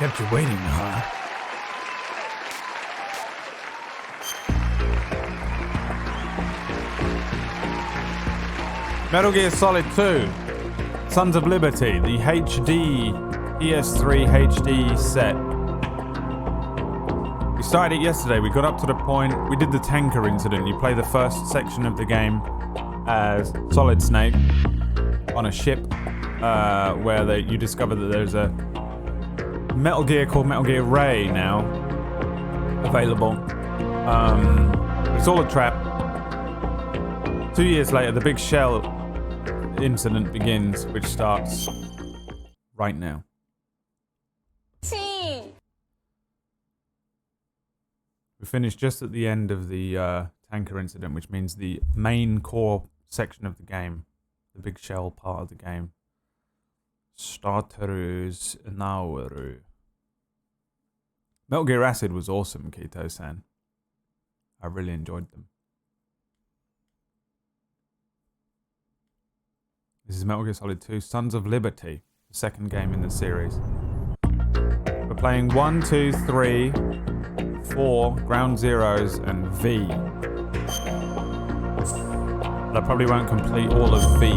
Kept you waiting, huh? Metal Gear Solid 2, Sons of Liberty, the HD, PS3 HD set. We started it yesterday. We got up to the point, we did the tanker incident. You play the first section of the game as Solid Snake on a ship where you discover that there's a Metal Gear called Metal Gear Ray now available. It's all a trap. 2 years later, the big shell incident begins, which starts right now. We finished just at the end of the tanker incident, which means the main core section of the game, the big shell part of the game, starters nauru. Metal Gear Acid was awesome, Kito-san. I really enjoyed them. This is Metal Gear Solid 2, Sons of Liberty, the second game in the series. We're playing 1, 2, 3, 4, Ground Zeroes, and V. But I probably won't complete all of V.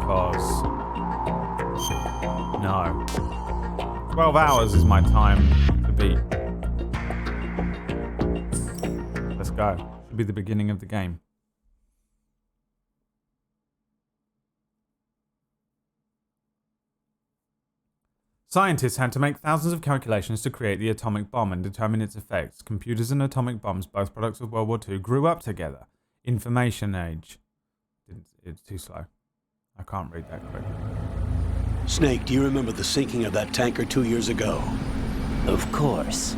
Because... no. 12 hours is my time to beat. Let's go. Should be the beginning of the game. Scientists had to make thousands of calculations to create the atomic bomb and determine its effects. Computers and atomic bombs, both products of World War II, grew up together. Information age. It's too slow. I can't read that quick. Snake, do you remember the sinking of that tanker 2 years ago? Of course.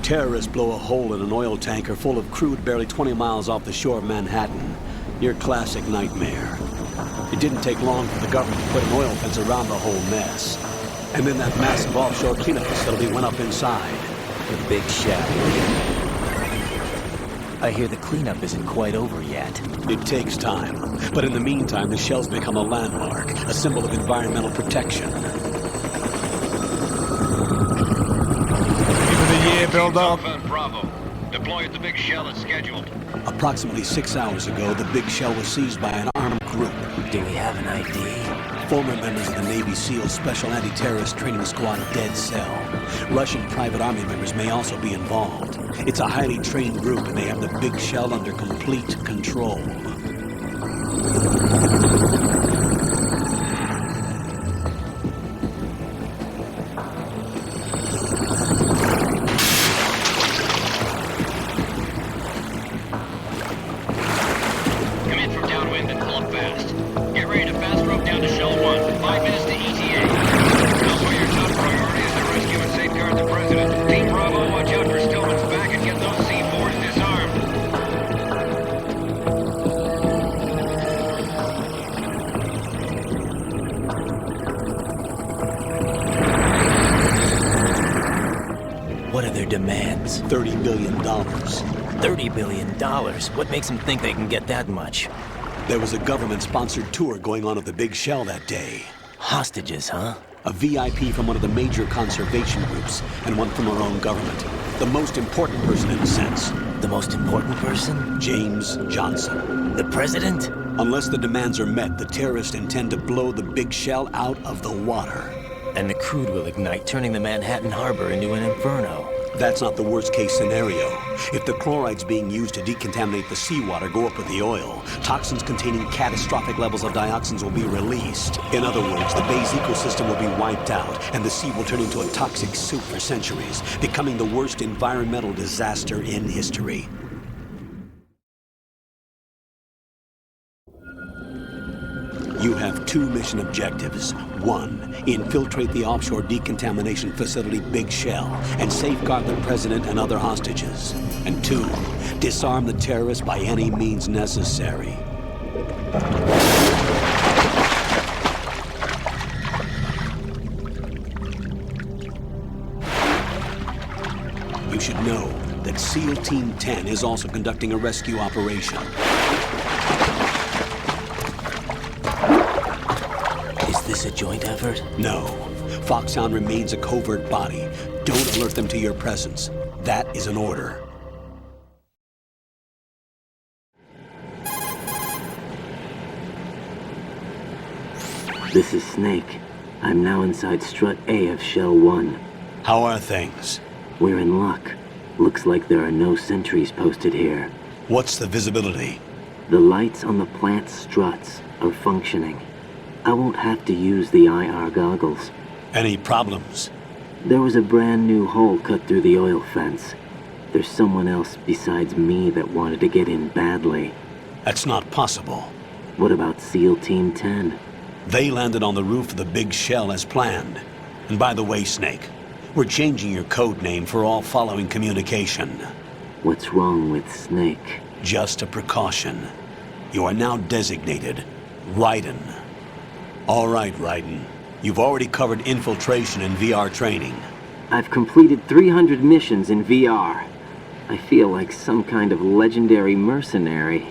Terrorists blow a hole in an oil tanker full of crude barely 20 miles off the shore of Manhattan. Your classic nightmare. It didn't take long for the government to put an oil fence around the whole mess. And then that massive offshore cleanup facility went up inside. The big shell. I hear the cleanup isn't quite over yet. It takes time. But in the meantime, the shell's become a landmark, a symbol of environmental protection. End of the year build-up. Bravo. Deploy at the big shell as scheduled. Approximately 6 hours ago, the big shell was seized by an armed group. Do we have an ID? Former members of the Navy SEALs Special Anti-Terrorist Training Squad Dead Cell. Russian private army members may also be involved. It's a highly trained group and they have the big shell under complete control. Come in from downwind and pull up fast. Get ready to fast rope down to Shell 1. 5 minutes to ETA. Elsewhere, your top priority is to rescue and safeguard the President. Team Bravo, watch out for Stillman's back and get those C4s disarmed. What are their demands? $30 billion. $30 billion? What makes them think they can get that much? There was a government-sponsored tour going on at the big shell that day. Hostages, huh? A VIP from one of the major conservation groups, and one from our own government. The most important person in a sense. The most important person? James Johnson. The president? Unless the demands are met, the terrorists intend to blow the big shell out of the water. And the crude will ignite, turning the Manhattan Harbor into an inferno. That's not the worst-case scenario. If the chlorides being used to decontaminate the seawater go up with the oil, toxins containing catastrophic levels of dioxins will be released. In other words, the bay's ecosystem will be wiped out, and the sea will turn into a toxic soup for centuries, becoming the worst environmental disaster in history. You have 2 mission objectives. 1, infiltrate the offshore decontamination facility Big Shell and safeguard the president and other hostages. And 2, disarm the terrorists by any means necessary. You should know that SEAL Team 10 is also conducting a rescue operation. Is this this a joint effort? No. Foxhound remains a covert body. Don't alert them to your presence. That is an order. This is Snake. I'm now inside Strut A of Shell 1. How are things? We're in luck. Looks like there are no sentries posted here. What's the visibility? The lights on the plant struts are functioning. I won't have to use the IR goggles. Any problems? There was a brand new hole cut through the oil fence. There's someone else besides me that wanted to get in badly. That's not possible. What about SEAL Team 10? They landed on the roof of the big shell as planned. And by the way, Snake, we're changing your code name for all following communication. What's wrong with Snake? Just a precaution. You are now designated Raiden. All right, Raiden. You've already covered infiltration and VR training. I've completed 300 missions in VR. I feel like some kind of legendary mercenary.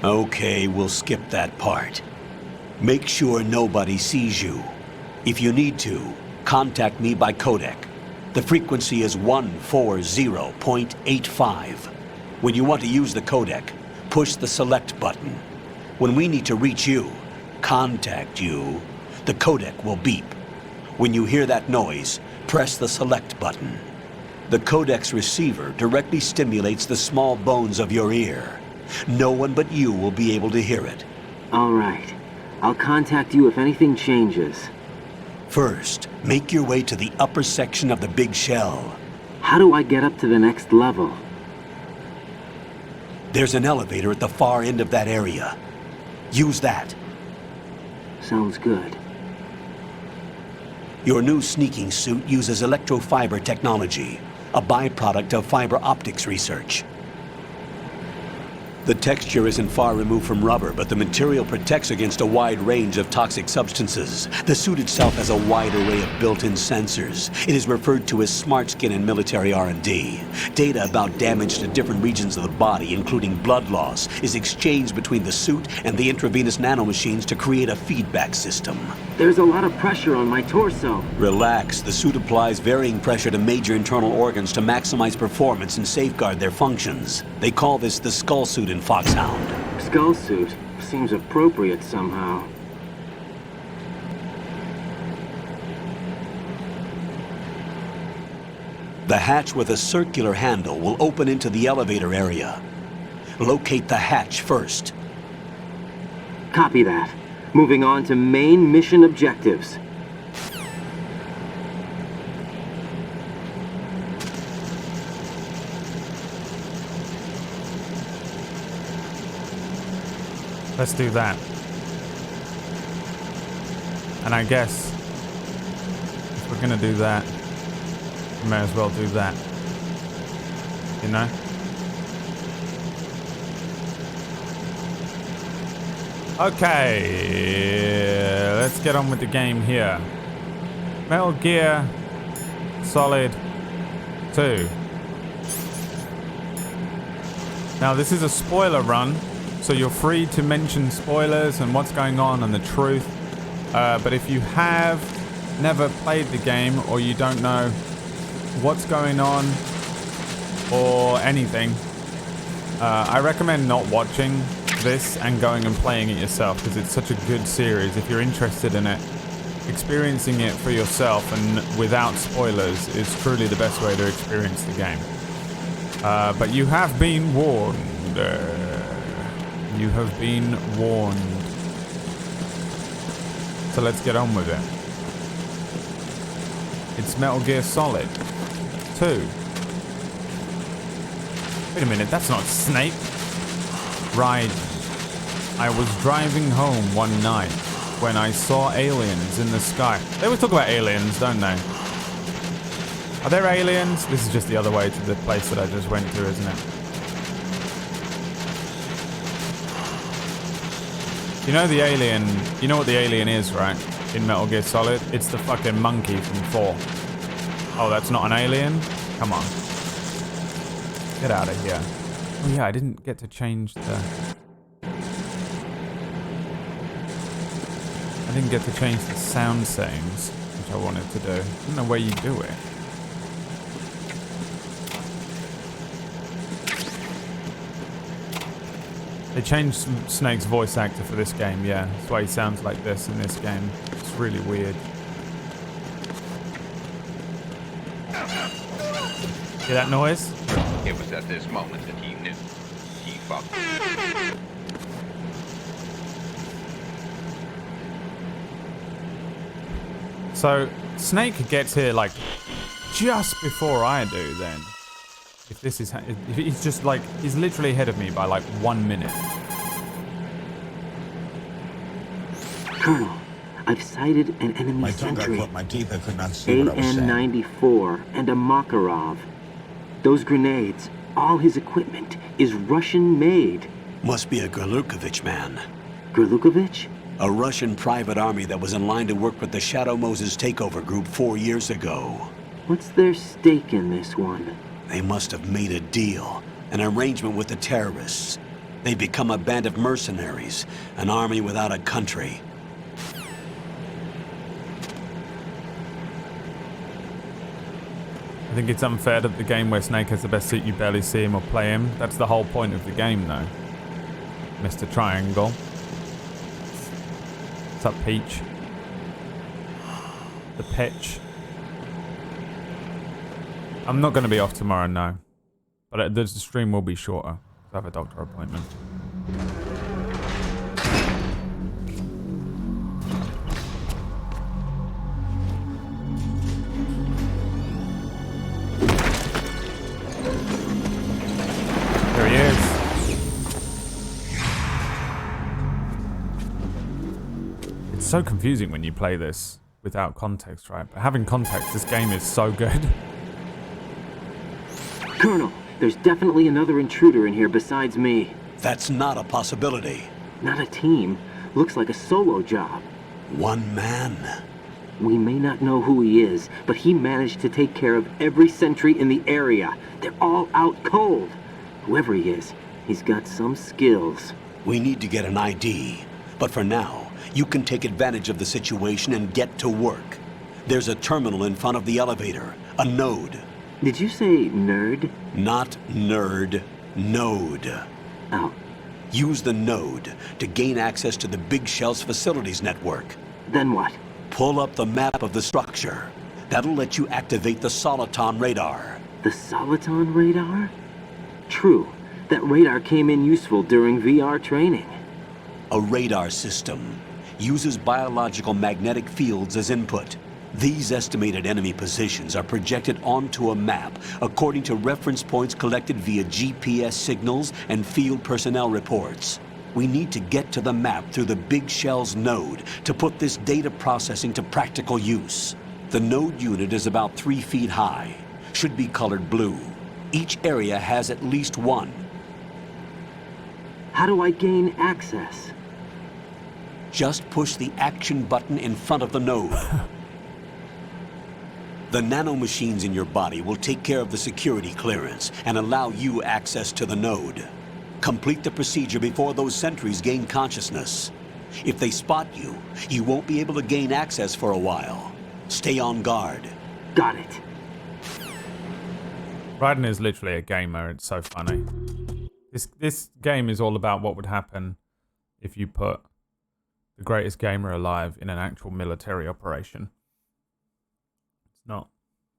Okay, we'll skip that part. Make sure nobody sees you. If you need to, contact me by codec. The frequency is 140.85. When you want to use the codec, push the select button. When we need to reach you, contact you, the codec will beep. When you hear that noise, press the select button. The codec's receiver directly stimulates the small bones of your ear. No one but you will be able to hear it. All right. I'll contact you if anything changes. First, make your way to the upper section of the big shell. How do I get up to the next level? There's an elevator at the far end of that area. Use that. Sounds good. Your new sneaking suit uses electrofiber technology, a byproduct of fiber optics research. The texture isn't far removed from rubber, but the material protects against a wide range of toxic substances. The suit itself has a wide array of built-in sensors. It is referred to as smart skin in military R&D. Data about damage to different regions of the body, including blood loss, is exchanged between the suit and the intravenous nanomachines to create a feedback system. There's a lot of pressure on my torso. Relax. The suit applies varying pressure to major internal organs to maximize performance and safeguard their functions. They call this the skull suit in Foxhound. Skull suit. Seems appropriate somehow. The hatch with a circular handle will open into the elevator area. Locate the hatch first. Copy that. Moving on to main mission objectives. Let's do that. And I guess if we're gonna do that, we may as well do that. You know? Okay, let's get on with the game here. Metal Gear Solid 2. Now this is a spoiler run, so you're free to mention spoilers and what's going on and the truth. But if you have never played the game or you don't know what's going on or anything, I recommend not watching this and going and playing it yourself, because it's such a good series. If you're interested in it, experiencing it for yourself and without spoilers is truly the best way to experience the game. But you have been warned. You have been warned. So let's get on with it. It's Metal Gear Solid 2. Wait a minute, that's not Snake. Right. I was driving home one night when I saw aliens in the sky. They always talk about aliens, don't they? Are there aliens? This is just the other way to the place that I just went to, isn't it? You know the alien, you know what the alien is, right? In Metal Gear Solid? It's the fucking monkey from 4. Oh, that's not an alien? Come on. Get out of here. Oh yeah, I didn't get to change the... I didn't get to change the sound settings, which I wanted to do. I don't know where you do it. They changed Snake's voice actor for this game, yeah. That's why he sounds like this in this game. It's really weird. Hear that noise? It was at this moment that he knew. He fucked. So, Snake gets here, like, just before I do, then. If this is... If he's just, like... He's literally ahead of me by, like, 1 minute. Colonel, I've sighted an enemy sentry. My teeth, I could not see what I was saying. AN-94 and a Makarov. Those grenades, all his equipment, is Russian-made. Must be a Gerlukovich man. Gerlukovich? A Russian private army that was in line to work with the Shadow Moses takeover group 4 years ago. What's their stake in this one? They must have made a deal, an arrangement with the terrorists. They become a band of mercenaries, an army without a country. I think it's unfair that the game where Snake has the best suit you barely see him or play him. That's the whole point of the game, though. Mr. Triangle. What's up, Peach? The pitch. I'm not going to be off tomorrow, no. But the stream will be shorter. I have a doctor appointment. There he is. It's so confusing when you play this without context, right? But having context, this game is so good. Colonel, there's definitely another intruder in here besides me. That's not a possibility. Not a team. Looks like a solo job. One man. We may not know who he is, but he managed to take care of every sentry in the area. They're all out cold. Whoever he is, he's got some skills. We need to get an ID. But for now, you can take advantage of the situation and get to work. There's a terminal in front of the elevator. A node. Did you say nerd? Not nerd. Node. Oh. Use the node to gain access to the Big Shell's facilities network. Then what? Pull up the map of the structure. That'll let you activate the Soliton radar. The Soliton radar? True. That radar came in useful during VR training. A radar system uses biological magnetic fields as input. These estimated enemy positions are projected onto a map according to reference points collected via GPS signals and field personnel reports. We need to get to the map through the Big Shell's node to put this data processing to practical use. The node unit is about 3 feet high, should be colored blue. Each area has at least one. How do I gain access? Just push the action button in front of the node. The nanomachines in your body will take care of the security clearance and allow you access to the node. Complete the procedure before those sentries gain consciousness. If they spot you, you won't be able to gain access for a while. Stay on guard. Got it. Raiden is literally a gamer. It's so funny. This game is all about what would happen if you put the greatest gamer alive in an actual military operation. It's not,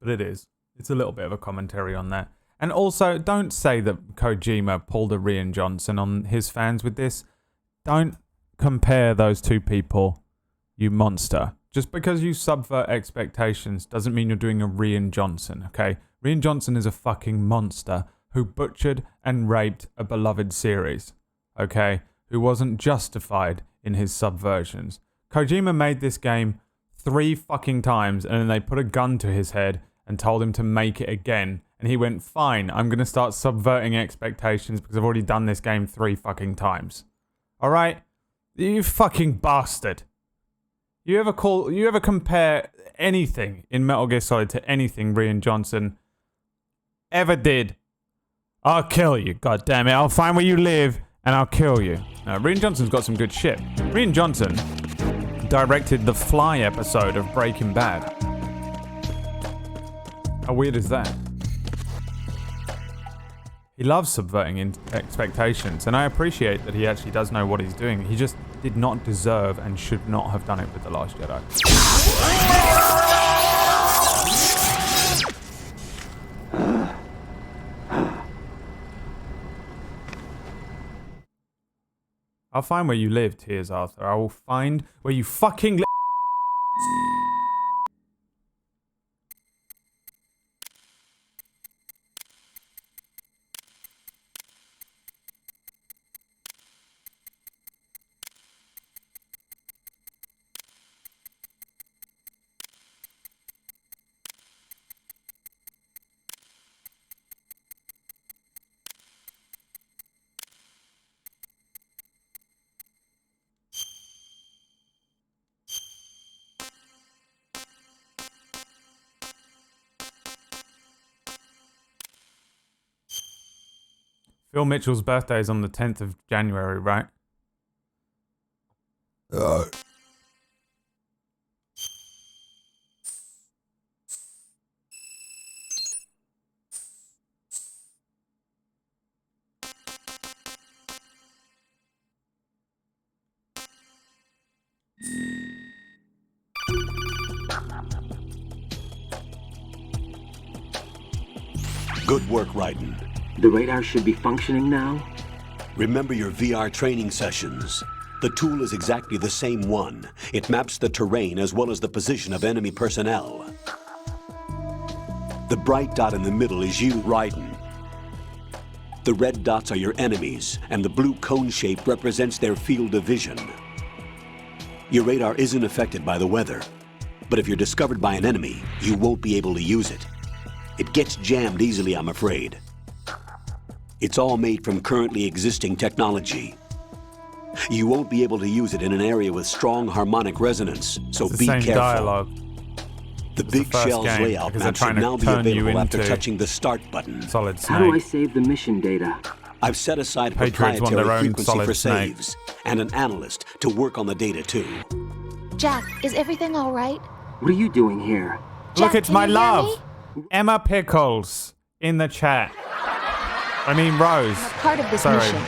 but it is. It's a little bit of a commentary on that. And also, don't say that Kojima pulled a Rian Johnson on his fans with this. Don't compare those two people, you monster. Just because you subvert expectations doesn't mean you're doing a Rian Johnson, okay? Rian Johnson is a fucking monster who butchered and raped a beloved series, okay? Who wasn't justified in his subversions. Kojima made this game 3 fucking times and then they put a gun to his head and told him to make it again. And he went, fine, I'm going to start subverting expectations because I've already done this game 3 fucking times. Alright? You fucking bastard. You ever compare anything in Metal Gear Solid to anything Rian Johnson ever did? I'll kill you, god damn it. I'll find where you live and I'll kill you. Rian Johnson's got some good shit. Rian Johnson directed the Fly episode of Breaking Bad. How weird is that? He loves subverting expectations, and I appreciate that he actually does know what he's doing. He just did not deserve and should not have done it with The Last Jedi. I'll find where you live, Tears Arthur. I will find where you fucking live. Phil Mitchell's birthday is on the 10th of January, right? Good work, Raiden. The radar should be functioning now? Remember your VR training sessions. The tool is exactly the same one. It maps the terrain as well as the position of enemy personnel. The bright dot in the middle is you, Raiden. The red dots are your enemies, and the blue cone shape represents their field of vision. Your radar isn't affected by the weather, but if you're discovered by an enemy, you won't be able to use it. It gets jammed easily, I'm afraid. It's all made from currently existing technology. You won't be able to use it in an area with strong harmonic resonance, so It's the be same careful. dialogue. The It's Big the first Shell's game, layout because they're maps should trying to now be turn you available after into touching the Start button. Solid Snake. How do I save the mission data? I've set aside a Patriots want their proprietary own frequency Solid for Snake. saves, and an analyst to work on the data too. Jack, is everything all right? What are you doing here? Look, Jack, it's can my you hear love. me? Emma Pickles in the chat. I mean, Rose. I'm a part of this Sorry. mission.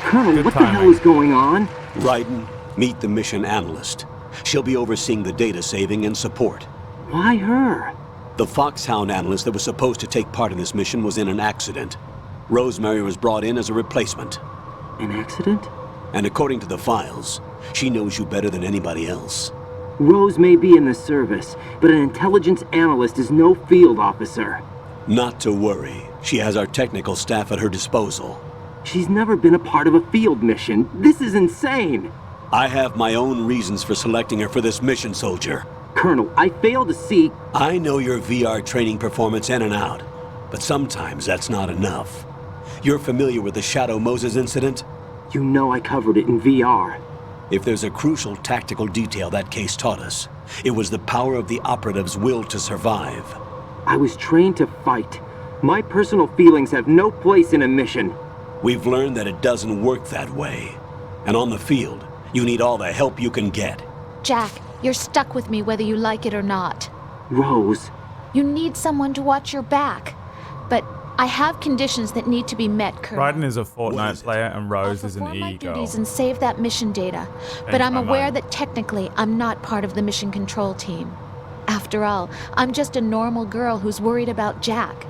Colonel, Good what the timing. hell is going on? Raiden, meet the mission analyst. She'll be overseeing the data saving and support. Why her? The Foxhound analyst that was supposed to take part in this mission was in an accident. Rosemary was brought in as a replacement. An accident? And according to the files, she knows you better than anybody else. Rose may be in the service, but an intelligence analyst is no field officer. Not to worry. She has our technical staff at her disposal. She's never been a part of a field mission. This is insane. I have my own reasons for selecting her for this mission, soldier. Colonel, I fail to see... I know your VR training performance in and out, but sometimes that's not enough. You're familiar with the Shadow Moses incident? You know I covered it in VR. If there's a crucial tactical detail that case taught us, it was the power of the operative's will to survive. I was trained to fight. My personal feelings have no place in a mission. We've learned that it doesn't work that way. And on the field, you need all the help you can get. Jack, you're stuck with me whether you like it or not. Rose, You need someone to watch your back. But I have conditions that need to be met, Colonel. Raiden is a Fortnite player and Rose I'll is an perform my e-girl. duties and save that mission data. But Changed I'm my aware mind. that technically I'm not part of the mission control team. After all, I'm just a normal girl who's worried about Jack.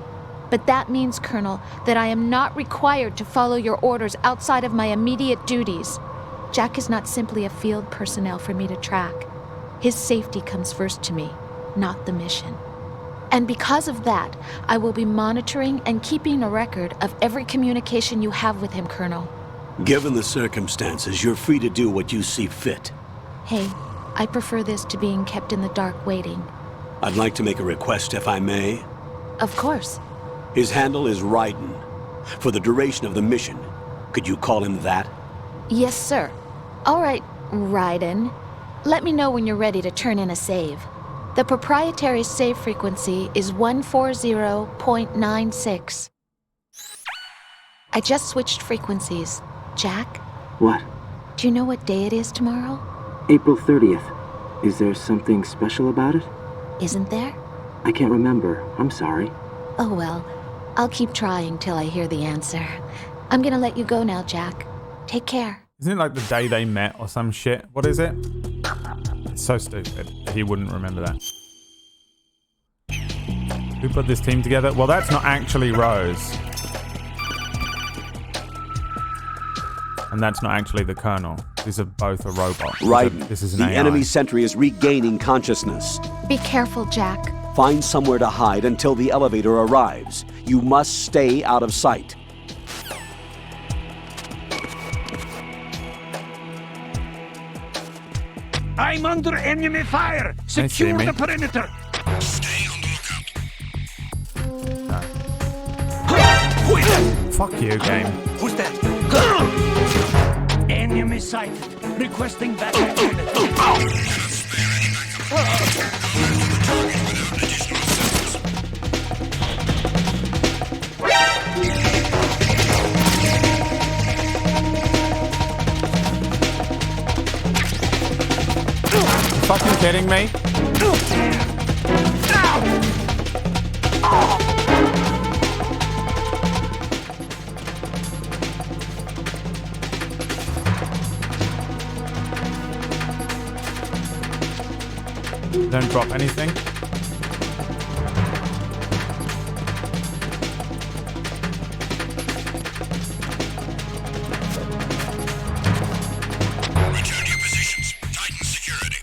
But that means, Colonel, that I am not required to follow your orders outside of my immediate duties. Jack is not simply a field personnel for me to track. His safety comes first to me, not the mission. And because of that, I will be monitoring and keeping a record of every communication you have with him, Colonel. Given the circumstances, you're free to do what you see fit. Hey, I prefer this to being kept in the dark waiting. I'd like to make a request, if I may. Of course. His handle is Raiden. For the duration of the mission, could you call him that? Yes, sir. All right, Raiden. Let me know when you're ready to turn in a save. The proprietary save frequency is 140.96. I just switched frequencies. Jack, what? do you know what day it is tomorrow? April 30th. Is there something special about it? Isn't there? I can't remember. I'm sorry. Oh well, I'll keep trying till I hear the answer. I'm gonna let you go now, Jack. Take care. Isn't it like the day they met or some shit? What is it? It's so stupid. He wouldn't remember that. Who put this team together? Well, that's not actually Rose. And that's not actually the Colonel. These are both a robot. Right. This is an the AI. enemy sentry is regaining consciousness. Be careful, Jack. Find somewhere to hide until the elevator arrives. You must stay out of sight. I'm under enemy fire! Secure the perimeter! Who is that? Fuck you, game. Who's that? Enemy sighted. Requesting backup unit. Fucking kidding me? Don't drop anything. Return to your positions. Tighten security.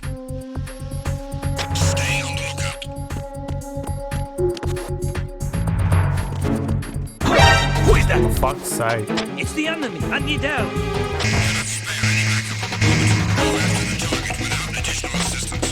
Stay on the lookout. Who is that? For fuck's sake. It's the enemy. I need help. Go after the target without additional assistance.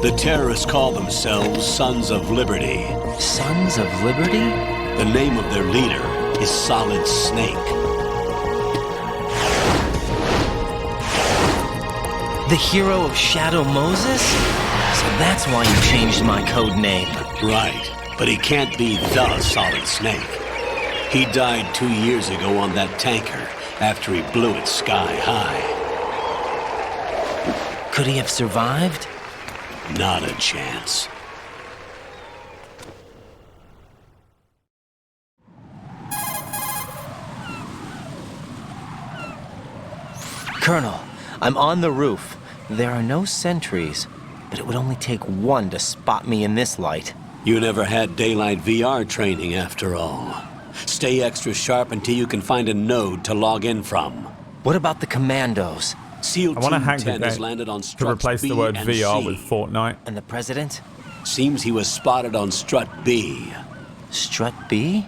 The terrorists call themselves Sons of Liberty. Sons of Liberty? The name of their leader is Solid Snake. The hero of Shadow Moses? So that's why you changed my code name. Right, but he can't be the Solid Snake. He died 2 years ago on that tanker after he blew it sky high. Could he have survived? Not a chance. Colonel, I'm on the roof. There are no sentries, but it would only take one to spot me in this light. You never had daylight VR training after all. Stay extra sharp until you can find a node to log in from. What about the commandos? SEAL I want to Team hack the 10 has game landed on to Struts replace B the word and VR C. with Fortnite. And the president? Seems he was spotted on Strut B. Strut B?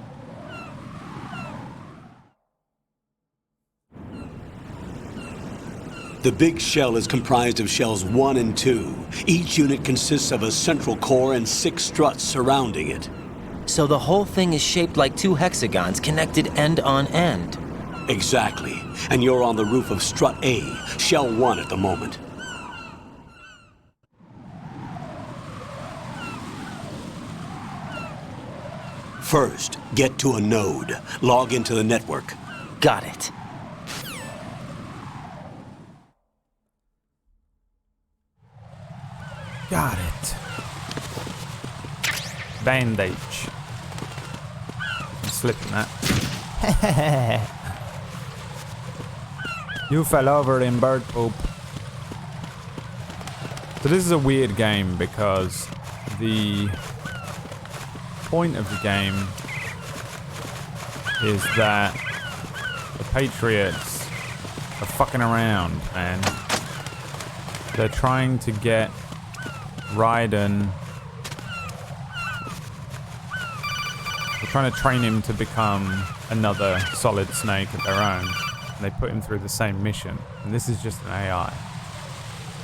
The big shell is comprised of shells 1 and 2. Each unit consists of a central core and 6 struts surrounding it. So the whole thing is shaped like 2 hexagons connected end on end. Exactly. And you're on the roof of Strut A, Shell 1 at the moment. First, get to a node. Log into the network. Got it. Got it. Bandage. I'm slipping that. You fell over in bird poop. So this is a weird game because the point of the game is that The Patriots are fucking around, man. They're trying to get Raiden. They're trying to train him to become another Solid Snake of their own. And they put him through the same mission. And this is just an AI.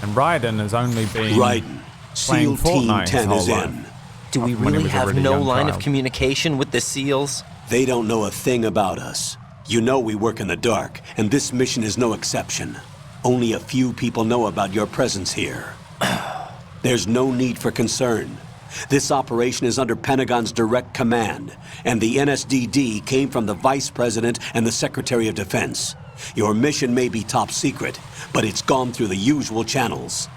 And Raiden has only been Raiden, playing SEAL Team Fortnite his 10 whole is life. in. Do we When he really was a have really no young line of child. communication with the SEALs? They don't know a thing about us. You know we work in the dark, and this mission is no exception. Only a few people know about your presence here. There's no need for concern. This operation is under Pentagon's direct command, and the NSDD came from the Vice President and the Secretary of Defense. Your mission may be top secret, but it's gone through the usual channels.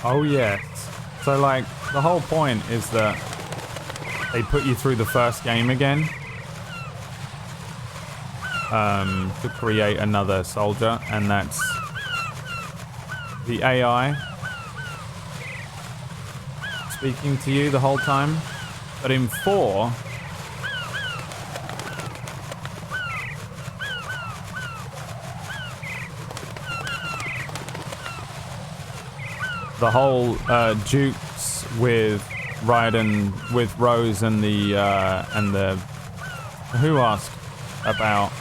Oh yes. So like the whole point is that they put you through the first game again to create another soldier, and that's the AI speaking to you the whole time. But in 4, the whole Dukes with Raiden, with Rose and the who asked about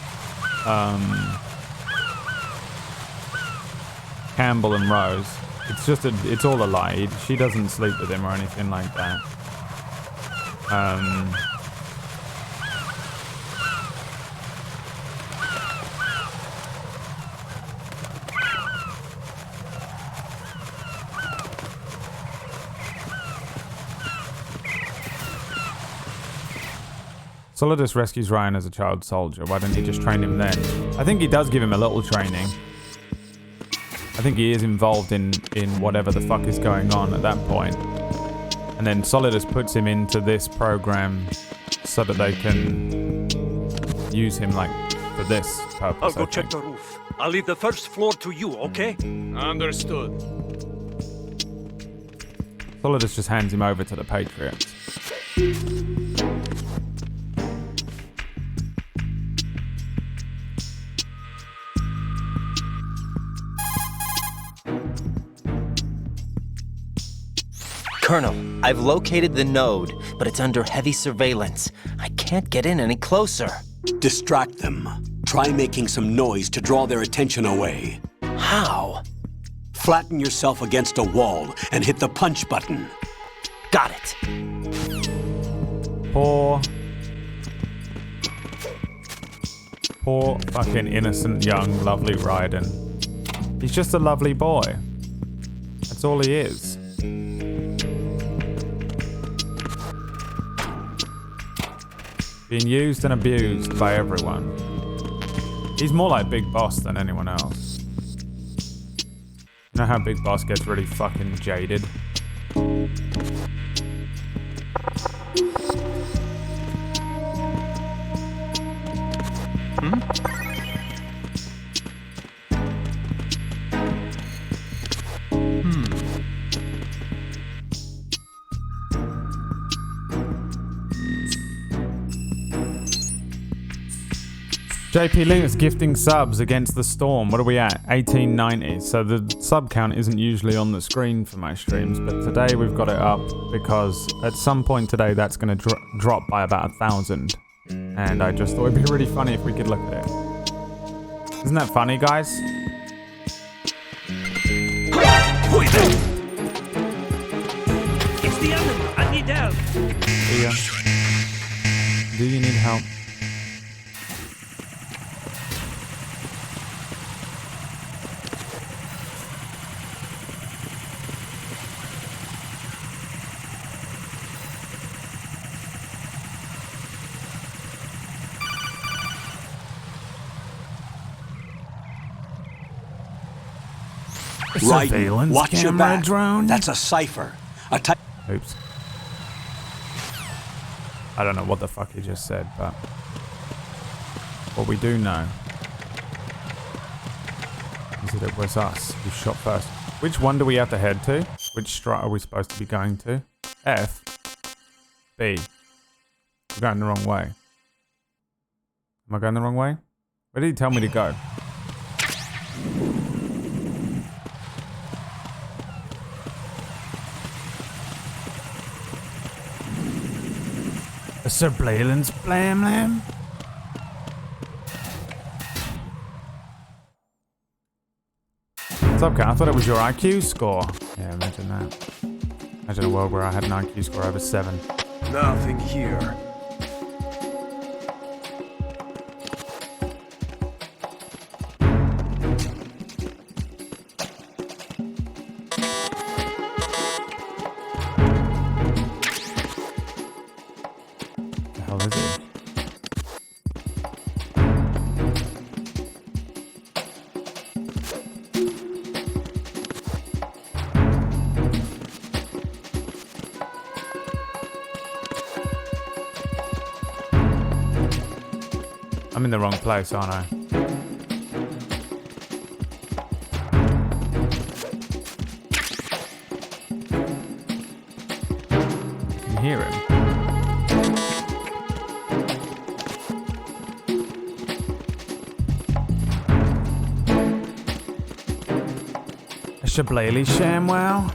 Campbell and Rose. It's all a lie. She doesn't sleep with him or anything like that. Solidus rescues Ryan as a child soldier. Why didn't he just train him then? I think he does give him a little training. I think he is involved in whatever the fuck is going on at that point. And then Solidus puts him into this program so that they can use him like for this purpose. I'll go check the roof. I'll leave the first floor to you, okay? Understood. Solidus just hands him over to the Patriots. Colonel, I've located the node, but it's under heavy surveillance. I can't get in any closer. Distract them. Try making some noise to draw their attention away. How? Flatten yourself against a wall and hit the punch button. Got it. Poor fucking innocent young lovely Raiden. He's just a lovely boy. That's all he is. Being used and abused by everyone. He's more like Big Boss than anyone else. You know how Big Boss gets really fucking jaded? JP Linux gifting subs against the storm. What are we at? 1890. So the sub count isn't usually on the screen for my streams, but today we've got it up because at some point today that's going to drop by about 1,000. And I just thought it'd be really funny if we could look at it. Isn't that funny, guys? It's the enemy. I need help. Do you need help? Raiden, watch your camera back. drone. That's a cipher. Oops. I don't know what the fuck he just said, but what we do know is that it was us who shot first. Which one do we have to head to? Which strat are we supposed to be going to? F. B. We're going the wrong way. Am I going the wrong way? Where did he tell me to go? A surveillance blam lam? What's up, Kat? I thought it was your IQ score. Yeah, imagine that. Imagine a world where I had an IQ score over 7. Nothing here. The hell is it? I'm in the wrong place, aren't I? I can hear him. A Shibboleth ShamWow?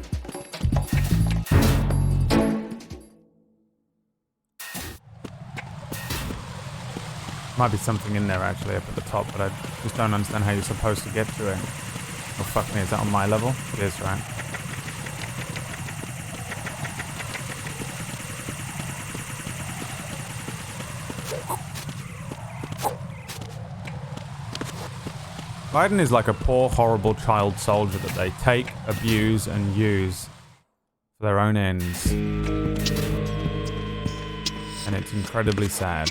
Might be something in there actually up at the top, but I just don't understand how you're supposed to get to it. Oh fuck me, is that on my level? It is, right? Biden is like a poor, horrible child soldier that they take, abuse, and use for their own ends. And it's incredibly sad.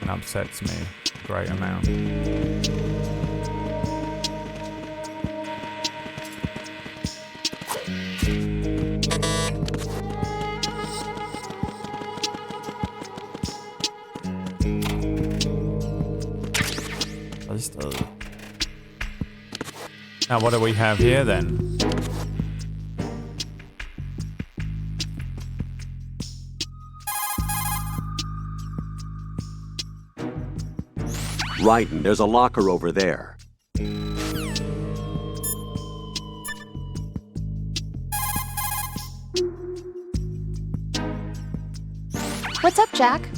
And upsets me a great amount. Now what do we have here then? Raiden, there's a locker over there. What's up, Jack?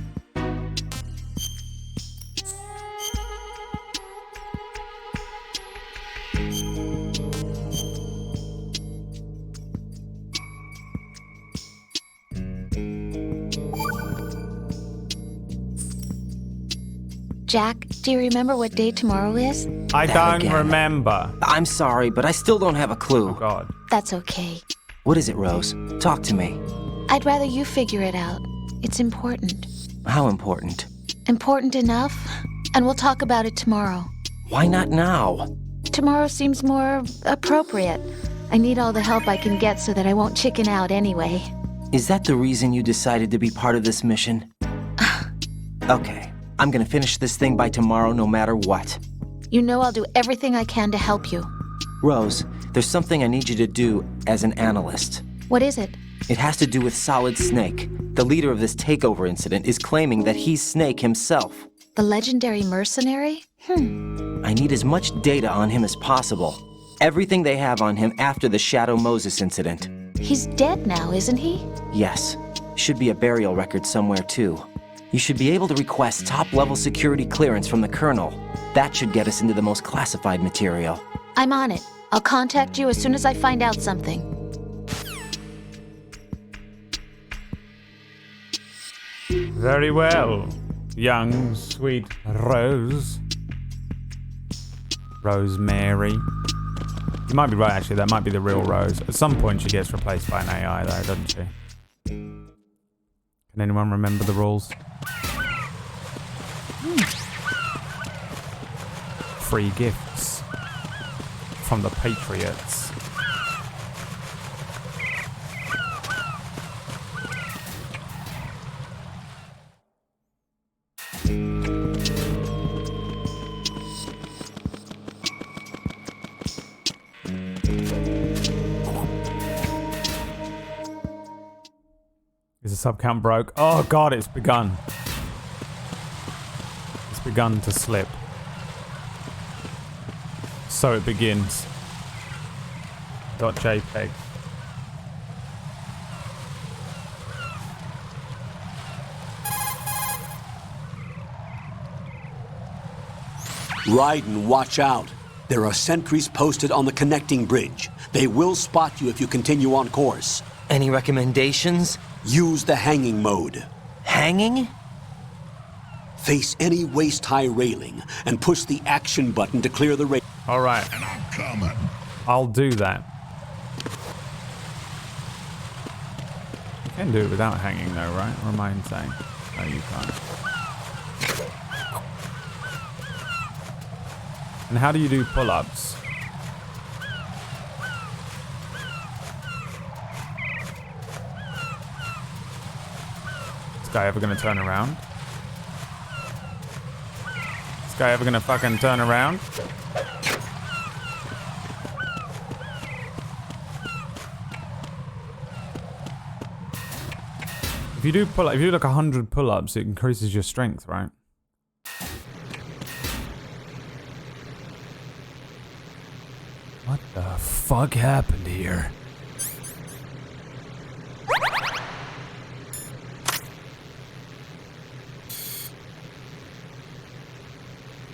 Jack, do you remember what day tomorrow is? I That don't again. remember. I'm sorry, but I still don't have a clue. Oh god. That's okay. What is it, Rose? Talk to me. I'd rather you figure it out. It's important. How important? Important enough, and we'll talk about it tomorrow. Why not now? Tomorrow seems more appropriate. I need all the help I can get so that I won't chicken out anyway. Is that the reason you decided to be part of this mission? Okay. I'm gonna finish this thing by tomorrow no matter what. You know I'll do everything I can to help you. Rose, there's something I need you to do as an analyst. What is it? It has to do with Solid Snake. The leader of this takeover incident is claiming that he's Snake himself. The legendary mercenary? I need as much data on him as possible. Everything they have on him after the Shadow Moses incident. He's dead now, isn't he? Yes. Should be a burial record somewhere too. You should be able to request top-level security clearance from the Colonel. That should get us into the most classified material. I'm on it. I'll contact you as soon as I find out something. Very well. Young, sweet Rose. Rosemary. You might be right, actually. That might be the real Rose. At some point, she gets replaced by an AI, though, doesn't she? Can anyone remember the rules? Free gifts from the Patriots. Is the sub count broke? Oh god, it's begun. It's begun to slip. So it begins. .jpg. Raiden, watch out. There are sentries posted on the connecting bridge. They will spot you if you continue on course. Any recommendations? Use the hanging mode. Hanging? Face any waist-high railing and push the action button to clear the railing. All right. And I'm coming. I'll do that. You can do it without hanging though, right? Or am I insane? No, you can't. And how do you do pull-ups? Is this guy ever gonna turn around? Is this guy ever gonna fucking turn around? If you do like 100 pull-ups, it increases your strength, right? What the fuck happened here?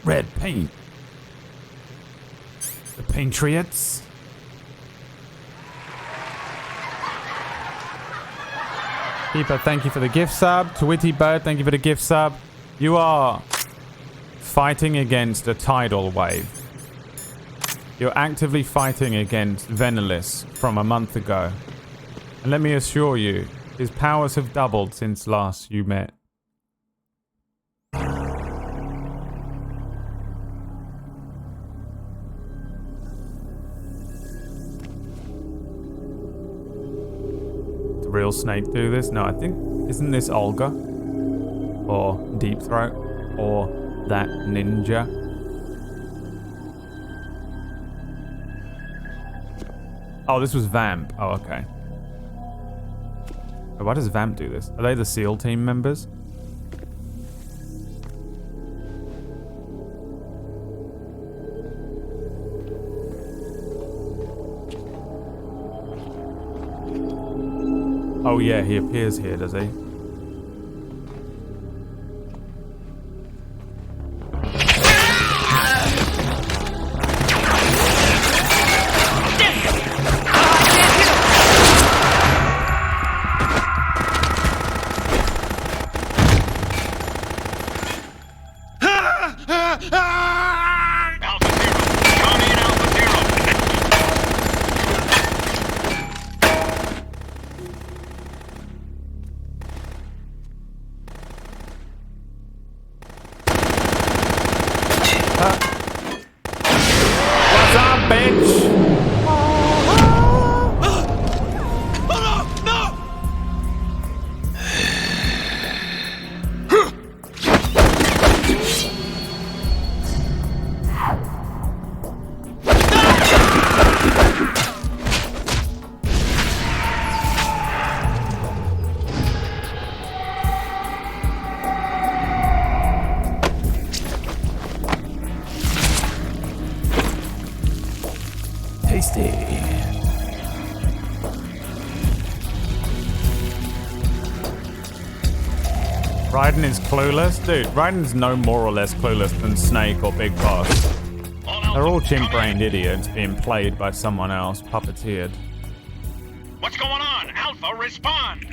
Red paint. The Patriots. Keeper, thank you for the gift sub. Twitty Bird, thank you for the gift sub. You are fighting against a tidal wave. You're actively fighting against Venelis from a month ago. And let me assure you, his powers have doubled since last you met. Did the real Snake do this? No, I think... Isn't this Olga? Or Deep Throat? Or that ninja? Oh, this was Vamp. Oh, okay. Why does Vamp do this? Are they the SEAL team members? Oh yeah, he appears here, does he? Raiden is clueless? Dude, Raiden's no more or less clueless than Snake or Big Boss. They're all chimp-brained idiots being played by someone else, puppeteered. What's going on? Alpha, respond!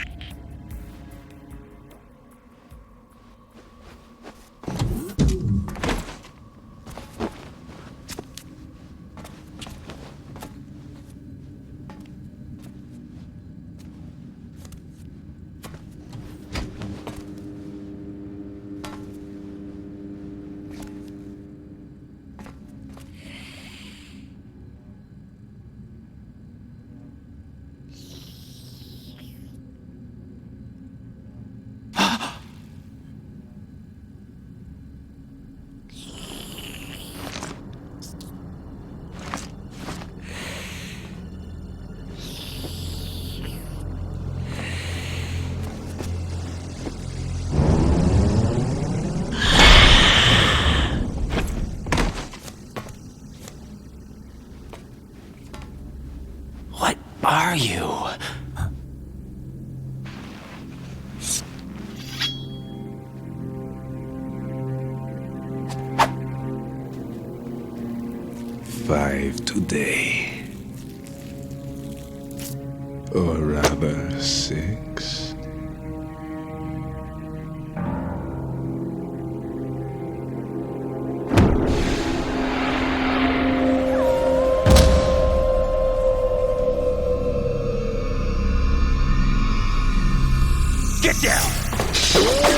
Five today. Or rather, 6. Get down!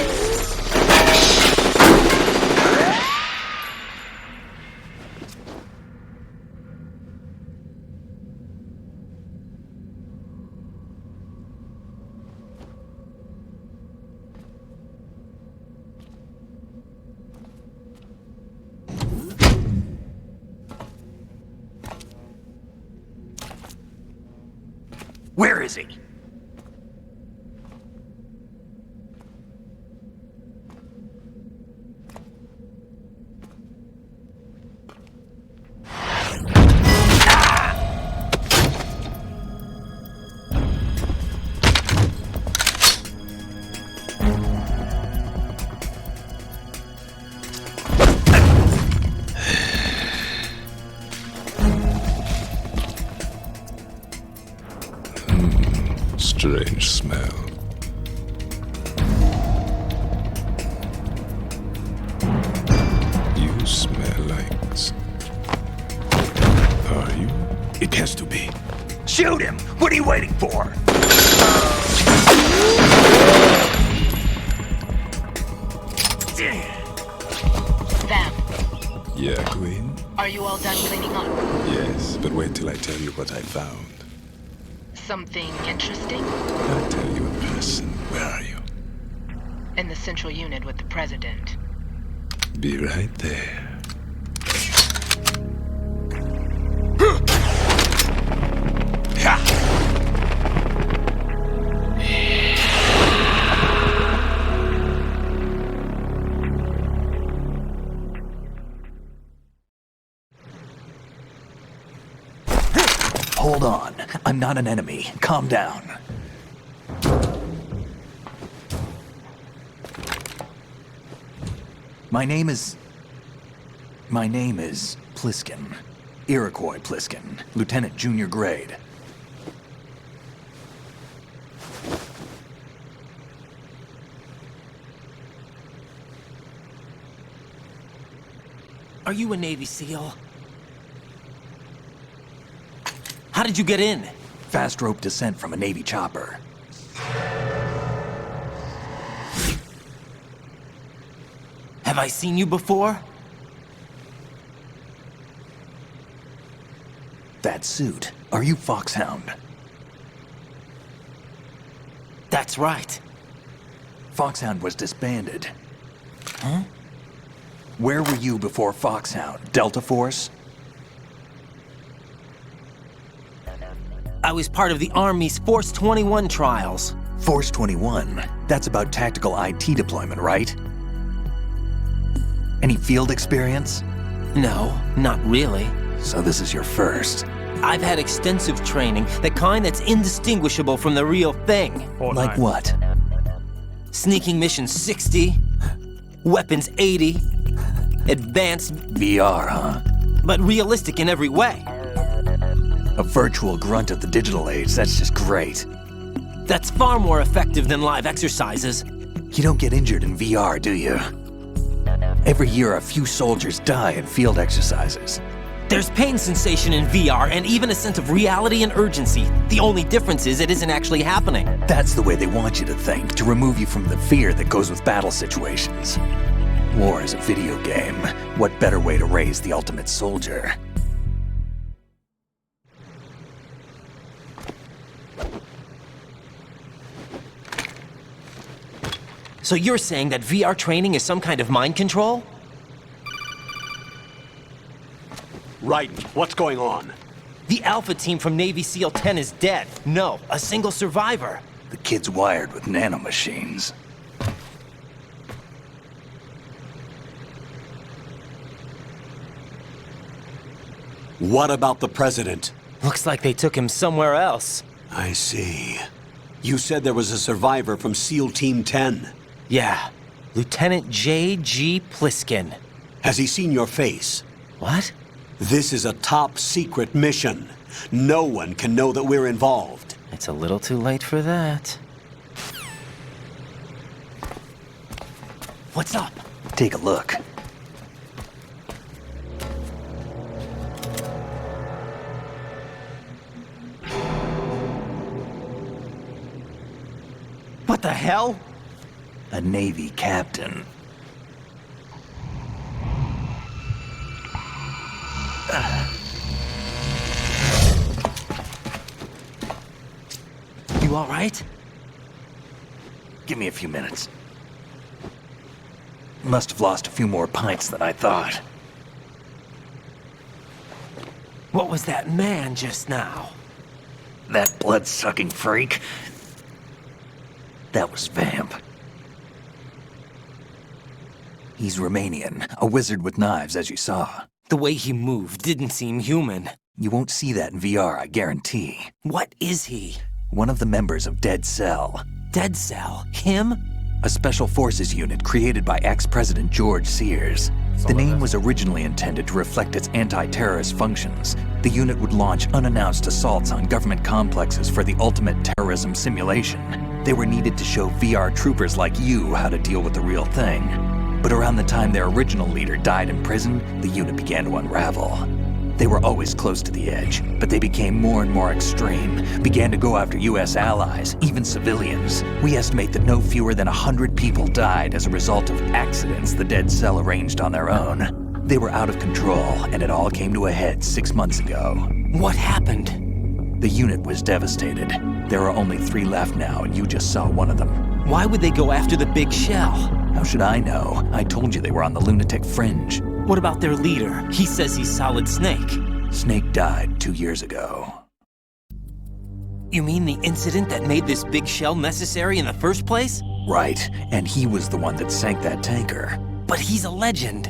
Where is he? Strange smell. You smell like... Are you? It has to be. Shoot him! What are you waiting for? Vam, Yeah, Queen? are you all done cleaning up? Yes, but wait till I tell you what I found. Something interesting? I'll tell you in person. Where are you? In the central unit with the president. Be right there. Hold on. I'm not an enemy. Calm down. My name is Pliskin. Iroquois Pliskin. Lieutenant Junior Grade. Are you a Navy SEAL? How did you get in? Fast rope descent from a Navy chopper. Have I seen you before? That suit. Are you Foxhound? That's right. Foxhound was disbanded. Huh? Where were you before Foxhound? Delta Force? I was part of the Army's Force 21 trials. Force 21? That's about tactical IT deployment, right? Any field experience? No, not really. So this is your first. I've had extensive training, the kind that's indistinguishable from the real thing. Fortnite. Like what? Sneaking mission 60, weapons 80, advanced, VR, huh? but realistic in every way. A virtual grunt of the digital age, that's just great. That's far more effective than live exercises. You don't get injured in VR, do you? Every year a few soldiers die in field exercises. There's pain sensation in VR and even a sense of reality and urgency. The only difference is it isn't actually happening. That's the way they want you to think, to remove you from the fear that goes with battle situations. War is a video game. What better way to raise the ultimate soldier? So you're saying that VR training is some kind of mind control? Raiden, what's going on? The Alpha team from Navy SEAL 10 is dead. No, a single survivor. The kid's wired with nanomachines. What about the president? Looks like they took him somewhere else. I see. You said there was a survivor from SEAL Team 10. Yeah, Lieutenant J.G. Pliskin. Has he seen your face? What? This is a top secret mission. No one can know that we're involved. It's a little too late for that. What's up? Take a look. What the hell? A Navy captain. You all right? Give me a few minutes. Must have lost a few more pints than I thought. What was that man just now? That blood-sucking freak. That was Vamp. He's Romanian, a wizard with knives, as you saw. The way he moved didn't seem human. You won't see that in VR, I guarantee. What is he? One of the members of Dead Cell. Dead Cell? Him? A special forces unit created by ex-President George Sears. The name was originally intended to reflect its anti-terrorist functions. The unit would launch unannounced assaults on government complexes for the ultimate terrorism simulation. They were needed to show VR troopers like you how to deal with the real thing. But around the time their original leader died in prison, the unit began to unravel. They were always close to the edge, but they became more and more extreme, began to go after US allies, even civilians. We estimate that no fewer than 100 people died as a result of accidents the Dead Cell arranged on their own. They were out of control, and it all came to a head 6 months ago. What happened? The unit was devastated. There are only 3 left now, and you just saw one of them. Why would they go after the big shell? How should I know? I told you they were on the lunatic fringe. What about their leader? He says he's Solid Snake. Snake died 2 years ago. You mean the incident that made this big shell necessary in the first place? Right, and he was the one that sank that tanker. But he's a legend.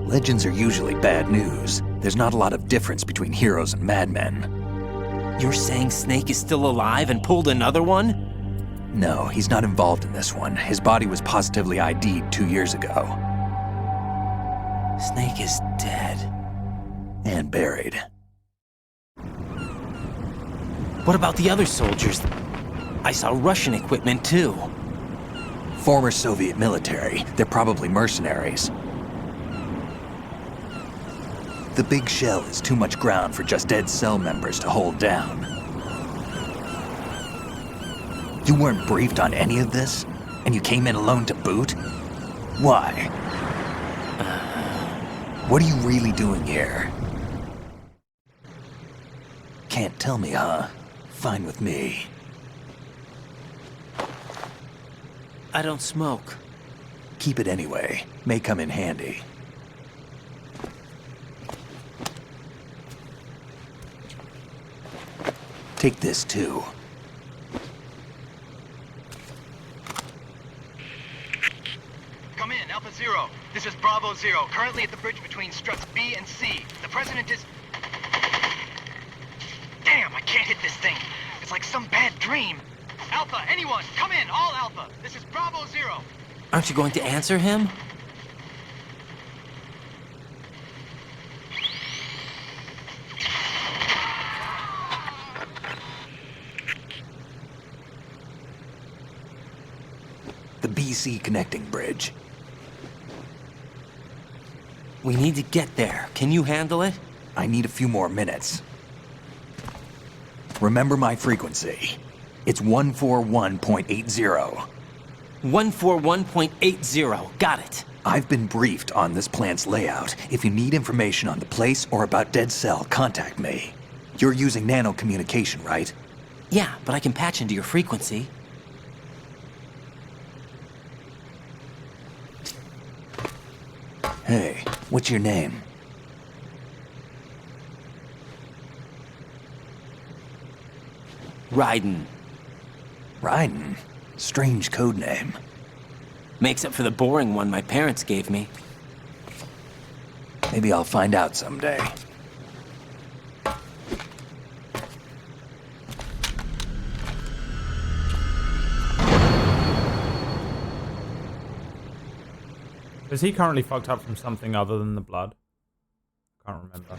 Legends are usually bad news. There's not a lot of difference between heroes and madmen. You're saying Snake is still alive and pulled another one? No, he's not involved in this one. His body was positively ID'd 2 years ago. Snake is dead. And buried. What about the other soldiers? I saw Russian equipment too. Former Soviet military. They're probably mercenaries. The big shell is too much ground for just Dead Cell members to hold down. You weren't briefed on any of this? And you came in alone to boot? Why? What are you really doing here? Can't tell me, huh? Fine with me. I don't smoke. Keep it anyway. May come in handy. Take this too. Come in, Alpha Zero. This is Bravo Zero, currently at the bridge between struts B and C. The President is... Damn, I can't hit this thing. It's like some bad dream. Alpha, anyone, come in, all Alpha. This is Bravo Zero. Aren't you going to answer him? The BC connecting bridge. We need to get there. Can you handle it? I need a few more minutes. Remember my frequency. It's 141.80. 141.80. Got it. I've been briefed on this plant's layout. If you need information on the place or about Dead Cell, contact me. You're using nano communication, right? Yeah, but I can patch into your frequency. Hey, what's your name? Raiden. Raiden? Strange code name. Makes up for the boring one my parents gave me. Maybe I'll find out someday. Is he currently fucked up from something other than the blood? Can't remember.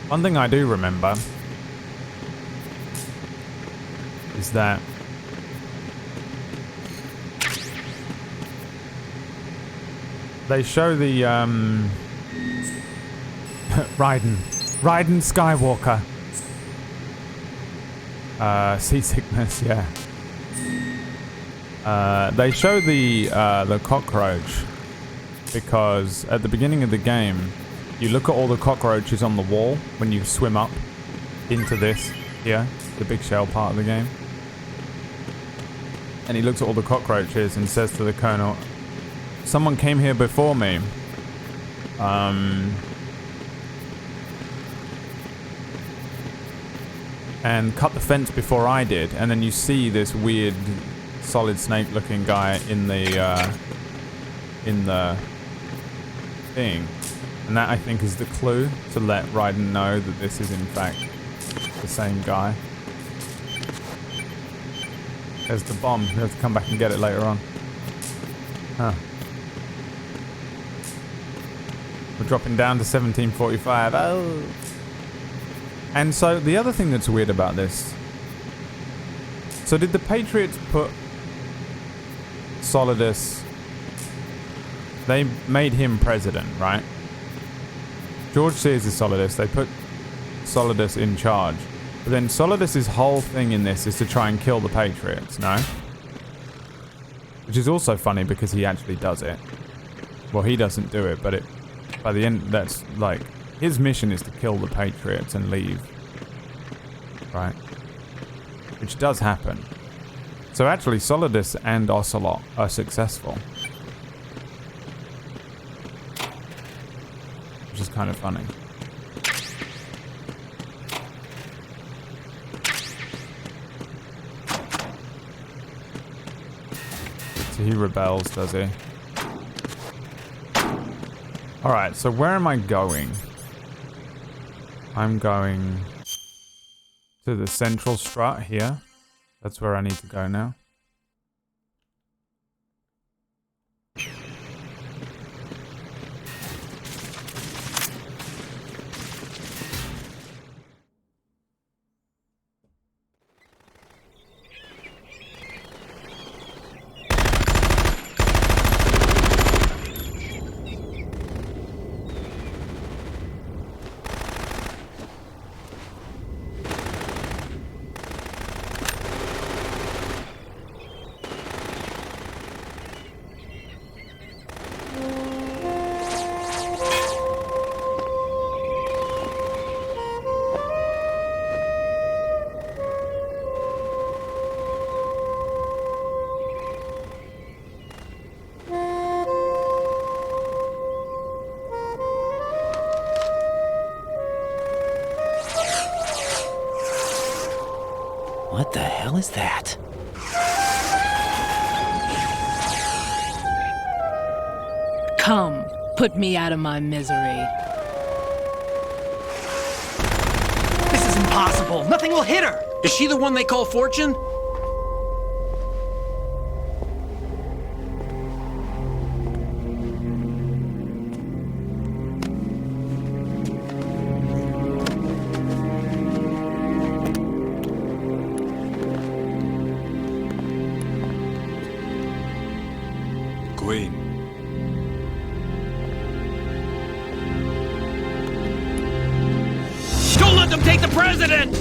One thing I do remember is that they show the Raiden Skywalker. Seasickness, yeah. They show the cockroach because at the beginning of the game, you look at all the cockroaches on the wall when you swim up into this here, the big shell part of the game. And he looks at all the cockroaches and says to the colonel, "Someone came here before me. And cut the fence before I did." And then you see this weird Solid Snake looking guy in the thing. And that, I think, is the clue to let Raiden know that this is in fact the same guy. There's the bomb. We have to come back and get it later on. Huh. We're dropping down to 1745. Oh. And so the other thing that's weird about this. So did the Patriots put Solidus... They made him president, right? George Sears is Solidus. They put Solidus in charge. But then Solidus' whole thing in this is to try and kill the Patriots, no? Which is also funny because he actually does it. Well, he doesn't do it, but it... By the end, that's like... His mission is to kill the Patriots and leave. Right? Which does happen. So actually, Solidus and Ocelot are successful. Which is kind of funny. So he rebels, does he? Alright, so where am I going? I'm going to the central strut here. That's where I need to go now. What the hell is that? Come, put me out of my misery. This is impossible. Nothing will hit her. Is she the one they call Fortune? Queen. Don't let them take the president!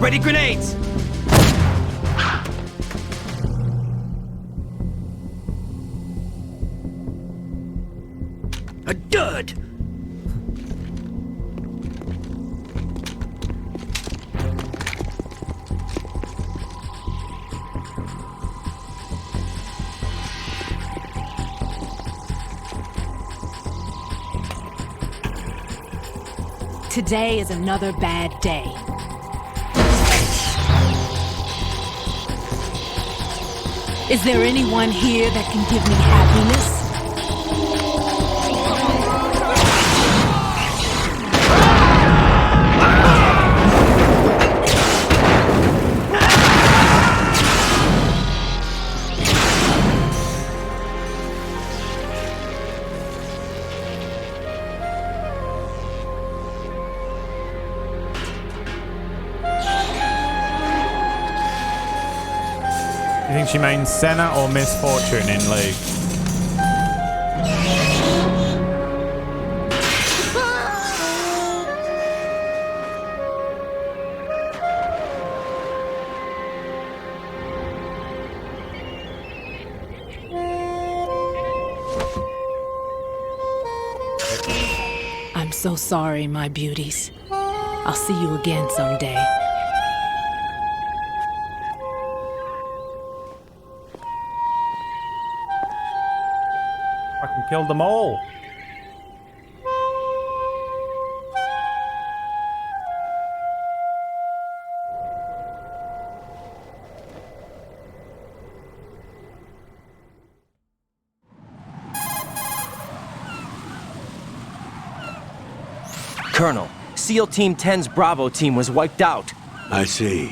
Ready grenades! A dud! Today is another bad day. Is there anyone here that can give me happiness? she means Senna or misfortune in League. I'm so sorry, my beauties. I'll see you again someday. Fucking killed them all. Colonel, SEAL Team 10's Bravo team was wiped out. I see.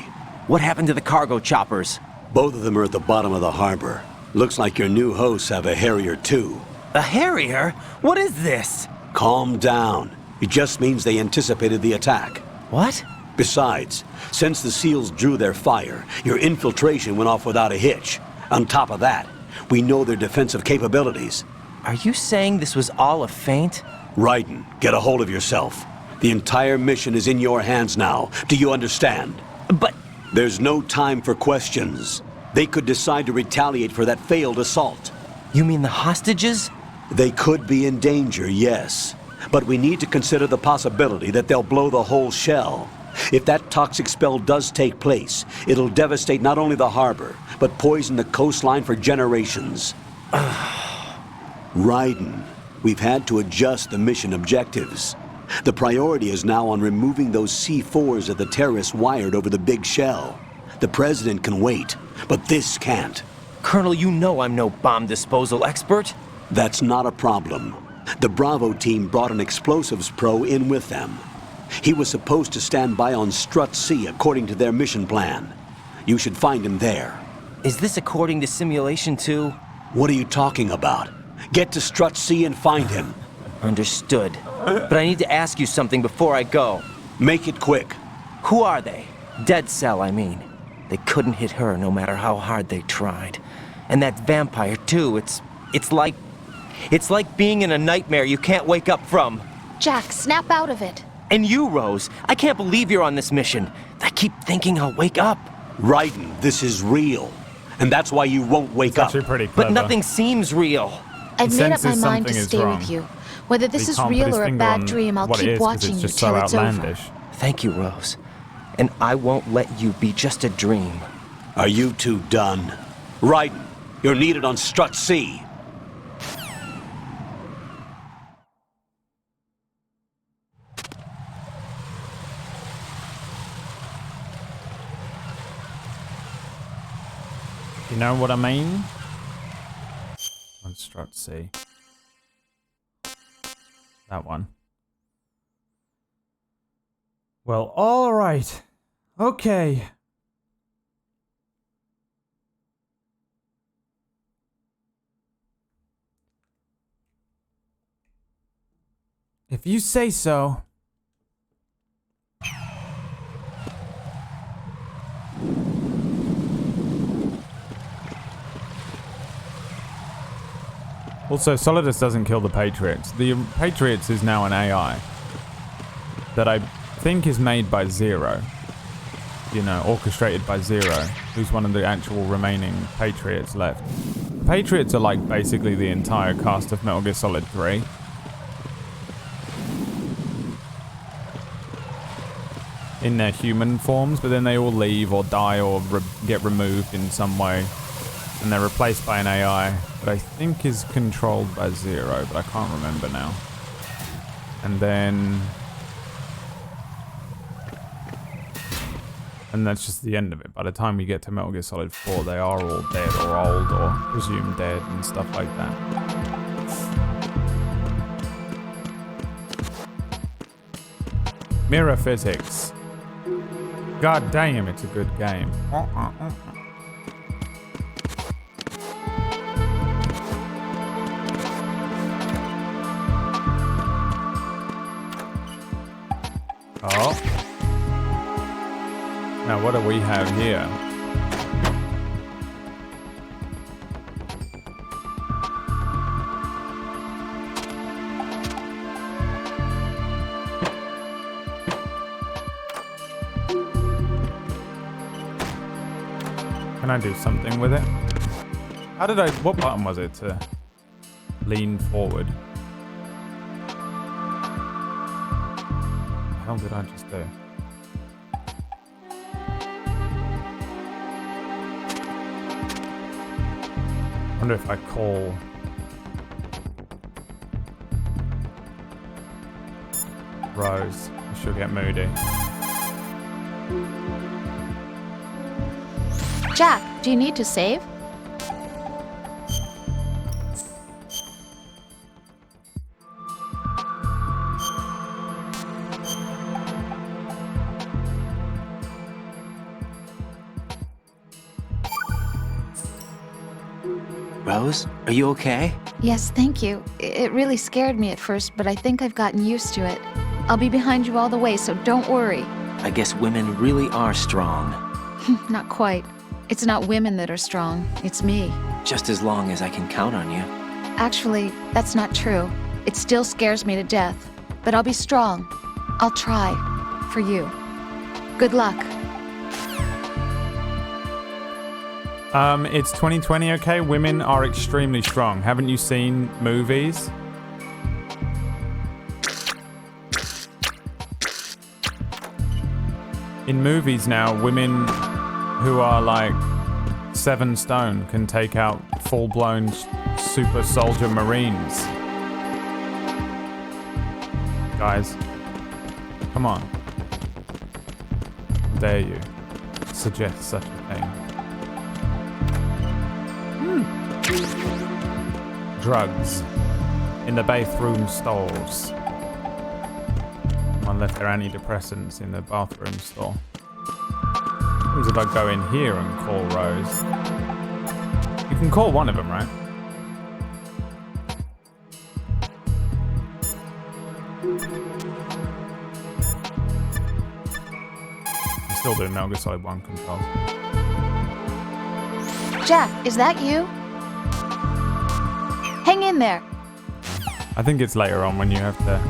What happened to the cargo choppers? Both of them are at the bottom of the harbor. Looks like your new hosts have a Harrier too. A Harrier? What is this? Calm down. It just means they anticipated the attack. What? Besides, since the SEALs drew their fire, your infiltration went off without a hitch. On top of that, we know their defensive capabilities. Are you saying this was all a feint? Raiden, get a hold of yourself. The entire mission is in your hands now. Do you understand? But... There's no time for questions. They could decide to retaliate for that failed assault. You mean the hostages? They could be in danger, yes. But we need to consider the possibility that they'll blow the whole shell. If that toxic spell does take place, it'll devastate not only the harbor, but poison the coastline for generations. Raiden, we've had to adjust the mission objectives. The priority is now on removing those C4s that the terrorists wired over the big shell. The president can wait, but this can't. Colonel, you know I'm no bomb disposal expert. That's not a problem. The Bravo team brought an explosives pro in with them. He was supposed to stand by on Strut C according to their mission plan. You should find him there. Is this according to Simulation 2? What are you talking about? Get to Strut C and find him. Understood. But I need to ask you something before I go. Make it quick. Who are they? Dead Cell, I mean. They couldn't hit her no matter how hard they tried. And that vampire, too, it's like being in a nightmare you can't wake up from. Jack, snap out of it. And you, Rose, I can't believe you're on this mission. I keep thinking I'll wake up. Raiden, this is real. And that's why you won't wake up. Actually pretty clever. But nothing seems real. I've made up my senses mind to something is stay wrong. with you. Whether this He is can't put real his or a finger bad on dream, I'll what it keep is, 'cause watching it's you just till so it's over. outlandish. Thank you, Rose. And I won't let you be just a dream. Are you two done? Raiden, you're needed on Strut C. You know what I mean? On Strut C. That one. Well, alright. Okay. If you say so. Also, Solidus doesn't kill the Patriots. The Patriots is now an AI that I think is made by Zero. You know, orchestrated by Zero, who's one of the actual remaining Patriots left. The Patriots are like basically the entire cast of Metal Gear Solid 3. In their human forms, but then they all leave or die or get removed in some way. And they're replaced by an AI that I think is controlled by Zero, but I can't remember now. And then... And that's just the end of it. By the time we get to Metal Gear Solid 4, they are all dead or old or presumed dead and stuff like that. Mirror Physics. God damn, it's a good game. Oh. Now what do we have here? Can I do something with it? How did I... What button was it to lean forward? What the hell did I just do? I wonder if I call... Rose. She'll get moody. Jack, do you need to save? Rose, are you okay? Yes, thank you. It really scared me at first, but I think I've gotten used to it. I'll be behind you all the way, so don't worry. I guess women really are strong. Not quite. It's not women that are strong, it's me. Just as long as I can count on you. Actually, that's not true. It still scares me to death. But I'll be strong. I'll try. For you. Good luck. It's 2020, okay? Women are extremely strong. Haven't you seen movies? In movies now, women who are like 7 stone can take out full-blown super soldier marines. Guys, come on. How dare you suggest such a thing? Drugs in the bathroom stalls. Someone left their antidepressants in the bathroom stall. What happens if I go in here and call Rose? You can call one of them, right? I'm still doing Metal Gear Solid 1 controls. Jack, is that you? Hang in there. I think it's later on when you have to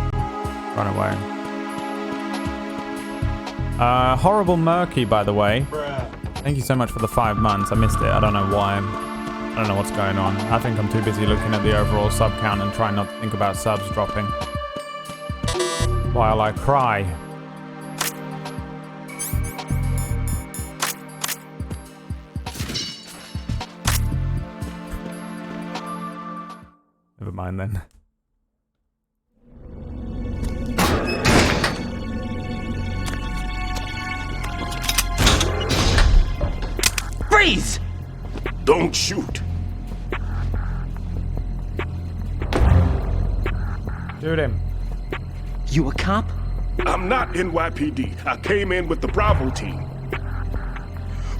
run away. Horrible Murky, by the way. Thank you so much for the 5 months. I missed it. I don't know why. I don't know what's going on. I think I'm too busy looking at the overall sub count and trying not to think about subs dropping. While I cry. Never mind then. Freeze! Don't shoot. Shoot him. You a cop? I'm not NYPD. I came in with the Bravo team.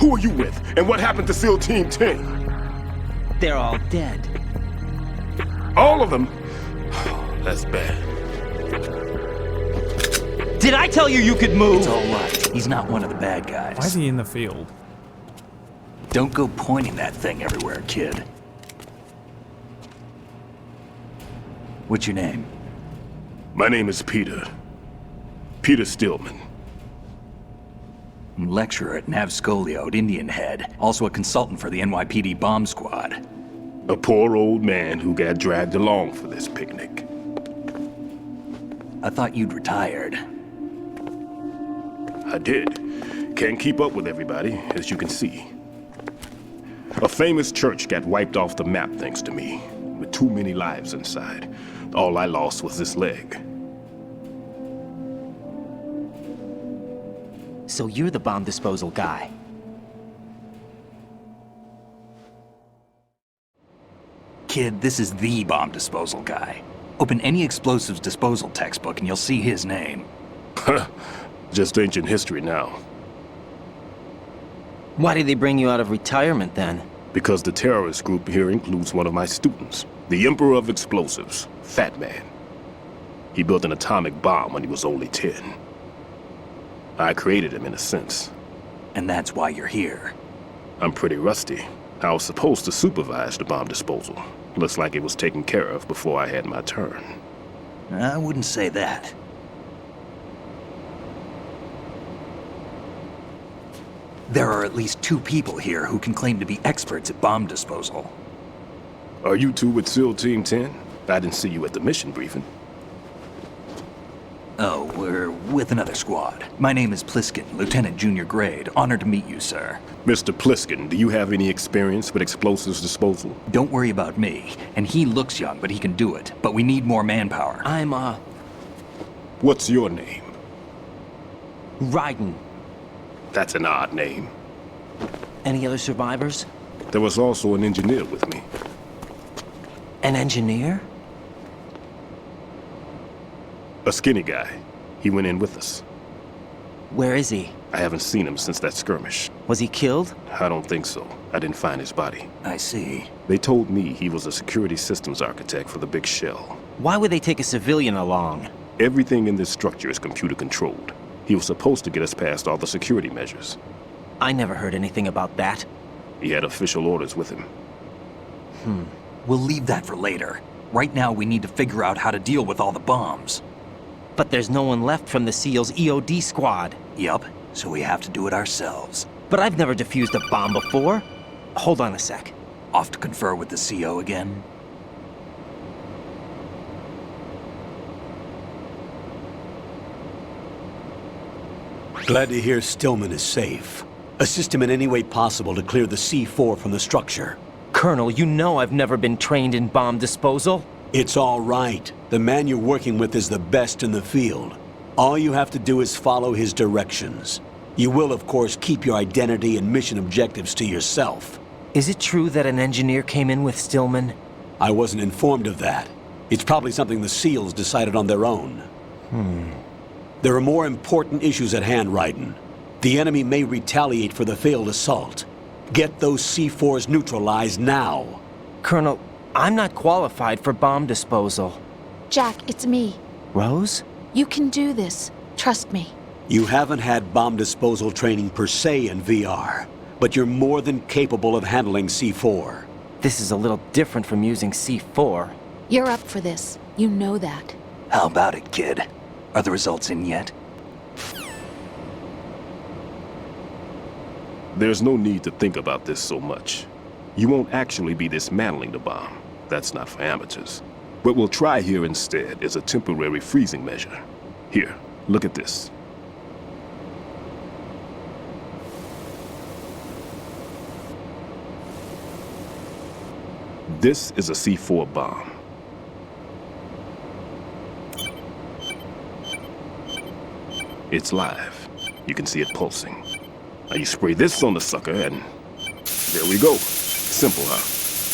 Who are you with? And what happened to SEAL Team 10? They're all dead. All of them? That's bad. Did I tell you you could move? It's all right. He's not one of the bad guys. Why is he in the field? Don't go pointing that thing everywhere, kid. What's your name? My name is Peter. Peter Stillman. Lecturer at Navscolio at Indian Head. Also a consultant for the NYPD bomb squad. A poor old man who got dragged along for this picnic. I thought you'd retired. I did. Can't keep up with everybody, as you can see. A famous church got wiped off the map thanks to me, with too many lives inside. All I lost was this leg. So you're the bomb disposal guy. Kid, this is the bomb disposal guy. Open any explosives disposal textbook and you'll see his name. Just ancient history now. Why did they bring you out of retirement then? Because the terrorist group here includes one of my students, the Emperor of Explosives, Fat Man. He built an atomic bomb when he was only 10. I created him in a sense. And that's why you're here. I'm pretty rusty. I was supposed to supervise the bomb disposal. Looks like it was taken care of before I had my turn. I wouldn't say that. There are at least 2 people here who can claim to be experts at bomb disposal. Are you two with SEAL Team 10? I didn't see you at the mission briefing. Oh, we're with another squad. My name is Pliskin, Lieutenant Junior Grade. Honored to meet you, sir. Mr. Pliskin, do you have any experience with explosives disposal? Don't worry about me. And he looks young, but he can do it. But we need more manpower. I'm, What's your name? Raiden. That's an odd name. Any other survivors? There was also an engineer with me. An engineer? A skinny guy. He went in with us. Where is he? I haven't seen him since that skirmish. Was he killed? I don't think so. I didn't find his body. I see. They told me he was a security systems architect for the big shell. Why would they take a civilian along? Everything in this structure is computer controlled. He was supposed to get us past all the security measures. I never heard anything about that. He had official orders with him. We'll leave that for later. Right now, we need to figure out how to deal with all the bombs. But there's no one left from the SEAL's EOD squad. Yup, so we have to do it ourselves. But I've never defused a bomb before. Hold on a sec. Off to confer with the CO again? Glad to hear Stillman is safe. Assist him in any way possible to clear the C4 from the structure. Colonel, you know I've never been trained in bomb disposal. It's all right. The man you're working with is the best in the field. All you have to do is follow his directions. You will, of course, keep your identity and mission objectives to yourself. Is it true that an engineer came in with Stillman? I wasn't informed of that. It's probably something the SEALs decided on their own. There are more important issues at hand, Raiden. The enemy may retaliate for the failed assault. Get those C4s neutralized now. Colonel, I'm not qualified for bomb disposal. Jack, it's me. Rose? You can do this. Trust me. You haven't had bomb disposal training per se in VR, but you're more than capable of handling C4. This is a little different from using C4. You're up for this. You know that. How about it, kid? Are the results in yet? There's no need to think about this so much. You won't actually be dismantling the bomb. That's not for amateurs. What we'll try here instead is a temporary freezing measure. Here, look at this. This is a C4 bomb. It's live. You can see it pulsing. Now you spray this on the sucker and there we go. Simple, huh?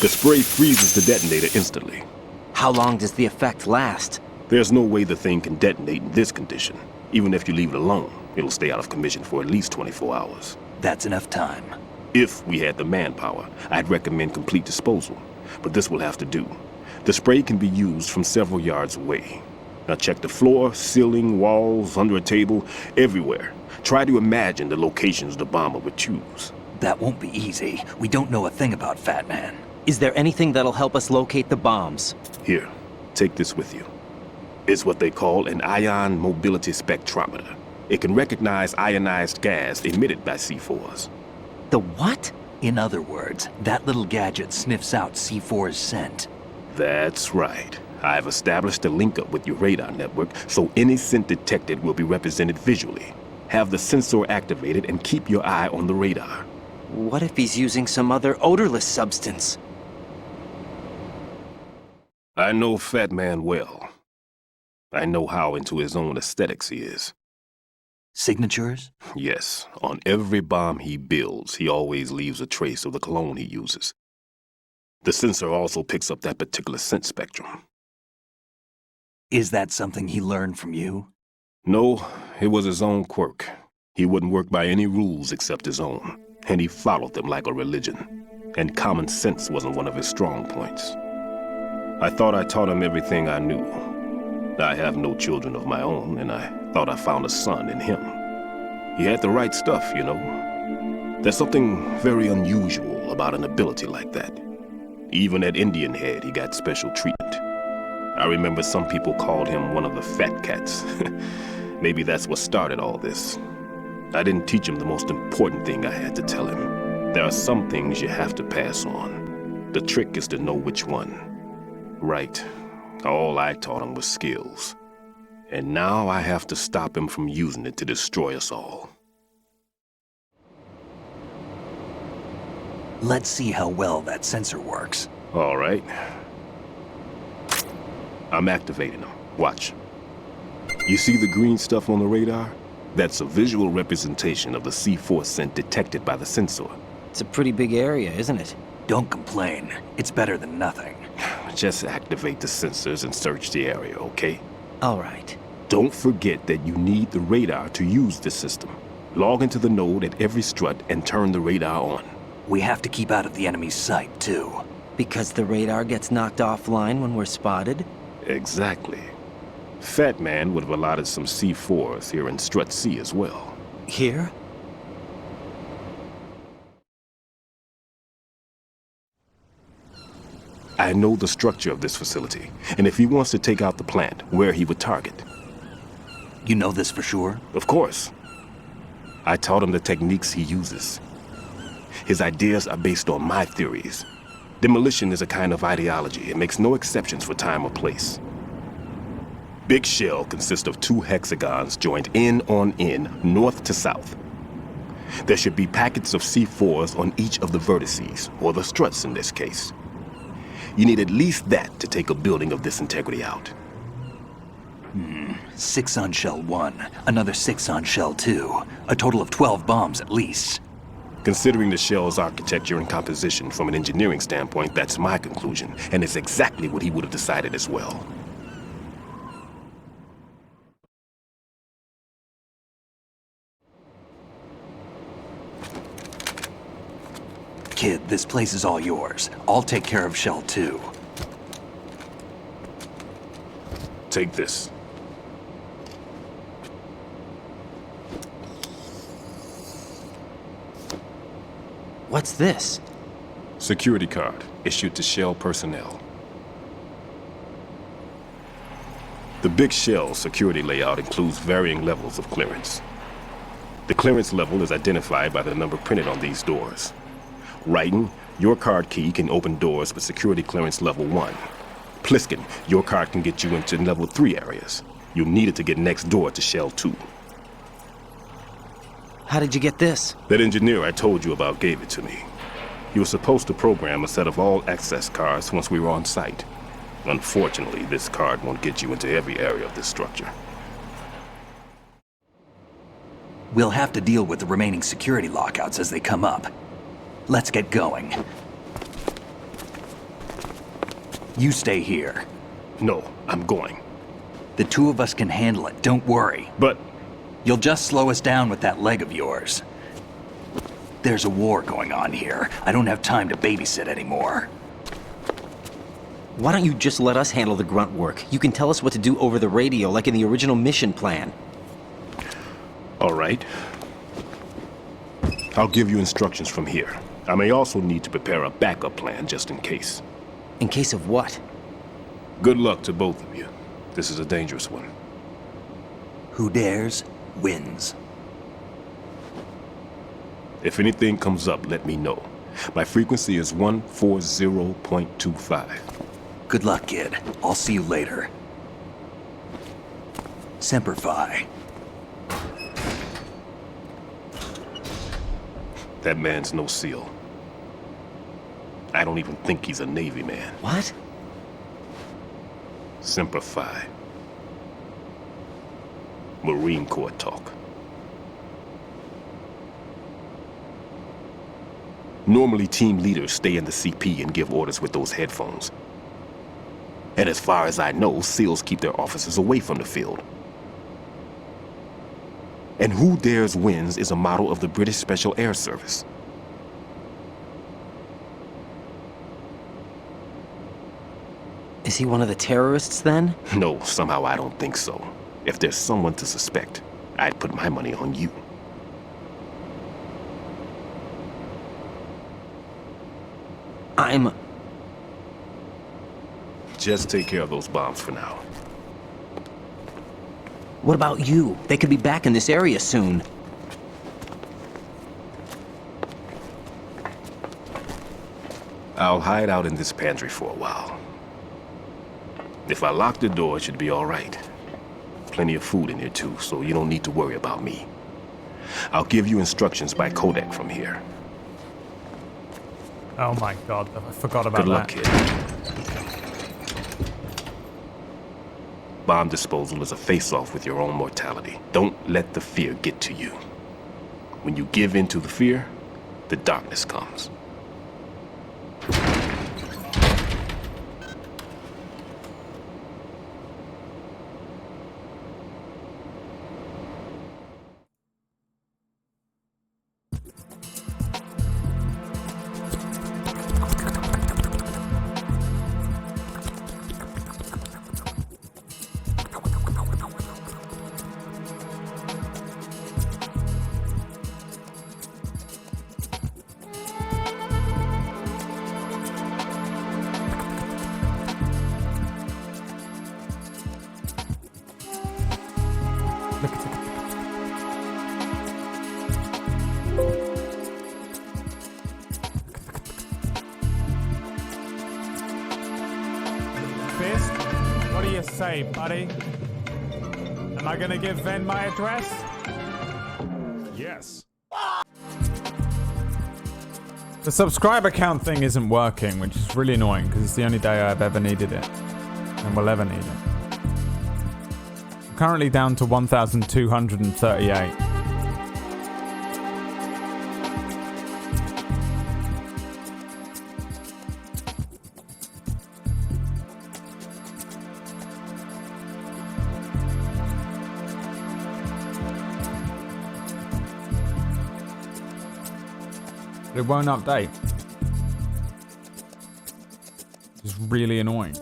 The spray freezes the detonator instantly. How long does the effect last? There's no way the thing can detonate in this condition. Even if you leave it alone, it'll stay out of commission for at least 24 hours. That's enough time. If we had the manpower, I'd recommend complete disposal. But this will have to do. The spray can be used from several yards away. Now check the floor, ceiling, walls, under a table, everywhere. Try to imagine the locations the bomber would choose. That won't be easy. We don't know a thing about Fat Man. Is there anything that'll help us locate the bombs? Here, take this with you. It's what they call an ion mobility spectrometer. It can recognize ionized gas emitted by C4s. The what? In other words, that little gadget sniffs out C4's scent. That's right. I've established a link up with your radar network, so any scent detected will be represented visually. Have the sensor activated and keep your eye on the radar. What if he's using some other odorless substance? I know Fat Man well. I know how into his own aesthetics he is. Signatures? Yes, on every bomb he builds, he always leaves a trace of the cologne he uses. The sensor also picks up that particular scent spectrum. Is that something he learned from you? No, it was his own quirk. He wouldn't work by any rules except his own, and he followed them like a religion. And common sense wasn't one of his strong points. I thought I taught him everything I knew. I have no children of my own, and I thought I found a son in him. He had the right stuff, you know. There's something very unusual about an ability like that. Even at Indian Head, he got special treatment. I remember some people called him one of the fat cats. Maybe that's what started all this. I didn't teach him the most important thing I had to tell him. There are some things you have to pass on. The trick is to know which one. Right. All I taught him was skills. And now I have to stop him from using it to destroy us all. Let's see how well that sensor works. All right. I'm activating them. Watch. You see the green stuff on the radar? That's a visual representation of the C4 scent detected by the sensor. It's a pretty big area, isn't it? Don't complain. It's better than nothing. Just activate the sensors and search the area, okay? All right. Don't forget that you need the radar to use this system. Log into the node at every strut and turn the radar on. We have to keep out of the enemy's sight, too. Because the radar gets knocked offline when we're spotted? Exactly. Fat Man would have allotted some C4s here in Strut C as well. Here? I know the structure of this facility, and if he wants to take out the plant, where he would target. You know this for sure? Of course. I taught him the techniques he uses. His ideas are based on my theories. Demolition is a kind of ideology. It makes no exceptions for time or place. Big Shell consists of 2 hexagons joined end on end, north to south. There should be packets of C4s on each of the vertices, or the struts in this case. You need at least that to take a building of this integrity out. 6 on Shell 1, another 6 on Shell 2. A total of 12 bombs at least. Considering the shell's architecture and composition from an engineering standpoint, that's my conclusion, and it's exactly what he would have decided as well. Kid, this place is all yours. I'll take care of Shell 2. Take this. What's this? Security card, issued to Shell personnel. The Big Shell security layout includes varying levels of clearance. The clearance level is identified by the number printed on these doors. Raiden, your card key can open doors with security clearance level 1. Pliskin, your card can get you into level 3 areas. You'll need it to get next door to Shell 2. How did you get this? That engineer I told you about gave it to me. He was supposed to program a set of all access cards once we were on site. Unfortunately, this card won't get you into every area of this structure. We'll have to deal with the remaining security lockouts as they come up. Let's get going. You stay here. No, I'm going. The 2 of us can handle it, don't worry. But... You'll just slow us down with that leg of yours. There's a war going on here. I don't have time to babysit anymore. Why don't you just let us handle the grunt work? You can tell us what to do over the radio like in the original mission plan. All right. I'll give you instructions from here. I may also need to prepare a backup plan just in case. In case of what? Good luck to both of you. This is a dangerous one. Who dares, wins. If anything comes up, let me know. My frequency is 140.25. Good luck, kid. I'll see you later. Semper Fi. That man's no SEAL. I don't even think he's a Navy man. What? Semper Fi. Marine Corps talk. Normally, team leaders stay in the CP and give orders with those headphones. And as far as I know, SEALs keep their officers away from the field. And Who Dares Wins is a model of the British Special Air Service. Is he one of the terrorists, then? No, somehow I don't think so. If there's someone to suspect, I'd put my money on you. Just take care of those bombs for now. What about you? They could be back in this area soon. I'll hide out in this pantry for a while. If I lock the door, it should be all right. Plenty of food in here too, so you don't need to worry about me. I'll give you instructions by codec from here. Oh my god, I forgot about Good luck, that. kid. Bomb disposal is a face-off with your own mortality. Don't let the fear get to you. When you give in to the fear, the darkness comes. Fist, what do you say, buddy? Am I gonna give Ven my address? Yes. The subscriber count thing isn't working, which is really annoying because it's the only day I've ever needed it and will ever need it. I'm currently down to 1,238. But it won't update. It's really annoying.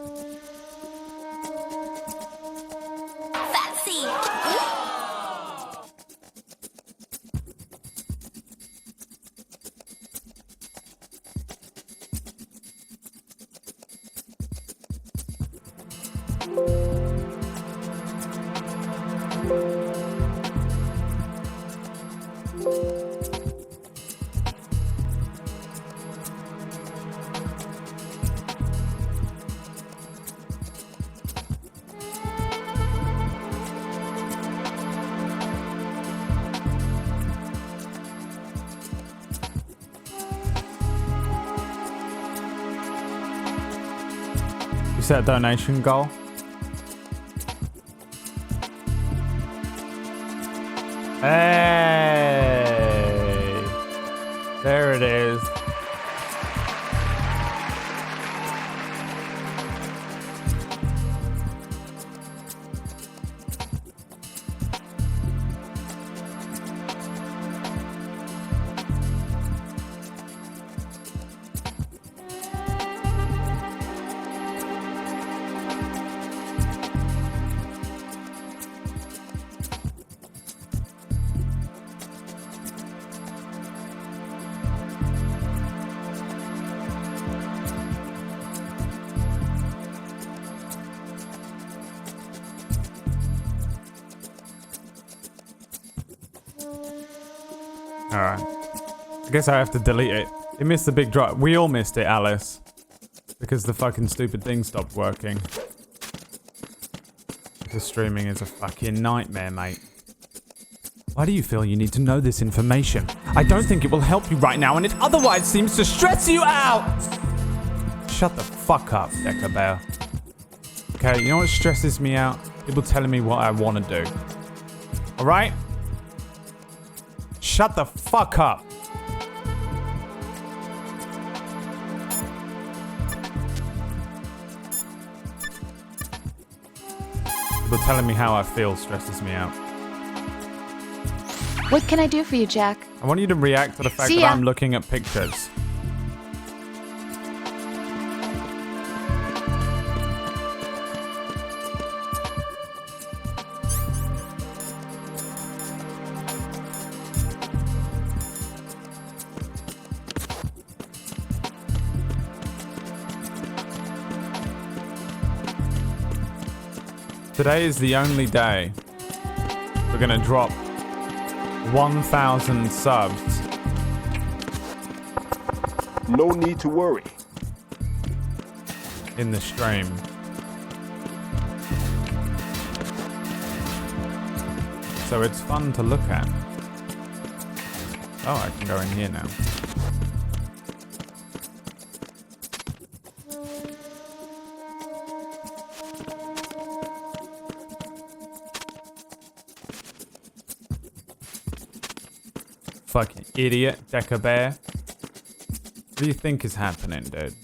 You set a donation goal? Hey! There it is. Alright. I guess I have to delete it. It missed the big drop. We all missed it, Alice. Because the fucking stupid thing stopped working. The streaming is a fucking nightmare, mate. Why do you feel you need to know this information? I don't think it will help you right now, and it otherwise seems to stress you out! Shut the fuck up, Decker Bear. Okay, you know what stresses me out? People telling me what I want to do. Alright? Shut the fuck up. People telling me how I feel stresses me out. What can I do for you, Jack? I want you to react to the fact that I'm looking at pictures. Today is the only day we're gonna drop 1,000 subs. No need to worry. in the stream. So it's fun to look at. Oh, I can go in here now. Fucking idiot, Decker Bear. What do you think is happening, dude?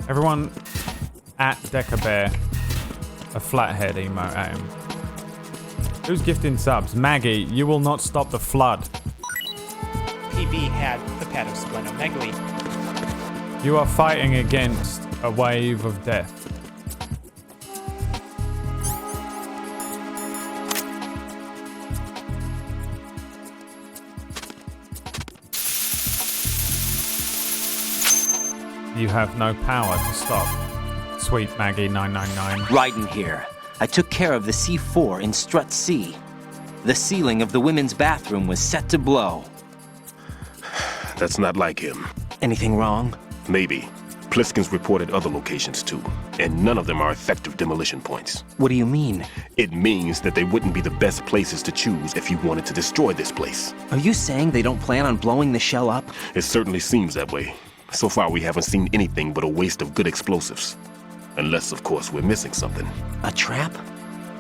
Everyone at Decker Bear a flathead emote at him. Who's gifting subs? Maggie, you will not stop the flood. PB had the pet of splenomegaly. You are fighting against a wave of death. You have no power to stop. Sweet Maggie 999. Raiden here. I took care of the C4 in Strut C. The ceiling of the women's bathroom was set to blow. That's not like him. Anything wrong? Maybe. Pliskin's reported other locations too, and none of them are effective demolition points. What do you mean? It means that they wouldn't be the best places to choose if you wanted to destroy this place. Are you saying they don't plan on blowing the shell up? It certainly seems that way. So far, we haven't seen anything but a waste of good explosives. Unless, of course, we're missing something. A trap?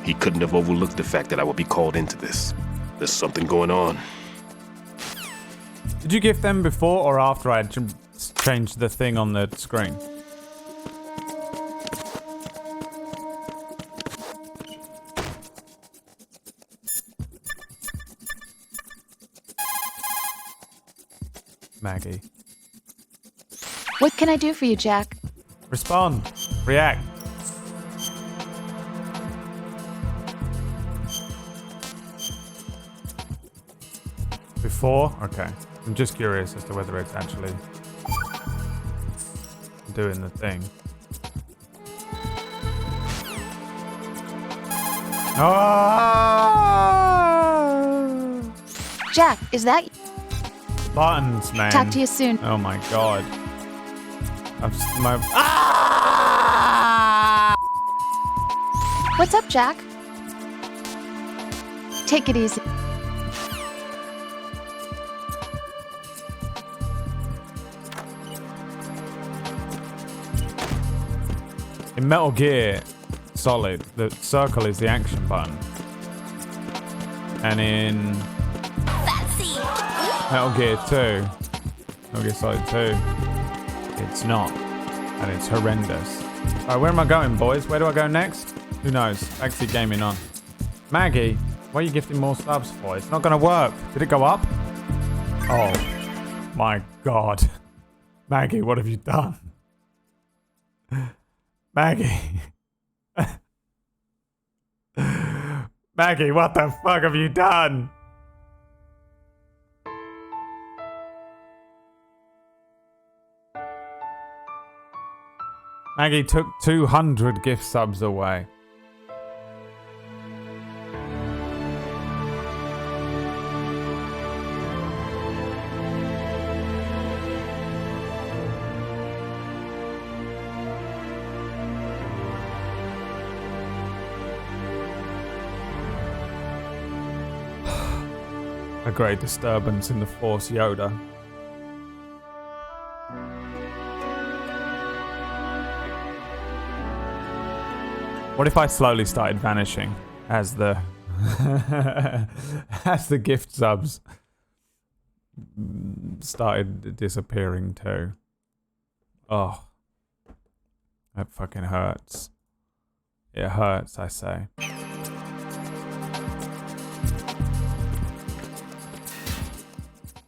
He couldn't have overlooked the fact that I would be called into this. There's something going on. Did you gift them before or after I had changed the thing on the screen? Maggie. What can I do for you, Jack? Respond. React. Before? Okay. I'm just curious as to whether it's actually doing the thing. Oh! Jack, is that you? Buttons, man. Talk to you soon. Oh my god. What's up, Jack? Take it easy. In Metal Gear Solid, the circle is the action button. And in Metal Gear 2, Metal Gear Solid 2, it's not. And it's horrendous. Alright, where am I going, boys? Where do I go next? Who knows? Backseat Gaming on. Maggie, what are you gifting more subs for? It's not going to work. Did it go up? Oh, my God. Maggie, what have you done? Maggie. Maggie, what the fuck have you done? Maggie took 200 gift subs away. A great disturbance in the Force, Yoda. What if I slowly started vanishing as the as the gift subs started disappearing too? Oh, that fucking hurts. It hurts, I say.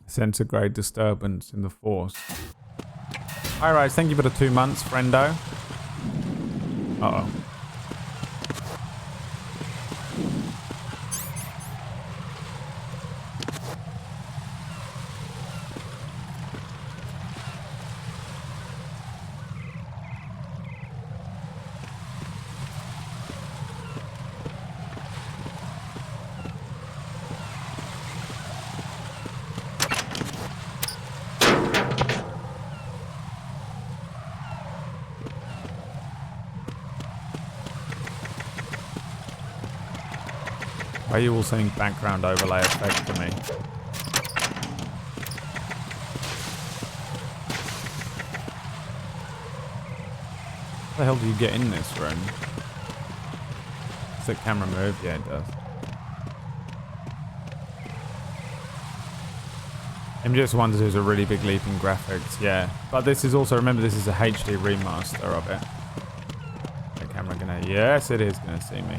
Sense a great disturbance in the Force. Hi, Rise. Thank you for the 2 months, friendo. Uh-oh. Why are you all saying background overlay effect to me? How the hell do you get in this room? Does the camera move? Yeah, it does. MGS1 does a really big leap in graphics, yeah. But this is also, remember, this is a HD remaster of it. The camera gonna, yes, it is gonna see me.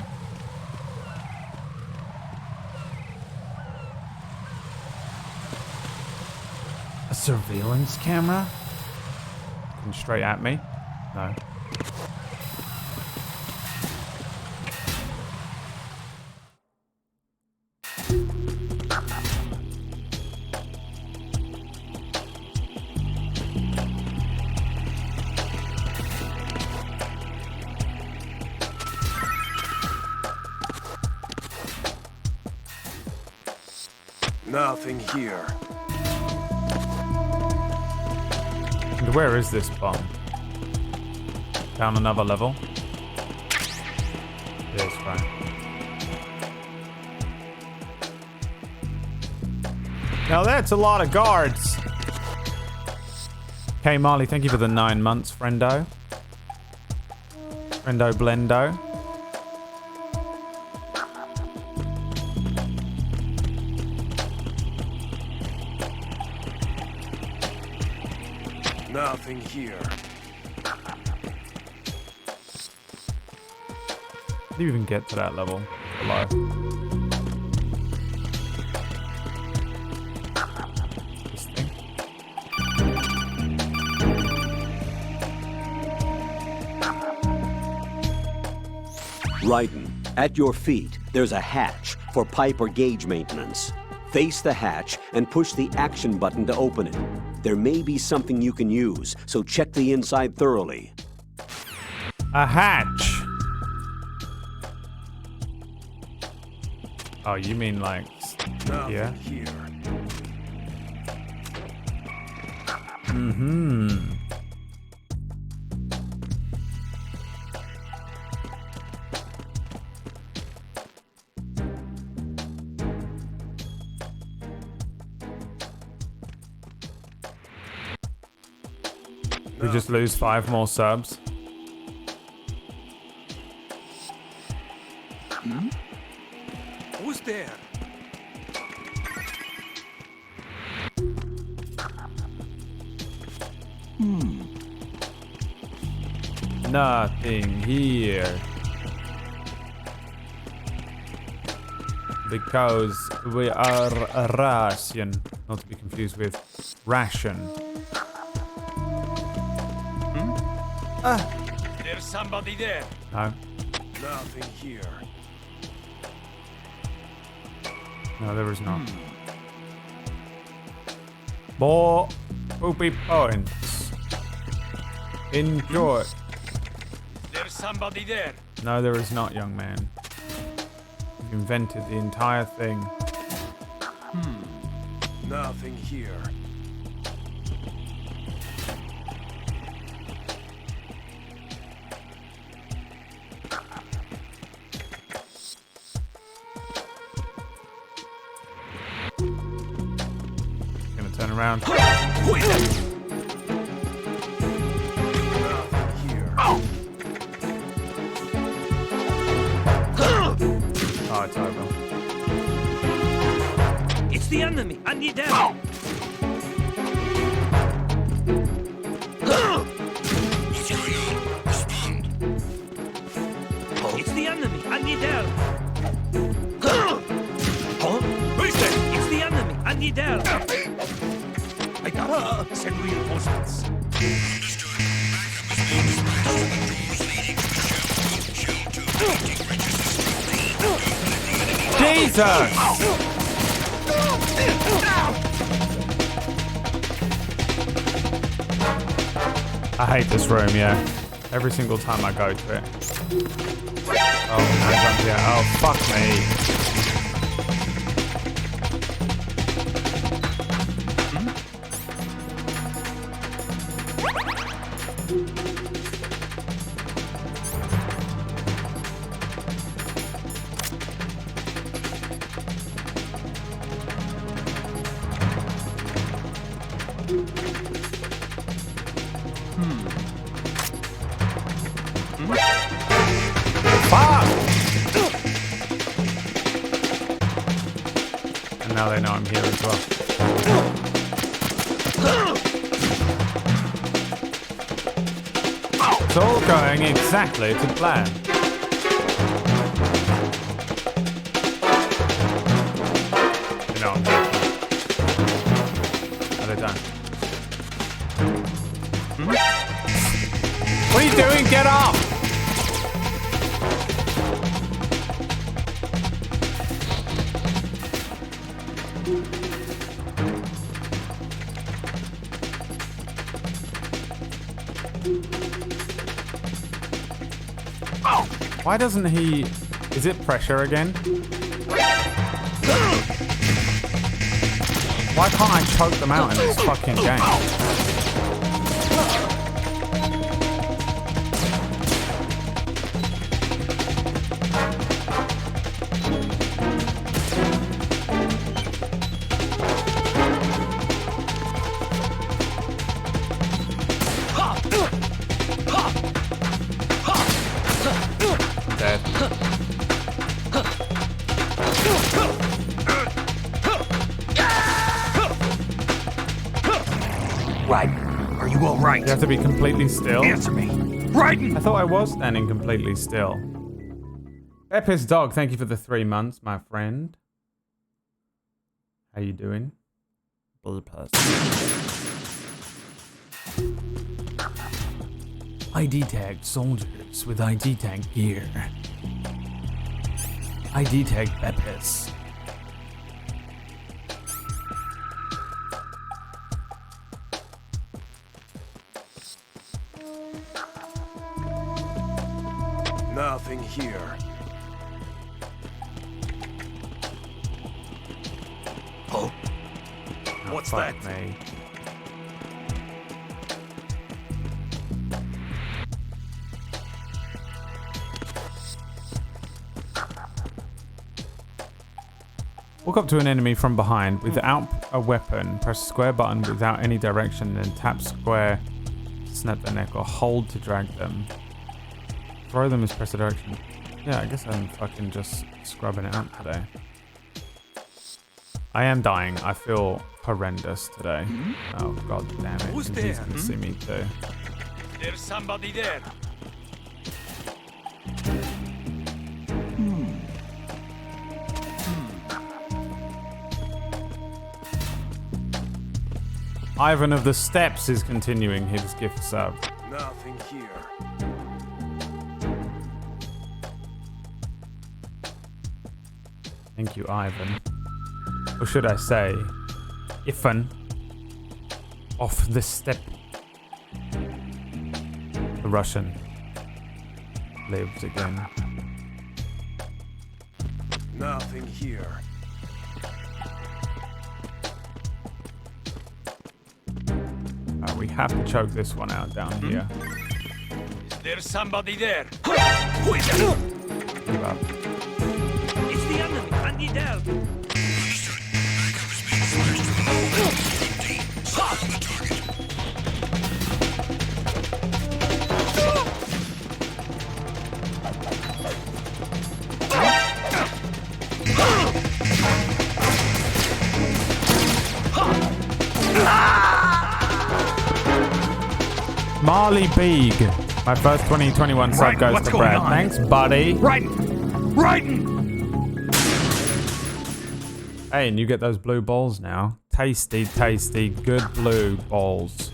A surveillance camera? Looking straight at me? No. Nothing here. And where is this bomb? Down another level? Yes, right. Now that's a lot of guards. Okay, Marley, thank you for the 9 months, friendo. Friendo Blendo. Nothing here. How do you even get to that level below? This thing. Raiden, at your feet, there's a hatch for pipe or gauge maintenance. Face the hatch and push the action button to open it. There may be something you can use, so check the inside thoroughly. A hatch. Oh, you mean like here? Mm-hmm. We just lose 5 more subs. Hmm? Who's there? Nothing here. Because we are Russian. Not to be confused with ration. There's somebody there. No. Nothing here. No, there is not. More poopy points. Enjoy. There's somebody there. No, there is not, young man. You've invented the entire thing. Nothing here. Gonna turn around. Who is that? Oh, it's over. It's the enemy. I need help. What's going on? Respond. It's the enemy. I need help. Who is that? It's the enemy. I need help. I got send reinforcements. Understood. Backup is being dispatched to the doors leading to Shell 1, Shell 2 connecting bridges system. Jesus! I hate this room, yeah. Every single time I go to it. Oh, no, yeah. Oh, fuck me. Fuck! And now they know I'm here as well. It's all going exactly to plan. You know I'm here. Are they done? What are you doing? Get off! Why doesn't he... Is it pressure again? Why can't I choke them out in this fucking game? Are you all right? You have to be completely still. Answer me. Raiden! I thought I was standing completely still. Epis Dog, thank you for the 3 months, my friend. How you doing? B+. ID tagged soldiers with ID tag gear. ID tag Epis. Nothing here. Oh. What's that? Me. Walk up to an enemy from behind without a weapon. Press square button without any direction, then tap square to snap their neck or hold to drag them. Throw them as press a direction. Yeah, I guess I'm fucking just scrubbing it up today. I am dying. I feel horrendous today. Oh god damn it. Who's He's there? gonna see me too. There's somebody there. Ivan of the Steps is continuing his gift sub. Nothing here. Thank you, Ivan. Or should I say, Ifan of the Steppe. The Russian lives again. Nothing here. We have to choke this one out down here. There's somebody there. Who is that? Give up. It's the enemy. I need help. Marley Beeg. My first 2021 sub goes to Brad. Thanks, buddy. Raiden! Hey, and you get those blue balls now. Tasty, tasty, good blue balls.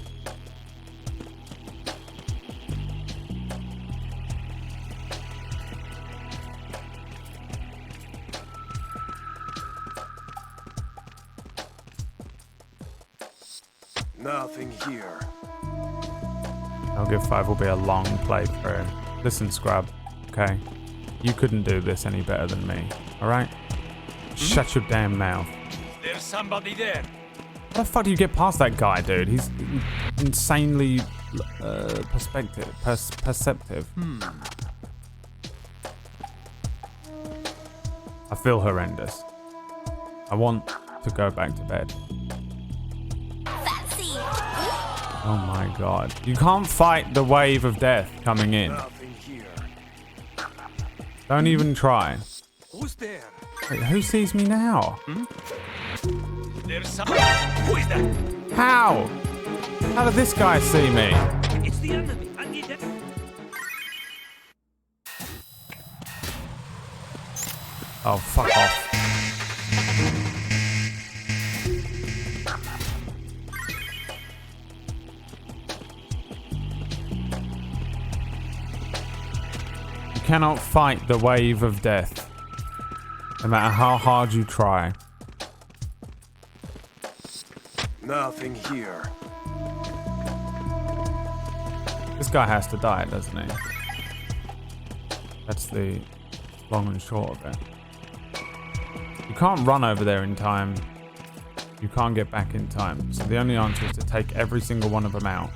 Nothing here. I'll give 5 will be a long playthrough. Listen, Scrub, okay? You couldn't do this any better than me, alright? Shut your damn mouth. There's somebody there. How the fuck do you get past that guy, dude? He's insanely perceptive. I feel horrendous. I want to go back to bed. Oh my god. You can't fight the wave of death coming in. Don't even try. Who's there? Wait, who sees me now? There's some. Who is that? How? How did this guy see me? It's the enemy. I need that. Oh, fuck off. You cannot fight the wave of death, no matter how hard you try. Nothing here. This guy has to die, doesn't he? That's the long and short of it. You can't run over there in time. You can't get back in time. So the only answer is to take every single one of them out.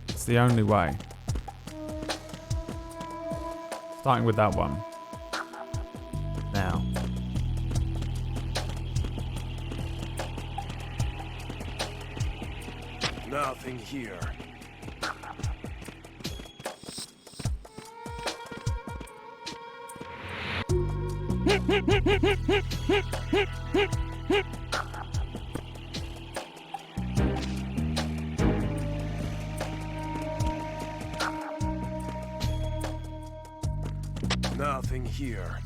It's the only way. Starting with that one. Now. Nothing here. Nothing here.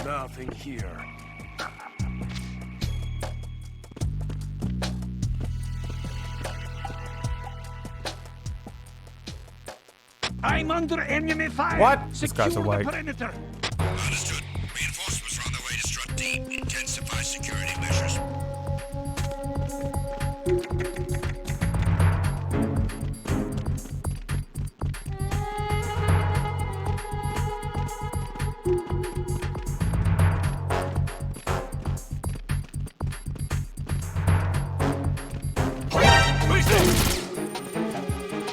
Nothing here. I'm under enemy fire. What? This Secure guy's awake. the perimeter. Understood. Reinforcements are on their way to Strut D. Intensify security measures.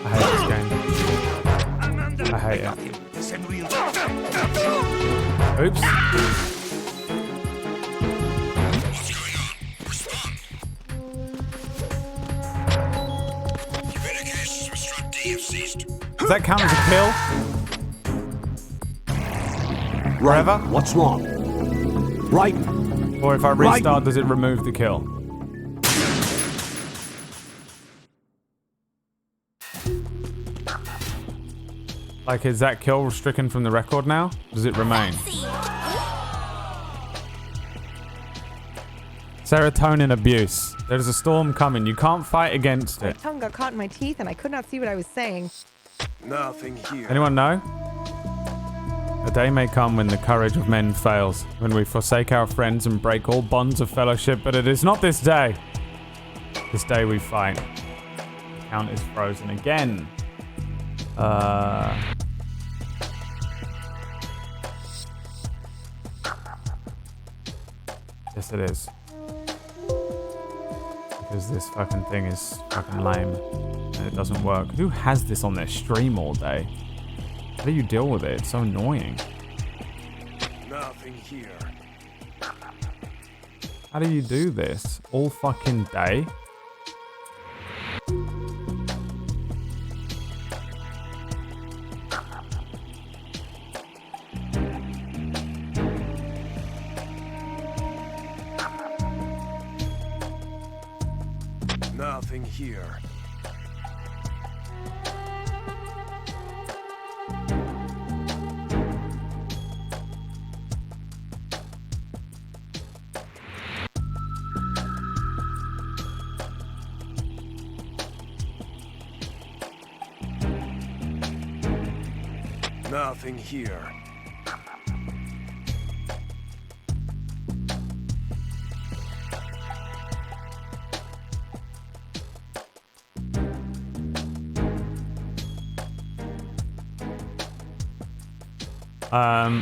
I hate this game. I hate it. Oops. What's going on? Respond. Communications with Strut D have ceased. Does that count as a kill? Forever? What's wrong? Right. Or if I restart, does it remove the kill? Like, is that kill stricken from the record now? Does it remain? Serotonin abuse. There's a storm coming. You can't fight against My it. tongue got caught in my teeth and I could not see what I was saying. Nothing here. Anyone know? A day may come when the courage of men fails, when we forsake our friends and break all bonds of fellowship, but it is not this day. This day we fight. The count is frozen again. Yes, it is. Because this fucking thing is fucking lame. And it doesn't work. Who has this on their stream all day? How do you deal with it? It's so annoying. Nothing here. How do you do this? All fucking day? Nothing here. Nothing here.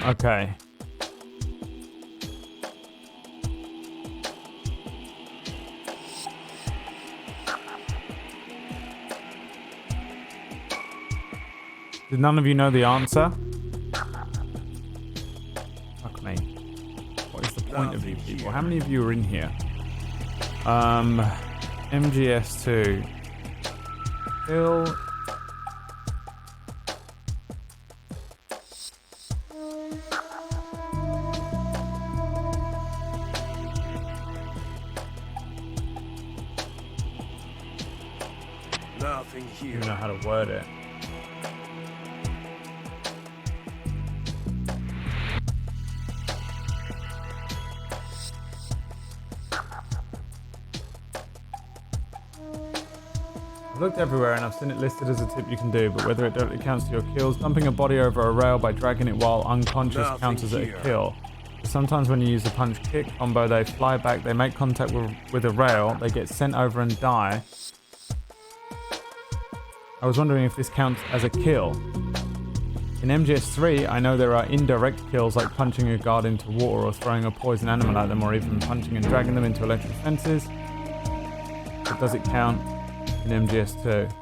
Okay. Did none of you know the answer? Fuck me. What is the point of you people? How many of you are in here? MGS2. Phil. Nothing I here. don't know how to word it. I've looked everywhere and I've seen it listed as a tip you can do, but whether it directly counts to your kills, dumping a body over a rail by dragging it while unconscious Nothing counts as a here. kill. Sometimes when you use a punch-kick combo, they fly back, they make contact with a rail, they get sent over and die. I was wondering if this counts as a kill. In MGS3, I know there are indirect kills like punching a guard into water or throwing a poison animal at them or even punching and dragging them into electric fences. But does it count in MGS2?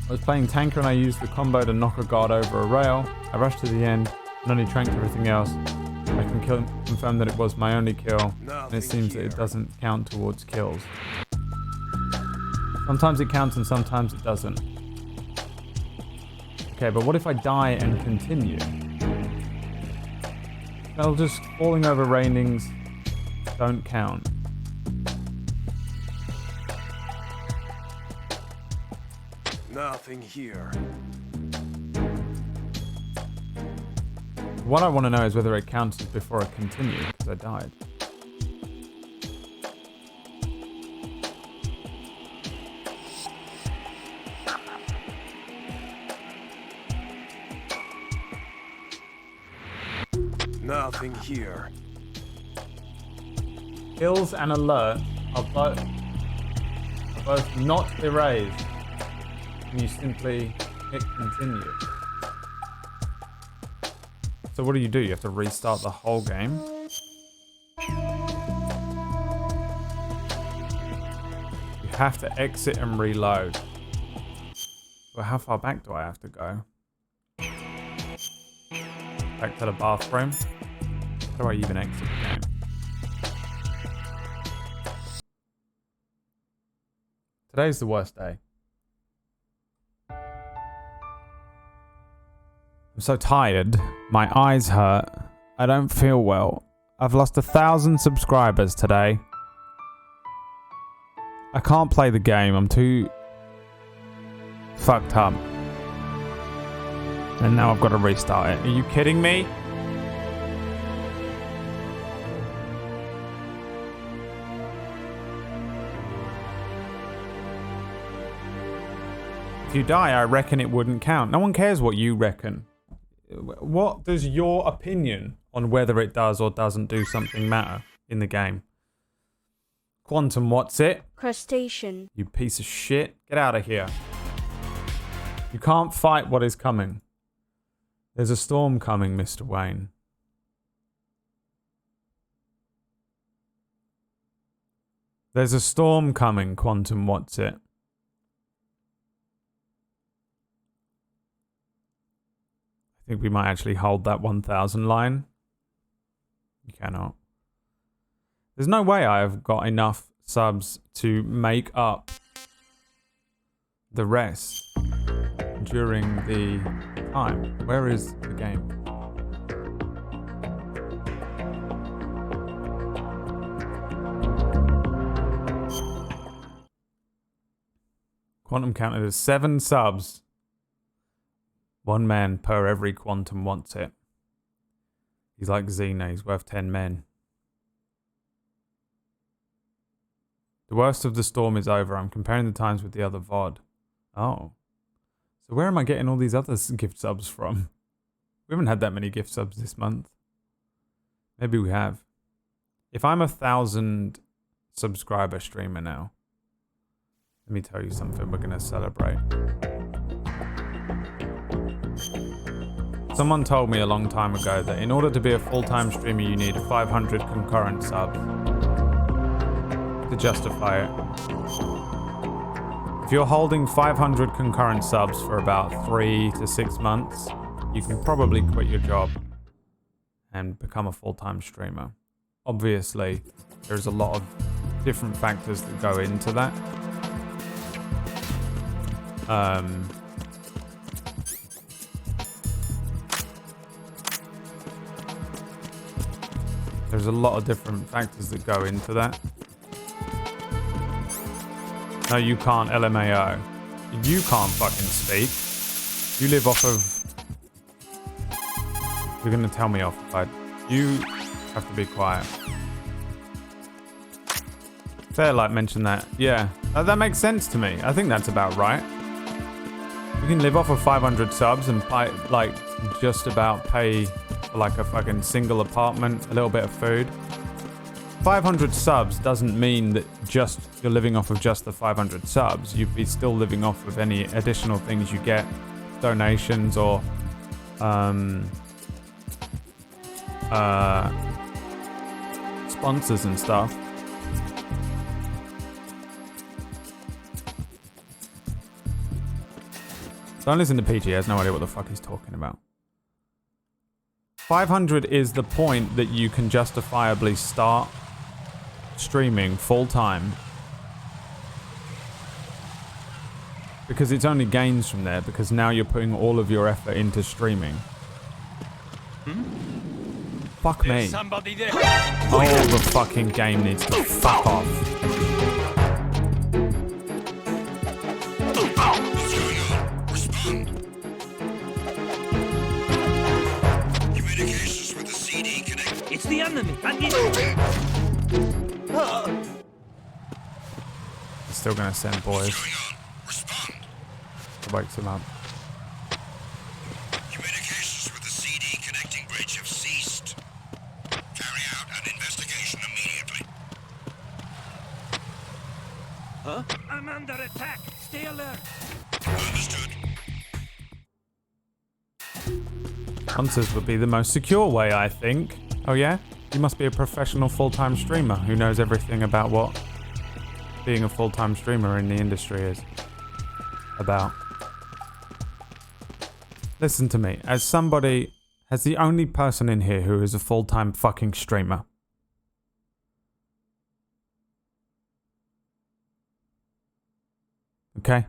I was playing tanker and I used the combo to knock a guard over a rail. I rushed to the end and only tranked everything else. I can confirm that it was my only kill, and it seems that it doesn't count towards kills. Sometimes it counts and sometimes it doesn't. Okay, but what if I die and continue? Well, just falling over railings don't count. Nothing here. What I want to know is whether it counts before I continue, because I died. Nothing here. Kills and alert are both not erased. And you simply hit continue. So what do? You have to restart the whole game? You have to exit and reload. Well, how far back do I have to go? Back to the bathroom? How do I even exit the game? Today's the worst day. I'm so tired. My eyes hurt. I don't feel well. I've lost 1,000 subscribers today. I can't play the game. I'm too fucked up. And now I've got to restart it. Are you kidding me? If you die, I reckon it wouldn't count. No one cares what you reckon. What does your opinion on whether it does or doesn't do something matter in the game? Quantum, what's it? Crustacean. You piece of shit. Get out of here. You can't fight what is coming. There's a storm coming, Mr. Wayne. There's a storm coming, Quantum, what's it? I think we might actually hold that 1,000 line. You cannot. There's no way I have got enough subs to make up the rest during the time. Where is the game? Quantum counted as 7 subs. 1 man per every Quantum wants it. He's like Xena, he's worth 10 men. The worst of the storm is over. I'm comparing the times with the other VOD. Oh. So where am I getting all these other gift subs from? We haven't had that many gift subs this month. Maybe we have. If I'm 1,000 subscriber streamer now, let me tell you something we're going to celebrate. Someone told me a long time ago that in order to be a full-time streamer, you need 500 concurrent subs to justify it. If you're holding 500 concurrent subs for about 3 to 6 months, you can probably quit your job and become a full-time streamer. Obviously, there's a lot of different factors that go into that. There's a lot of different factors that go into that. No, you can't, LMAO. You can't fucking speak. You live off of... You're gonna tell me off, but you have to be quiet. Fairlight mentioned that. Yeah, that makes sense to me. I think that's about right. You can live off of 500 subs and like just about pay for like a fucking single apartment, a little bit of food. 500 subs doesn't mean that just you're living off of just the 500 subs. You'd be still living off of any additional things you get, donations or sponsors and stuff. Don't listen to PG, he has no idea what the fuck he's talking about. 500 is the point that you can justifiably start streaming full time. Because it's only gains from there, because now you're putting all of your effort into streaming. Fuck me. Somebody there. Oh, the fucking game needs to fuck off. Communications with the CD connect. It's the enemy. I need He's still gonna send boys. To wake him up. Communications with the CD connecting bridge have ceased. Carry out an investigation immediately. Huh? I'm under attack. Stay alert. Understood. Hunters would be the most secure way, I think. Oh yeah? You must be a professional full-time streamer who knows everything about what being a full-time streamer in the industry is about. Listen to me, as somebody, as the only person in here who is a full-time fucking streamer. Okay?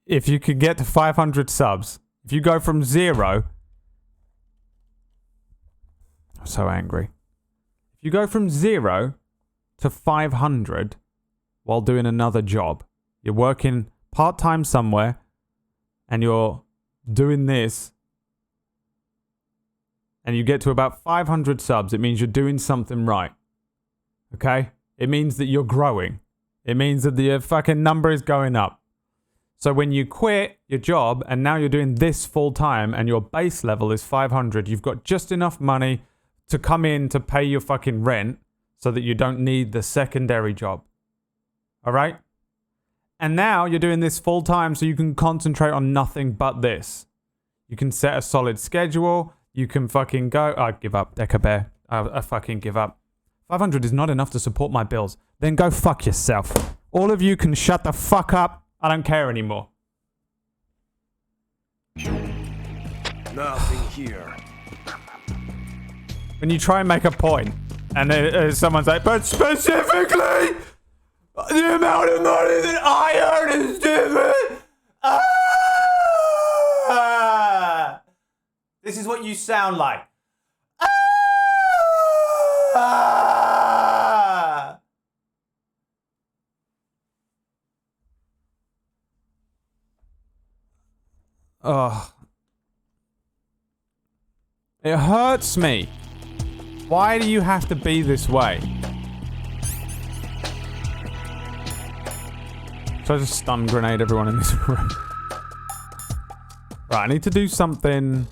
If you could get to 500 subs, if you go from 0... I'm so angry. If you go from 0 to 500 while doing another job, you're working part-time somewhere and you're doing this and you get to about 500 subs, it means you're doing something right. Okay? It means that you're growing. It means that the fucking number is going up. So when you quit your job and now you're doing this full-time and your base level is 500, you've got just enough money to come in to pay your fucking rent so that you don't need the secondary job. All right? And now you're doing this full time so you can concentrate on nothing but this. You can set a solid schedule. You can fucking go. I give up, Deca Bear. I fucking give up. 500 is not enough to support my bills. Then go fuck yourself. All of you can shut the fuck up. I don't care anymore. Nothing here. When you try and make a point, and someone's like, but specifically, the amount of money that I earn is different. Ah! This is what you sound like. Ah! Oh. It hurts me. Why do you have to be this way? So I just stun grenade everyone in this room. Right, I need to do something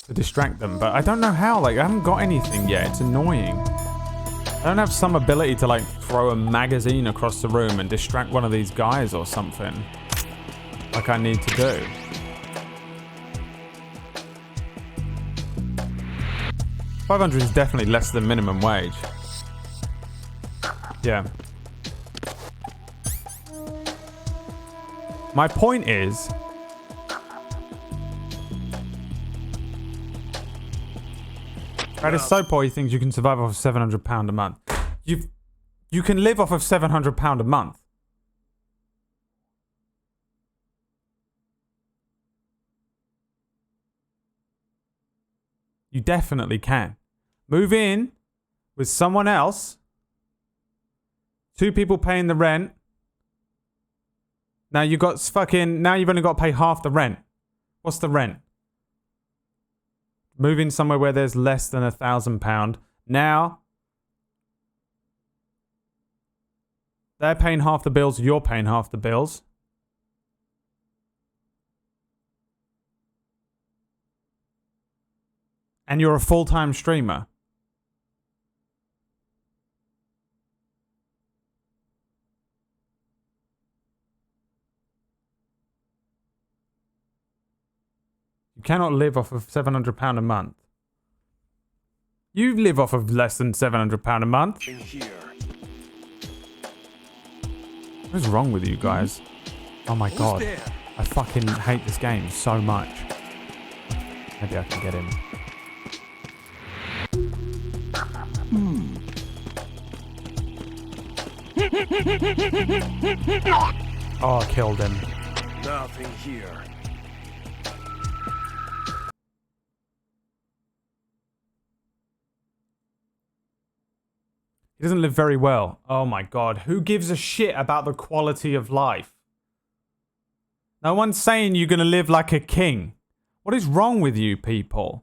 to distract them, but I don't know how. Like, I haven't got anything yet. It's annoying. I don't have some ability to, like, throw a magazine across the room and distract one of these guys or something. Like I need to do. $500 is definitely less than minimum wage. Yeah. My point is, Brad is so poor he thinks you can survive off of £700 a month. You can live off of £700 a month. You definitely can. Move in with someone else. 2 people paying the rent. Now you've only got to pay half the rent. What's the rent? Move in somewhere where there's less than £1,000. Now they're paying half the bills, you're paying half the bills. And you're a full-time streamer. You cannot live off of £700 a month. You live off of less than £700 a month. What is wrong with you guys? Oh my god. I fucking hate this game so much. Maybe I can get him. Oh, I killed him. Nothing here. He doesn't live very well. Oh my god. Who gives a shit about the quality of life? No one's saying you're going to live like a king. What is wrong with you people?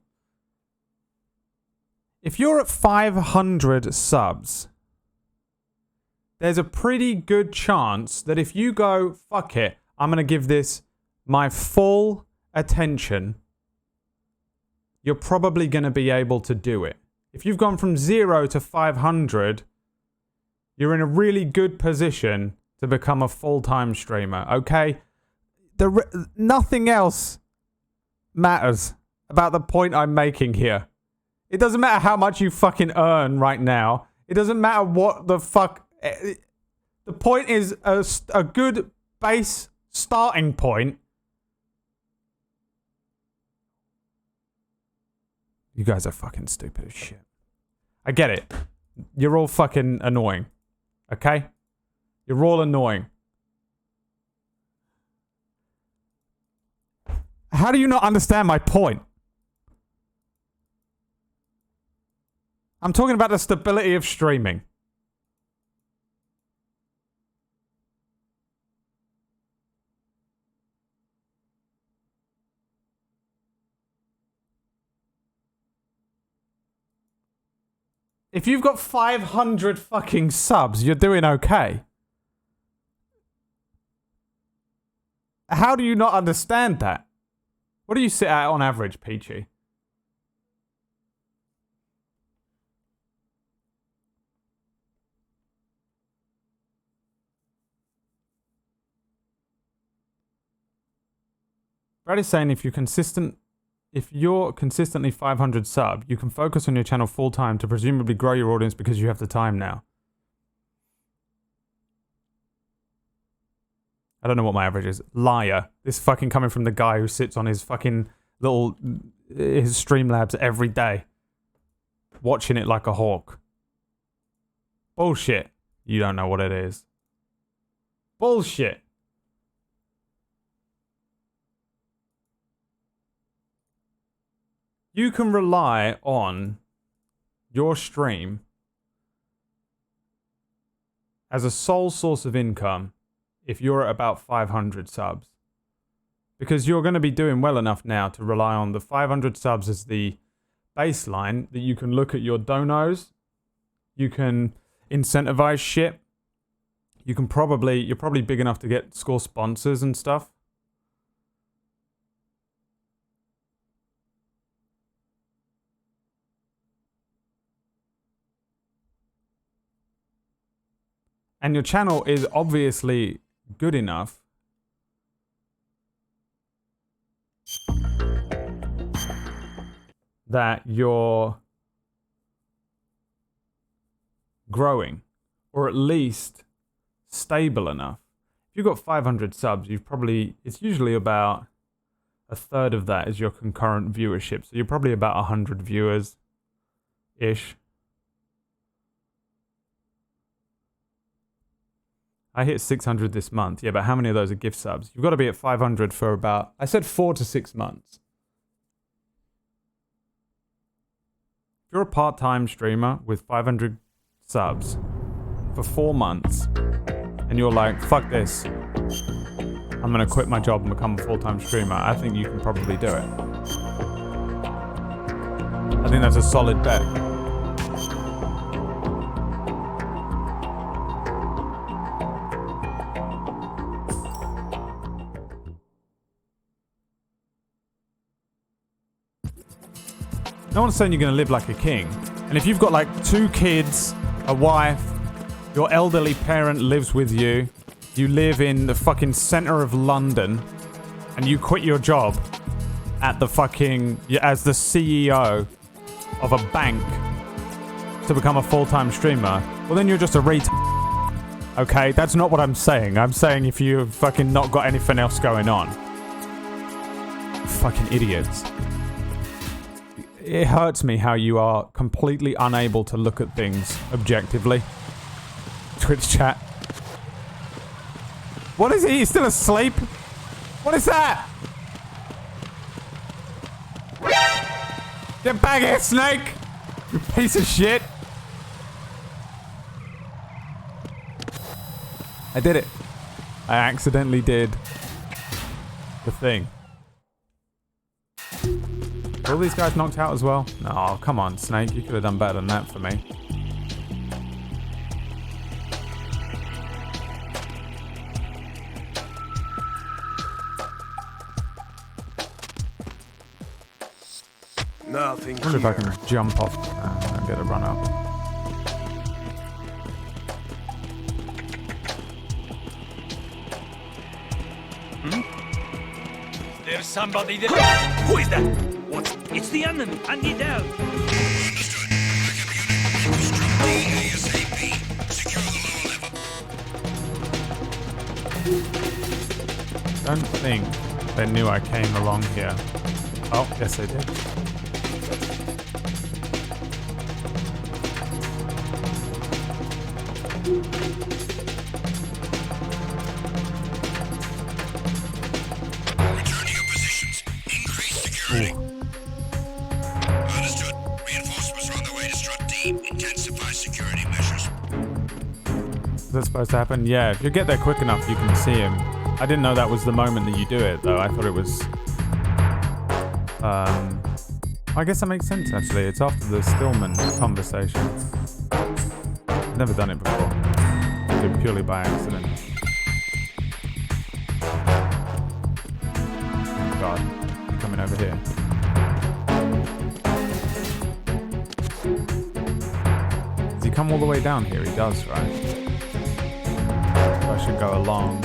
If you're at 500 subs, there's a pretty good chance that if you go, fuck it, I'm going to give this my full attention, you're probably going to be able to do it. If you've gone from 0 to 500, you're in a really good position to become a full-time streamer, okay? Nothing else matters about the point I'm making here. It doesn't matter how much you fucking earn right now. It doesn't matter what the fuck... The point is a good base starting point. You guys are fucking stupid as shit. I get it. You're all fucking annoying. Okay? You're all annoying. How do you not understand my point? I'm talking about the stability of streaming. If you've got 500 fucking subs, you're doing okay. How do you not understand that? What do you sit at on average, Peachy? Brad is saying if you're consistently 500 sub, you can focus on your channel full time to presumably grow your audience because you have the time now. I don't know what my average is. Liar. This fucking coming from the guy who sits on his fucking his Streamlabs every day. Watching it like a hawk. Bullshit. You don't know what it is. Bullshit. You can rely on your stream as a sole source of income if you're at about 500 subs. Because you're going to be doing well enough now to rely on the 500 subs as the baseline that you can look at your donos. You can incentivize shit. You're probably big enough to score sponsors and stuff. And your channel is obviously good enough that you're growing, or at least stable enough. If you've got 500 subs, it's usually about a third of that is your concurrent viewership. So you're probably about 100 viewers-ish. I hit 600 this month. Yeah, but how many of those are gift subs? You've got to be at 500 for about, I said 4 to 6 months. If you're a part-time streamer with 500 subs for 4 months, and you're like, fuck this, I'm going to quit my job and become a full-time streamer, I think you can probably do it. I think that's a solid bet. No one's saying you're going to live like a king. And if you've got like 2 kids, a wife, your elderly parent lives with you, you live in the fucking center of London, and you quit your job at the fucking, as the CEO of a bank to become a full-time streamer, well then you're just a retard. Okay, that's not what I'm saying. I'm saying if you've fucking not got anything else going on. Fucking idiots. It hurts me how you are completely unable to look at things objectively. Twitch chat. What is he? He's still asleep? What is that? Get back here, Snake! You piece of shit! I did it. I accidentally did the thing. Are all these guys knocked out as well? No, come on, Snake. You could have done better than that for me. Nothing I wonder if I can jump off and get a run up. There's somebody there. Who is that? What? It's the enemy. I need help. Understood. Backup unit. Construct D ASAP. Secure the lower level. Don't think they knew I came along here. Oh, yes they did. Return to your positions. Increase security. Understood. Reinforcements are on their way to Strut D. Intensify security measures. Is that supposed to happen? Yeah, if you get there quick enough, you can see him. I didn't know that was the moment that you do it, though. I thought it was... I guess that makes sense, actually. It's after the Stillman conversation. I've never done it before. I did it purely by accident. Oh god. He's coming over here. Does he come all the way down here? He does, right? So I should go along,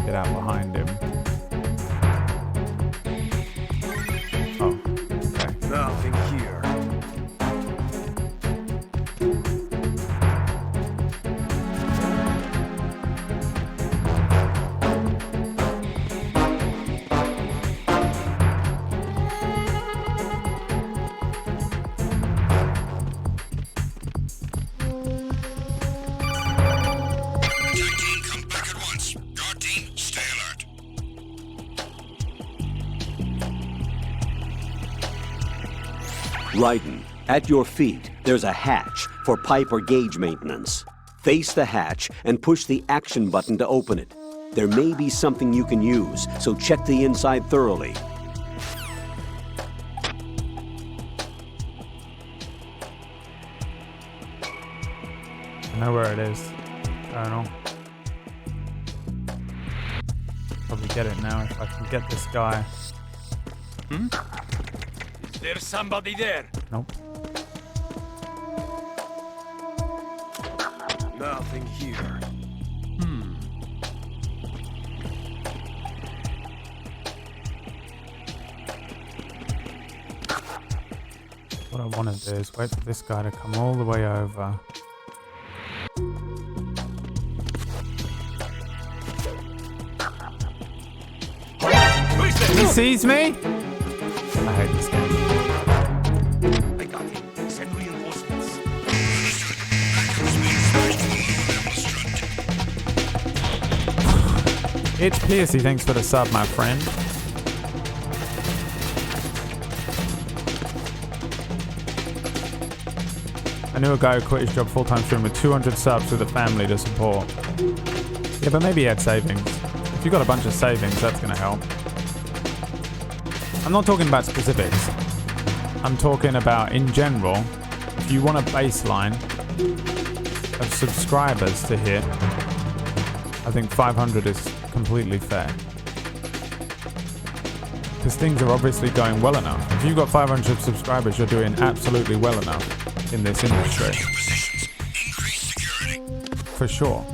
get out behind him. Oh, okay. Nothing here. Attack team, come back at once. Guard team, stay alert. Raiden, at your feet, there's a hatch for pipe or gauge maintenance. Face the hatch and push the action button to open it. There may be something you can use, so check the inside thoroughly. I know where it is. Colonel. Probably get it now if I can get this guy. Is there somebody there? Nope. Nothing here. What I want to do is wait for this guy to come all the way over. sees me? I hate this game. I got him. Send reinforcements. It's Piercy, thanks for the sub, my friend. I knew a guy who quit his job full-time stream with 200 subs with a family to support. Yeah, but maybe he had savings. If you got a bunch of savings, that's gonna help. I'm not talking about specifics. I'm talking about, in general, if you want a baseline of subscribers to hit, I think 500 is completely fair. Because things are obviously going well enough. If you've got 500 subscribers, you're doing absolutely well enough in this industry. For sure.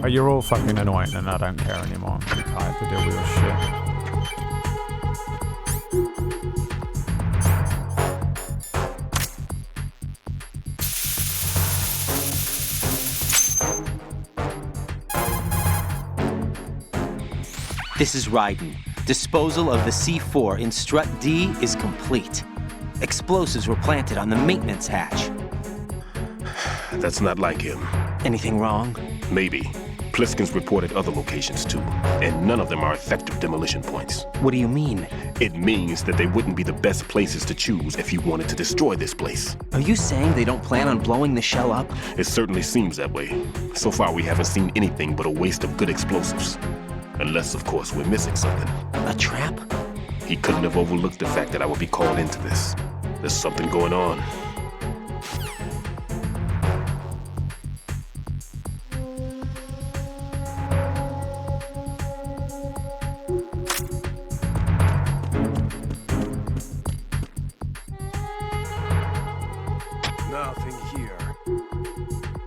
But you're all fucking annoying and I don't care anymore. I'm tired to deal with your shit. This is Raiden. Disposal of the C4 in Strut D is complete. Explosives were planted on the maintenance hatch. That's not like him. Anything wrong? Maybe. Pliskin's reported other locations too, and none of them are effective demolition points. What do you mean? It means that they wouldn't be the best places to choose if you wanted to destroy this place. Are you saying they don't plan on blowing the shell up? It certainly seems that way. So far we haven't seen anything but a waste of good explosives. Unless, of course, we're missing something. A trap? He couldn't have overlooked the fact that I would be called into this. There's something going on. Nothing here.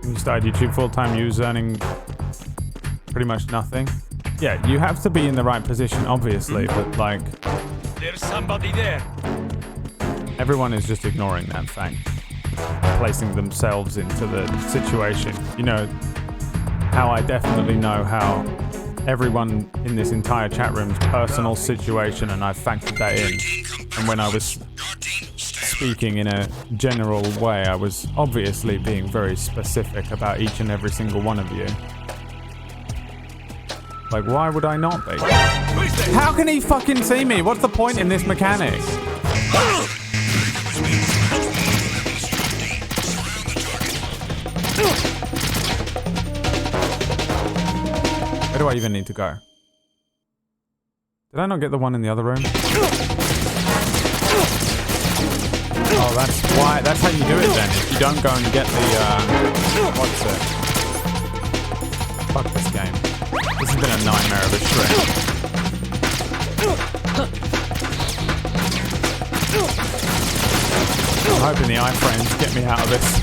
You started YouTube full-time, you was earning pretty much nothing. Yeah, you have to be in the right position, obviously, but like... There's somebody there. Everyone is just ignoring that fact. Placing themselves into the situation. You know, how I definitely know how everyone in this entire chat room's personal situation, and I factored that in. And when I was speaking in a general way, I was obviously being very specific about each and every single one of you. Like, why would I not be? How can he fucking see me? What's the point in this mechanic? Where do I even need to go? Did I not get the one in the other room? Oh, that's why. That's how you do it then. If you don't go and get the, what's it? Fuck this game. This has been a nightmare of a stream. I'm hoping the iframes get me out of this.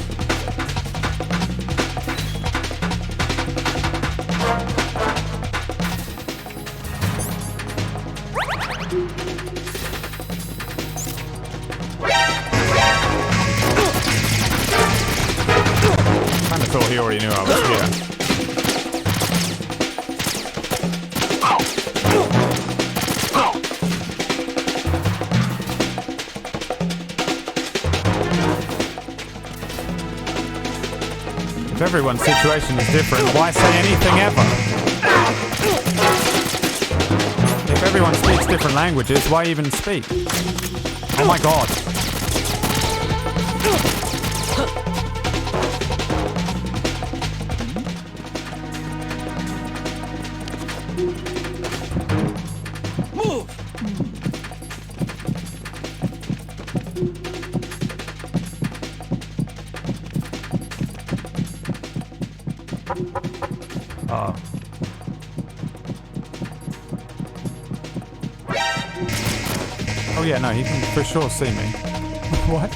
I kinda thought he already knew I was here. If everyone's situation is different, why say anything ever? If everyone speaks different languages, why even speak? Oh my god. Oh yeah, no, he can for sure see me. What?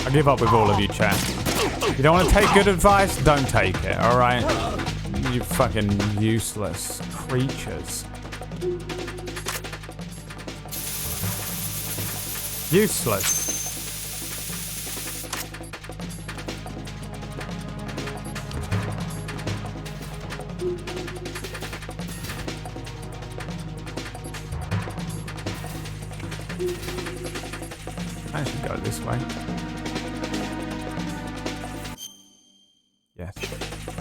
I give up with all of you, chat. You don't want to take good advice? Don't take it, alright? You fucking useless creatures. Useless. I should go this way. Yes,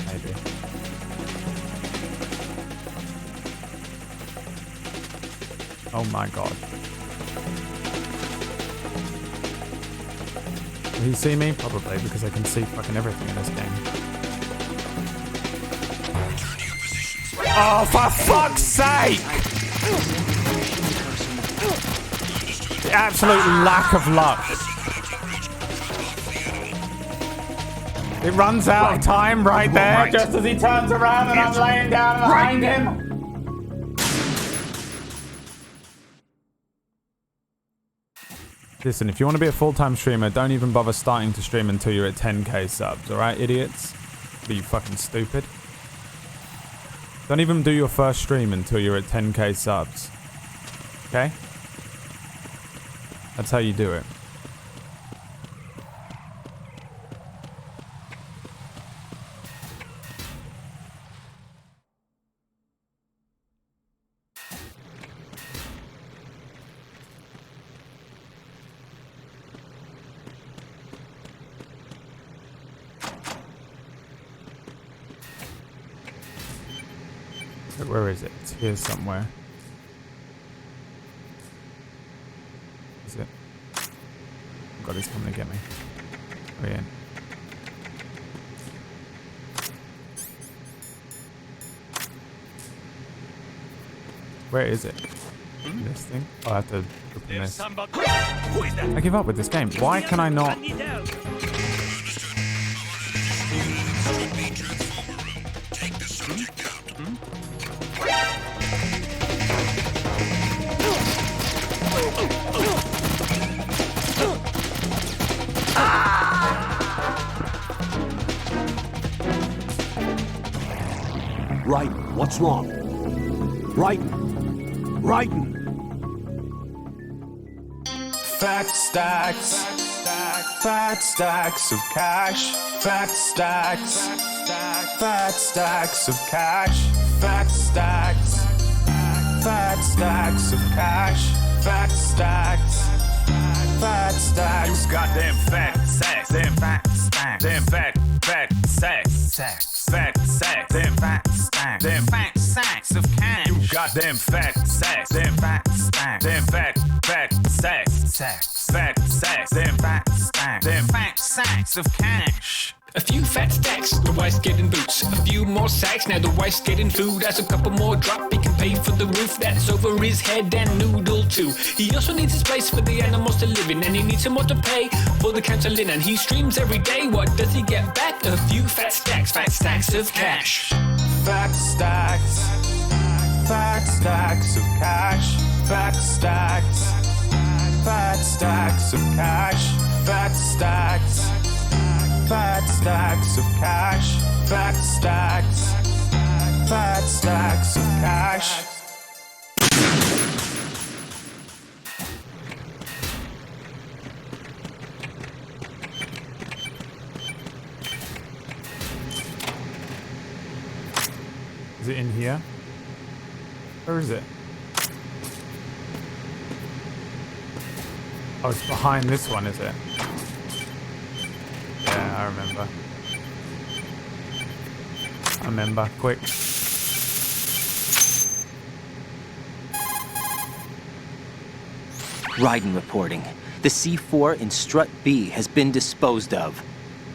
maybe. Oh my god. Will he see me? Probably, because I can see fucking everything in this game. Oh, for fuck's sake! The absolute lack of luck. It runs out of time right there, just as he turns around and I'm laying down behind him. Listen, if you want to be a full-time streamer, don't even bother starting to stream until you're at 10k subs, alright, idiots? Are you fucking stupid? Don't even do your first stream until you're at 10k subs. Okay? That's how you do it. Where is it? It's here somewhere. Is it? Oh god, he's coming to get me. Oh yeah. Where is it? This thing? Oh, I have to open this. I give up with this game. Why can I not? Raiden, what's wrong? Raiden! Raiden! Fat stacks of cash. Fat stacks of cash. Fat stacks of cash. Fat stacks. You goddamn fat sacks. Damn fat stacks. Damn fat sacks. Fat sacks. Damn fat stacks. Damn fat sacks of cash. You goddamn fat sacks. Damn fat stacks. Damn fat sacks. Fat sacks. Damn fat stacks. Damn fat sacks of cash. A few fat stacks, the wife's getting boots. A few more sacks, now the wife's getting food. As a couple more drop, he can pay for the roof that's over his head and noodle too. He also needs his place for the animals to live in, and he needs some more to pay for the counseling. And he streams every day. What does he get back? A few fat stacks of cash. Fat stacks of cash. Fat stacks of cash. Fat stacks of cash. Fat stacks of cash. Is it in here? Where is it? Oh, it's behind this one, is it? Yeah, I remember. Quick. Raiden reporting. The C4 in Strut B has been disposed of.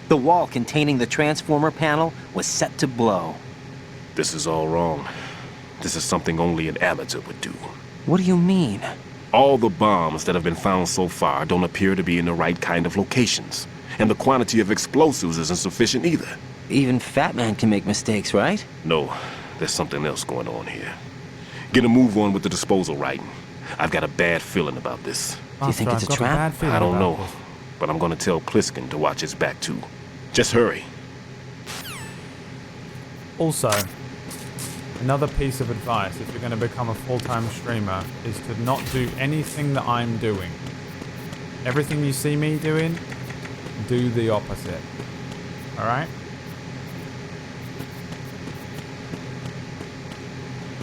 The wall containing the transformer panel was set to blow. This is all wrong. This is something only an amateur would do. What do you mean? All the bombs that have been found so far don't appear to be in the right kind of locations. And the quantity of explosives isn't sufficient either. Even Fat Man can make mistakes, right? No, there's something else going on here. Get a move on with the disposal, Raiden. I've got a bad feeling about this. Do you think it's a trap? I don't know, but I'm gonna tell Pliskin to watch his back too. Just hurry. Also, another piece of advice if you're going to become a full-time streamer is to not do anything that I'm doing. Everything you see me doing, do the opposite. All right?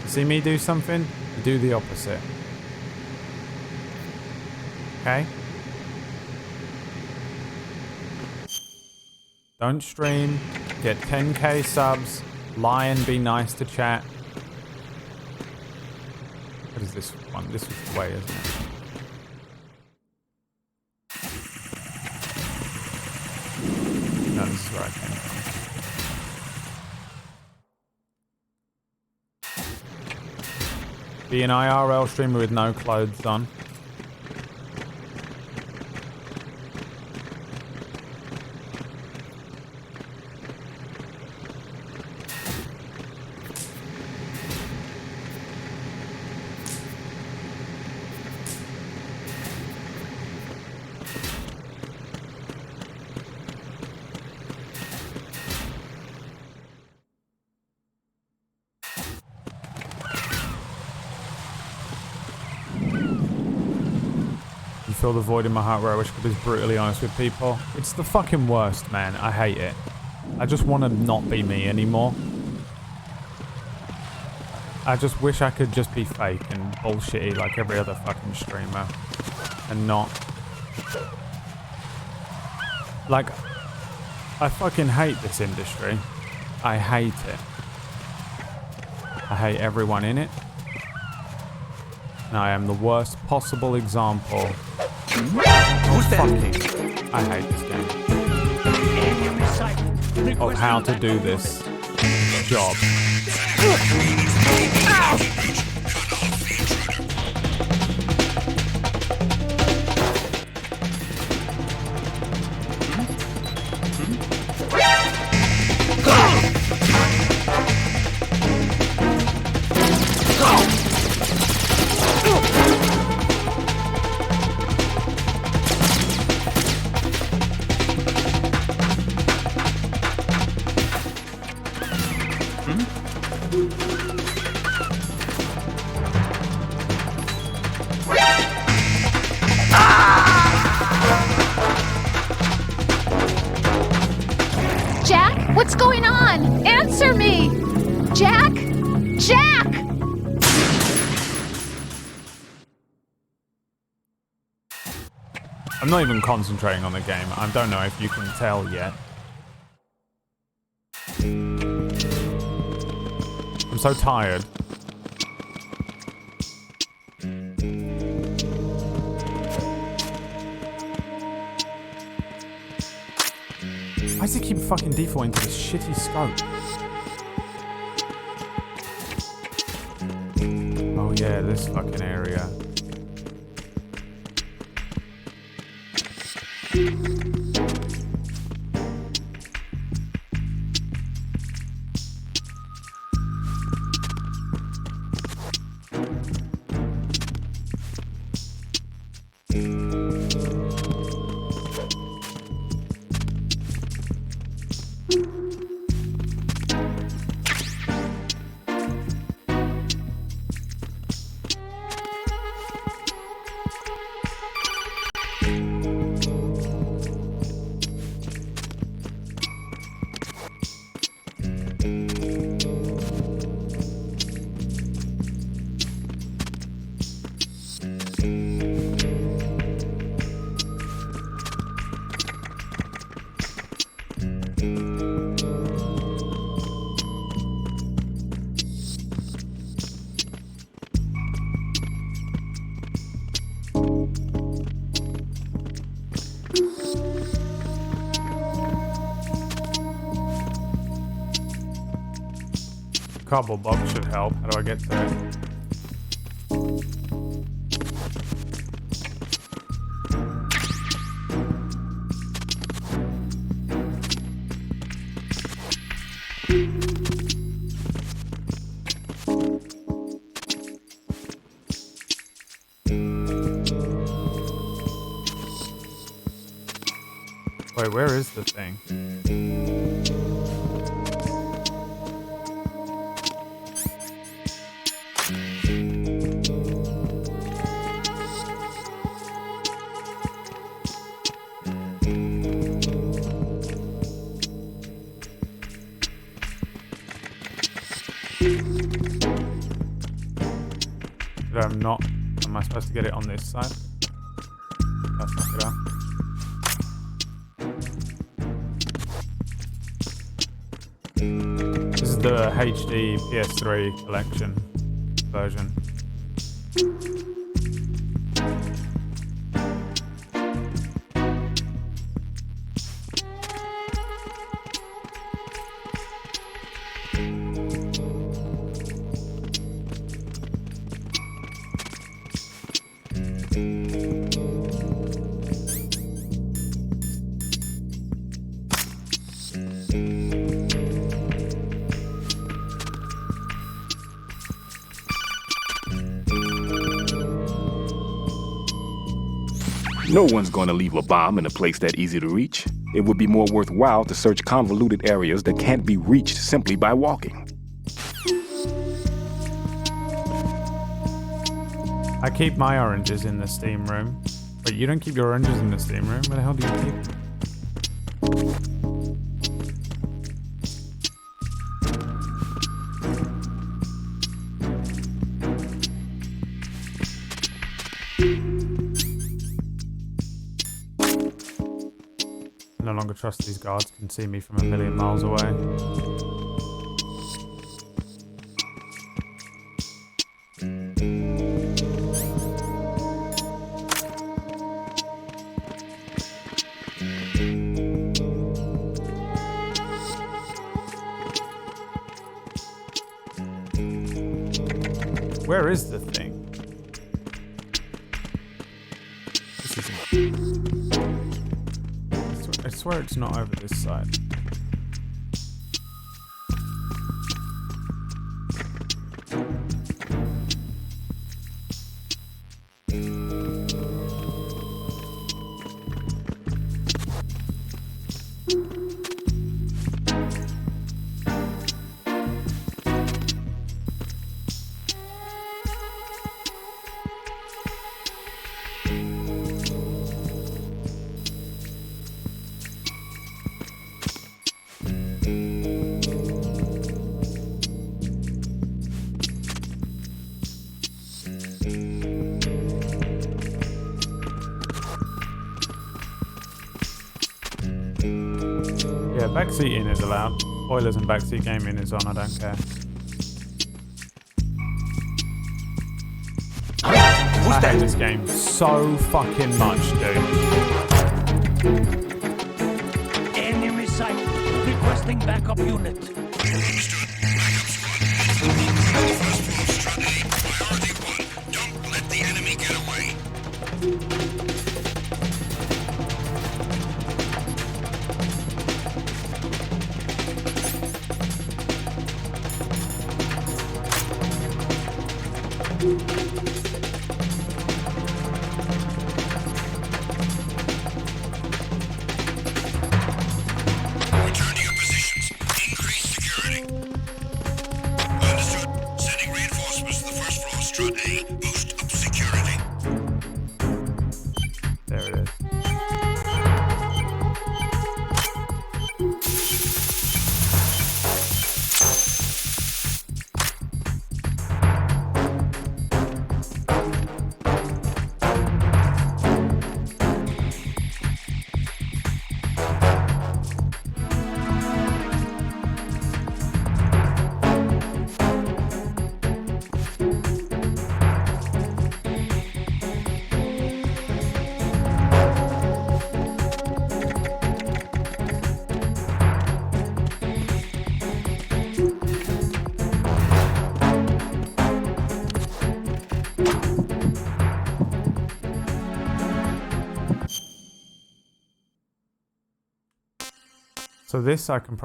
You see me do something, do the opposite. Okay? Don't stream, get 10k subs, lie and be nice to chat. What is this one? This was the way, isn't it? No, this is where I came from. Be an IRL streamer with no clothes on. Fill the void in my heart where I wish I could be brutally honest with people. It's the fucking worst, man. I hate it. I just want to not be me anymore. I just wish I could just be fake and bullshitty like every other fucking streamer. And not... Like, I fucking hate this industry. I hate it. I hate everyone in it. And I am the worst possible example. Who's that? I hate this game. Of how to do this job. Jack, what's going on? Answer me! Jack? Jack! I'm not even concentrating on the game. I don't know if you can tell yet. I'm so tired. Why does it keep fucking defaulting to this shitty scope? Oh yeah, this fucking area. Cardboard box should help. How do I get to it? Wait, where is the thing? I'm not. Am I supposed to get it on this side? Let's check it out. This is the HD PS3 collection version. No one's going to leave a bomb in a place that easy to reach. It would be more worthwhile to search convoluted areas that can't be reached simply by walking. I keep my oranges in the steam room. But you don't keep your oranges in the steam room? Where the hell do you keep them? No longer trust these guards can see me from a million miles away. Where is the thing? This isn't. I swear it's not over this side. Yeah, backseating is allowed. Spoilers and backseat gaming is on, I don't care. I hate this game so fucking much, dude. Enemy sight. Requesting backup unit. Understood. Backup squad. First floor, Strut A, priority 1. Don't let the enemy get away. Return to your positions. Increase security. Understood. Sending reinforcements to the first floor, Strut A. Boost up security. There it is. So this I can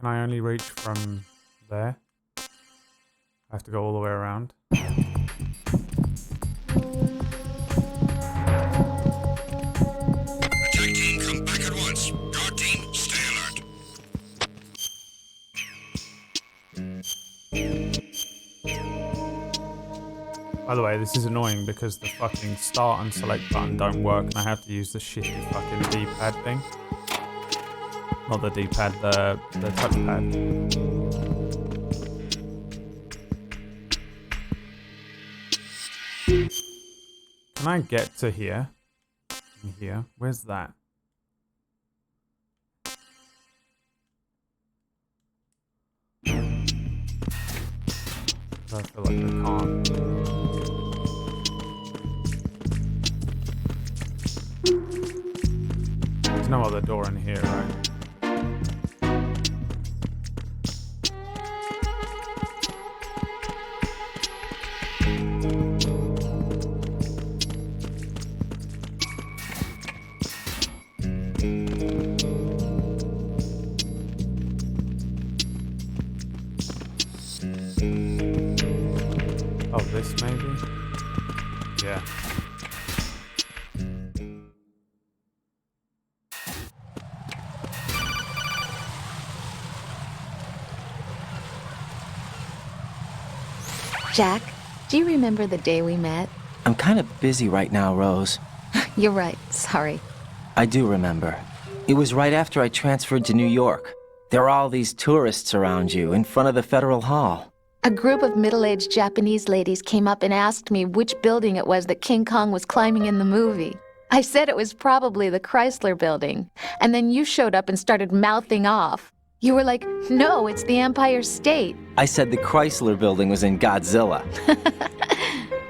I only reach from there? I have to go all the way around. Attack team, come back at once. Guard team, stay alert. By the way, this is annoying because the fucking start and select button don't work and I have to use the shitty fucking D-pad thing. Not the D-pad, the touchpad. Can I get to here? Here? Where's that? I feel like I can't. There's no other door in here, right? Oh, this maybe? Yeah. Jack, do you remember the day we met? I'm kind of busy right now, Rose. You're right. Sorry. I do remember. It was right after I transferred to New York. There were all these tourists around you in front of the Federal Hall. A group of middle-aged Japanese ladies came up and asked me which building it was that King Kong was climbing in the movie. I said it was probably the Chrysler Building, and then you showed up and started mouthing off. You were like, no, it's the Empire State. I said the Chrysler Building was in Godzilla.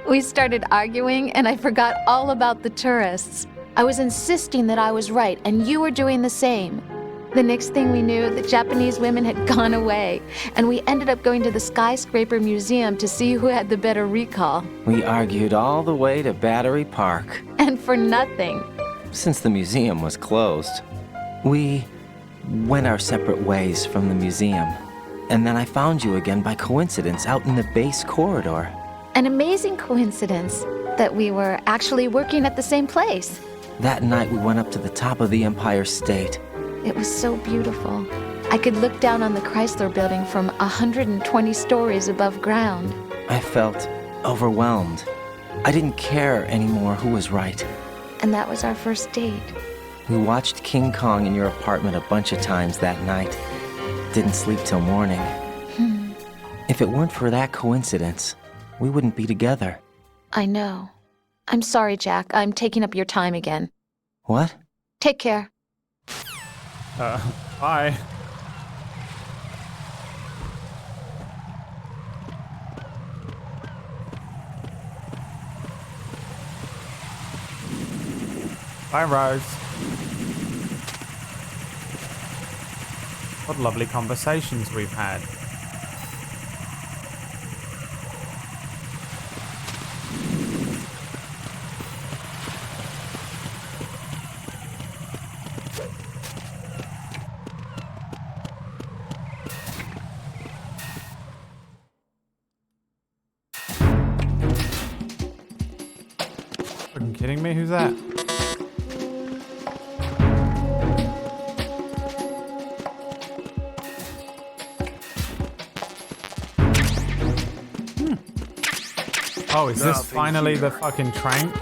We started arguing, and I forgot all about the tourists. I was insisting that I was right, and you were doing the same. The next thing we knew, the Japanese women had gone away, and we ended up going to the Skyscraper Museum to see who had the better recall. We argued all the way to Battery Park. And for nothing. Since the museum was closed, we went our separate ways from the museum. And then I found you again by coincidence out in the base corridor. An amazing coincidence that we were actually working at the same place. That night we went up to the top of the Empire State. It was so beautiful. I could look down on the Chrysler Building from 120 stories above ground. I felt overwhelmed. I didn't care anymore who was right. And that was our first date. We watched King Kong in your apartment a bunch of times that night. Didn't sleep till morning. If it weren't for that coincidence, we wouldn't be together. I know. I'm sorry, Jack. I'm taking up your time again. What? Take care. Bye. Bye, Rose. What lovely conversations we've had. Fucking kidding me? Who's that? Oh, is this finally the fucking trank?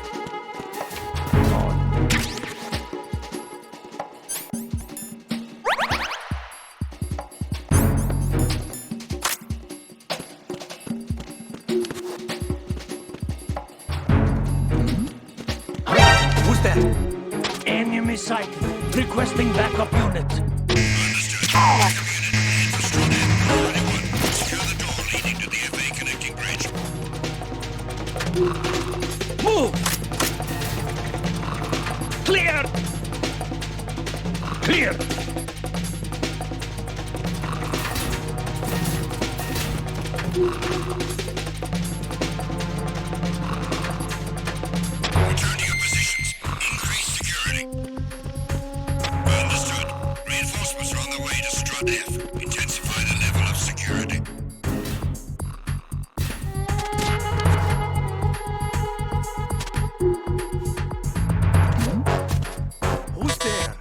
Who's that? Enemy sighted. Requesting backup unit. Move! Clear! Clear! Return to your positions. Increase security. Understood. Reinforcements are on the way to Strut F. Intensify the level of security. Who's there?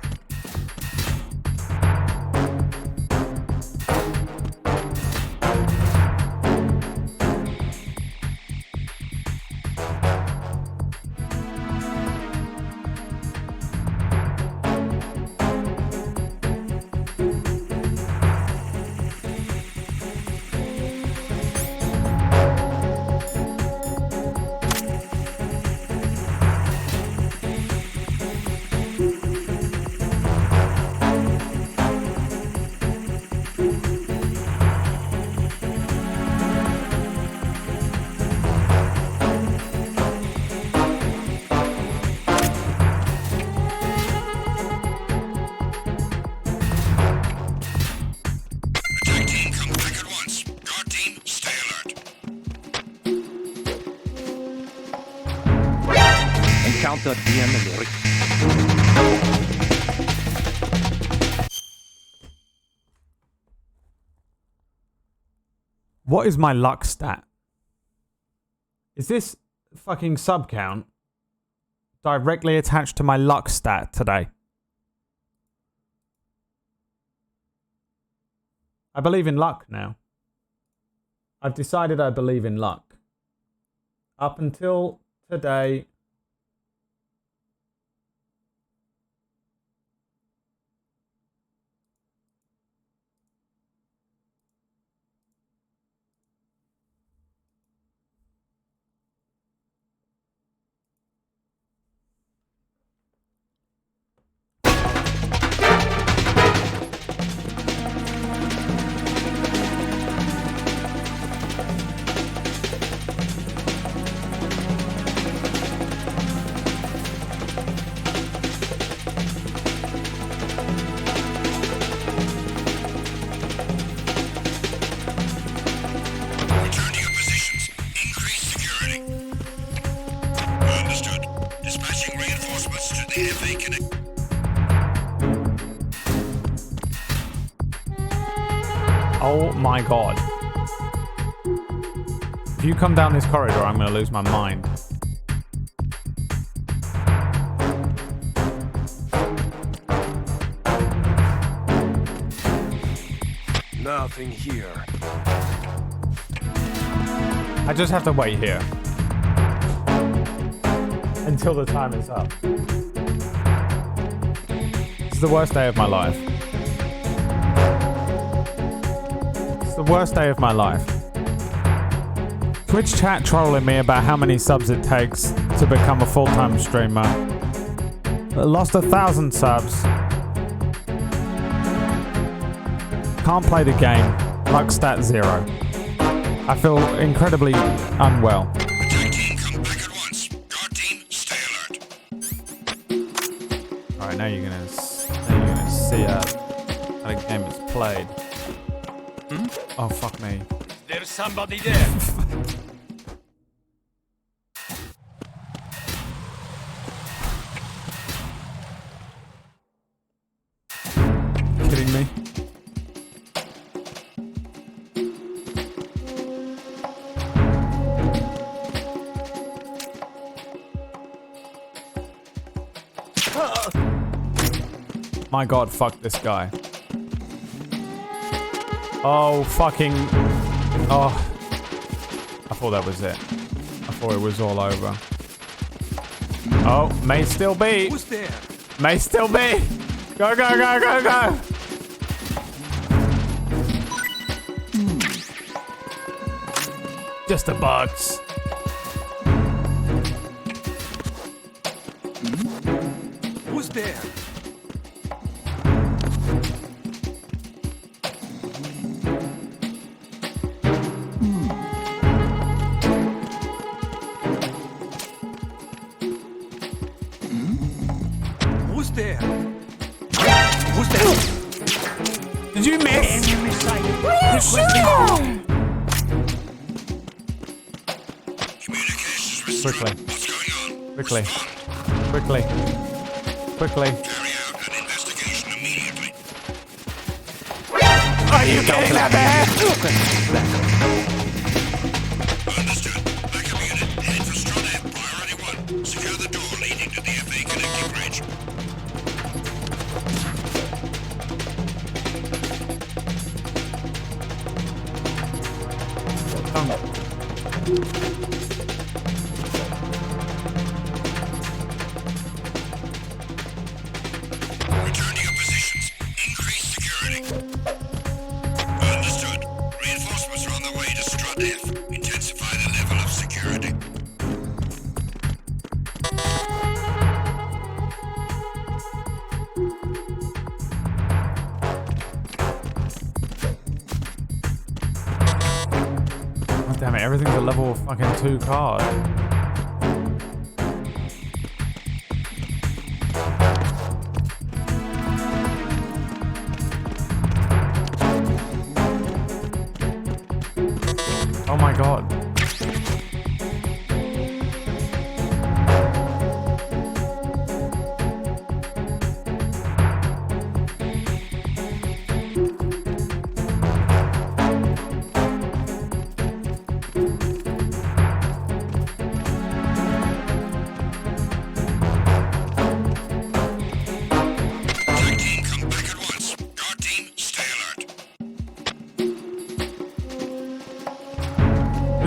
thought the enemy... What is my luck stat? Is this fucking sub count directly attached to my luck stat today? I believe in luck now. I've decided I believe in luck. Up until today, Return to your positions. Increase security. Understood. Dispatching reinforcements to the FA Connect. oh my god. If you come down this corridor, I'm gonna lose my mind. Nothing here. I just have to wait here until the time is up. This is the worst day of my life. It's the worst day of my life. Twitch chat trolling me about how many subs it takes to become a full-time streamer. I lost 1,000 subs. Can't play the game. Luck stat 0. I feel incredibly unwell. Attack team, come back at once. Guard team, stay alert. Alright, now you're gonna see how the game is played. Oh, fuck me. There's somebody there. Kidding me? My god, fuck this guy. Oh, fucking... Oh. I thought that was it. I thought it was all over. Oh, may still be. Who's there? May still be. Go, go, go, go, go. Just the bugs. Who's there? Who's there? Who's there? Did you miss? Quickly. Quickly. Quickly. Quickly. Are you getting that bad? Understood. Backup unit, head for Strut F, priority 1. Secure the door leading to the FA connecting bridge. Return to your positions. Increase security. Understood. Reinforcements are on the way to Strut F. Intensify the level of security. God damn it, everything's a level fucking 2 card. Oh my god.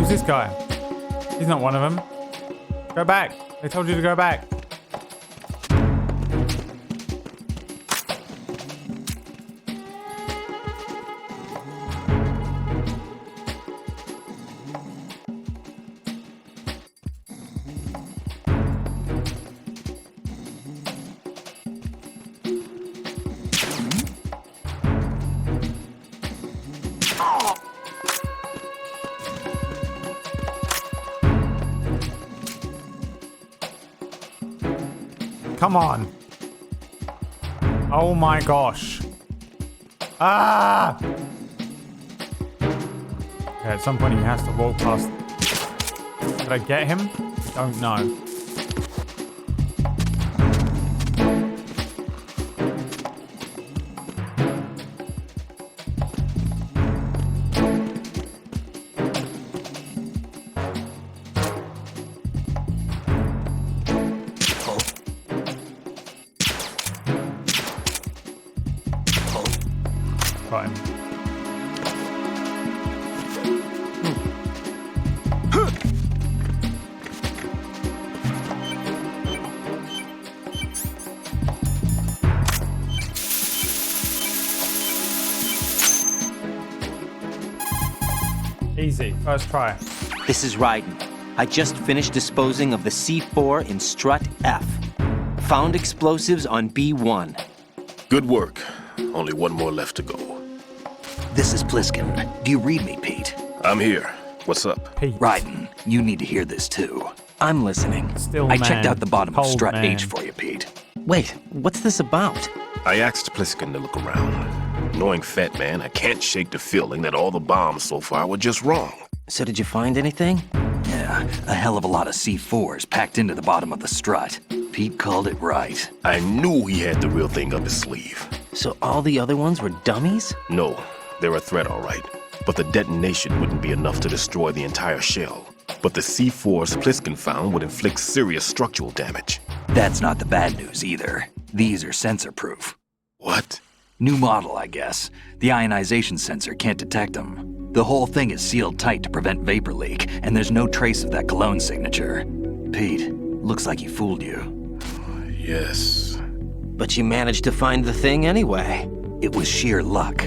Who's this guy? He's not one of them. Go back. They told you to go back. Come on. Oh my gosh. Ah! Okay, at some point he has to walk past. Did I get him? Don't know. Got him. Easy, first try. This is Raiden. I just finished disposing of the C4 in Strut F. Found explosives on B1. Good work. Only one more left to go. This is Pliskin. Do you read me, Pete? I'm here. What's up? Pete. Raiden, you need to hear this too. I'm listening. Still I man. checked out the bottom of Cold Strut man. H for you, Pete. Wait, what's this about? I asked Pliskin to look around. Knowing Fat Man, I can't shake the feeling that all the bombs so far were just wrong. So did you find anything? Yeah, a hell of a lot of C4s packed into the bottom of the strut. Pete called it right. I knew he had the real thing up his sleeve. So all the other ones were dummies? No, they're a threat, all right. But the detonation wouldn't be enough to destroy the entire shell. But the C4s Pliskin found would inflict serious structural damage. That's not the bad news either. These are sensor-proof. What? New model, I guess. The ionization sensor can't detect them. The whole thing is sealed tight to prevent vapor leak, and there's no trace of that cologne signature. Pete, looks like he fooled you. Yes. But you managed to find the thing anyway. It was sheer luck.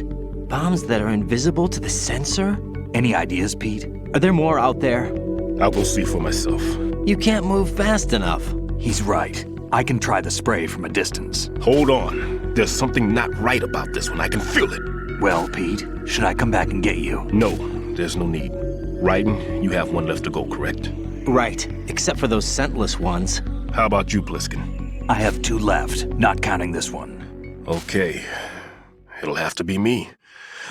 Bombs that are invisible to the sensor? Any ideas, Pete? Are there more out there? I'll go see for myself. You can't move fast enough. He's right. I can try the spray from a distance. Hold on. There's something not right about this one. I can feel it. Well, Pete, should I come back and get you? No, there's no need. Raiden, you have one left to go, correct? Right, except for those scentless ones. How about you, Pliskin? I have 2 left, not counting this one. Okay. It'll have to be me.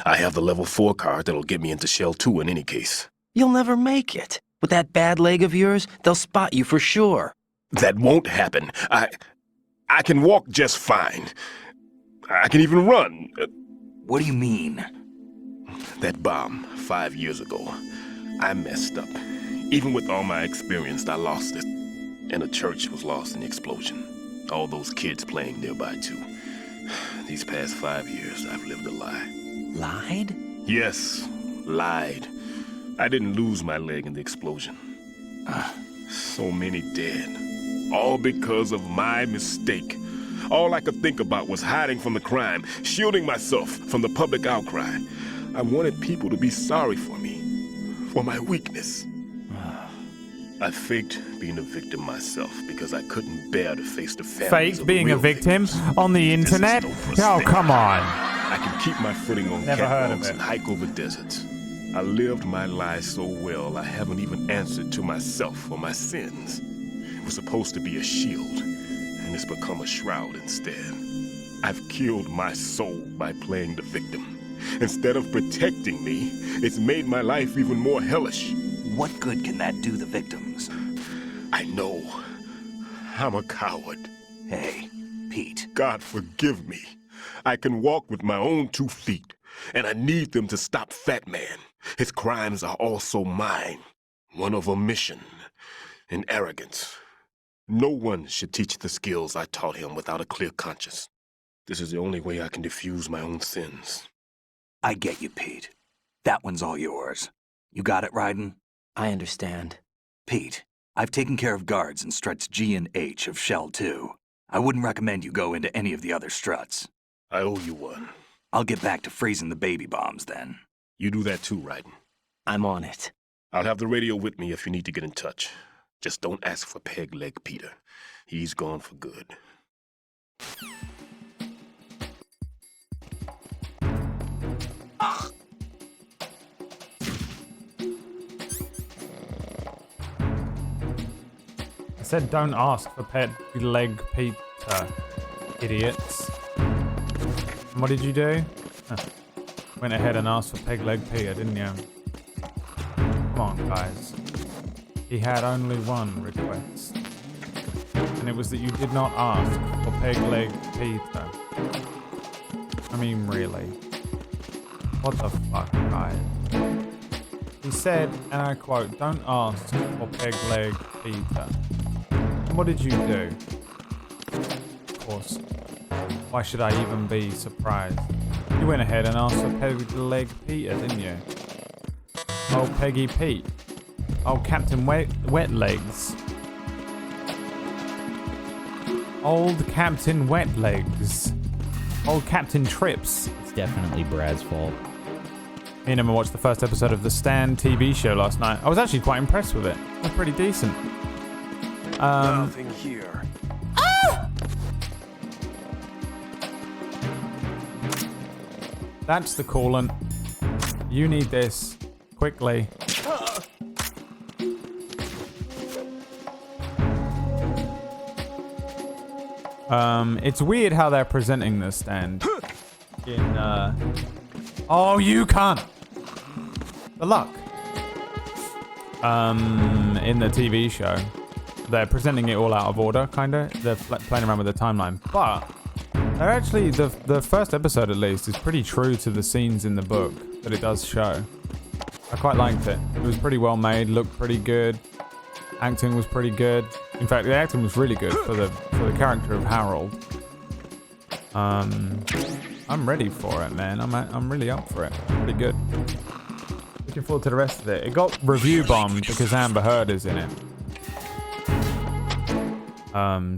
I have the level 4 card that'll get me into Shell 2 in any case. You'll never make it. With that bad leg of yours, they'll spot you for sure. That won't happen. I can walk just fine. I can even run. What do you mean? That bomb 5 years ago. I messed up. Even with all my experience, I lost it. And the church was lost in the explosion. All those kids playing nearby, too. These past 5 years, I've lived a lie. Lied? Yes, lied. I didn't lose my leg in the explosion. So many dead. All because of my mistake. All I could think about was hiding from the crime, shielding myself from the public outcry. I wanted people to be sorry for me, for my weakness. I faked being a victim myself because I couldn't bear to face the families Fake of being real a victim victims. on the This is internet? no Oh, prosthetic. come on. I can keep my footing on Never heard of catwalks it. and hike over deserts. I lived my life so well, I haven't even answered to myself for my sins. It was supposed to be a shield, and it's become a shroud instead. I've killed my soul by playing the victim. Instead of protecting me, it's made my life even more hellish. What good can that do the victims? I know. I'm a coward. Hey, Pete. God forgive me. I can walk with my own 2 feet, and I need them to stop Fat Man. His crimes are also mine. One of omission and arrogance. No one should teach the skills I taught him without a clear conscience. This is the only way I can diffuse my own sins. I get you, Pete. That one's all yours. You got it, Raiden? I understand. Pete, I've taken care of guards in struts G and H of Shell 2. I wouldn't recommend you go into any of the other struts. I owe you one. I'll get back to freezing the baby bombs then. You do that too, Raiden. I'm on it. I'll have the radio with me if you need to get in touch. Just don't ask for Peg Leg Peter. He's gone for good. I said don't ask for Peg Leg Peter, idiots. And what did you do? Huh. Went ahead and asked for Peg Leg Peter, didn't you? Come on, guys. He had only one request. And it was that you did not ask for Peg Leg Peter. I mean, really. What the fuck, guys? He said, and I quote, don't ask for Peg Leg Peter. And what did you do? Of course. Why should I even be surprised? You went ahead and asked for Peg Leg Peter, didn't you? Oh, Peggy Pete. Oh, Captain Wet Legs. Old Captain Wet Legs. Old Captain Trips. It's definitely Brad's fault. Me and Emma watched the first episode of The Stand TV show last night. I was actually quite impressed with it. It was pretty decent. Nothing here. That's the coolant. You need this quickly. It's weird how they're presenting The Stand. Oh, you can't. The luck. In the TV show, they're presenting it all out of order, kinda. They're playing around with the timeline, but they're actually the first episode, at least, is pretty true to the scenes in the book that it does show. I quite liked it. It was pretty well made, looked pretty good. Acting was pretty good. In fact, the acting was really good for the character of Harold. I'm ready for it, man. I'm really up for it. Pretty good. Looking forward to the rest of it. It got review bombed because Amber Heard is in it.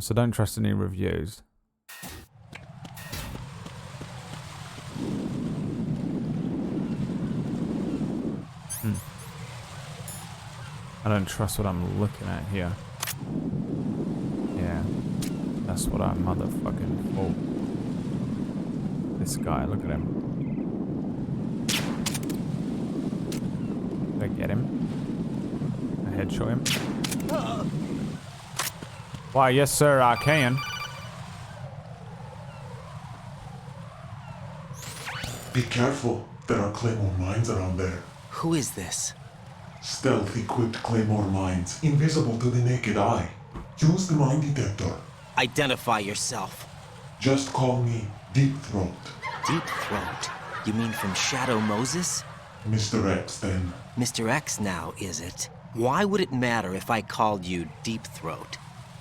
So don't trust any reviews. I don't trust what I'm looking at here. Yeah, that's what I motherfucking thought. This guy, look at him. Did I get him? I headshot him. Why, yes sir, I can. Be careful. There are Claymore mines around there. Who is this? Stealth-equipped Claymore mines, invisible to the naked eye. Use the mine detector. Identify yourself. Just call me Deep Throat. Deep Throat? You mean from Shadow Moses? Mr. X, then. Mr. X now, is it? Why would it matter if I called you Deep Throat?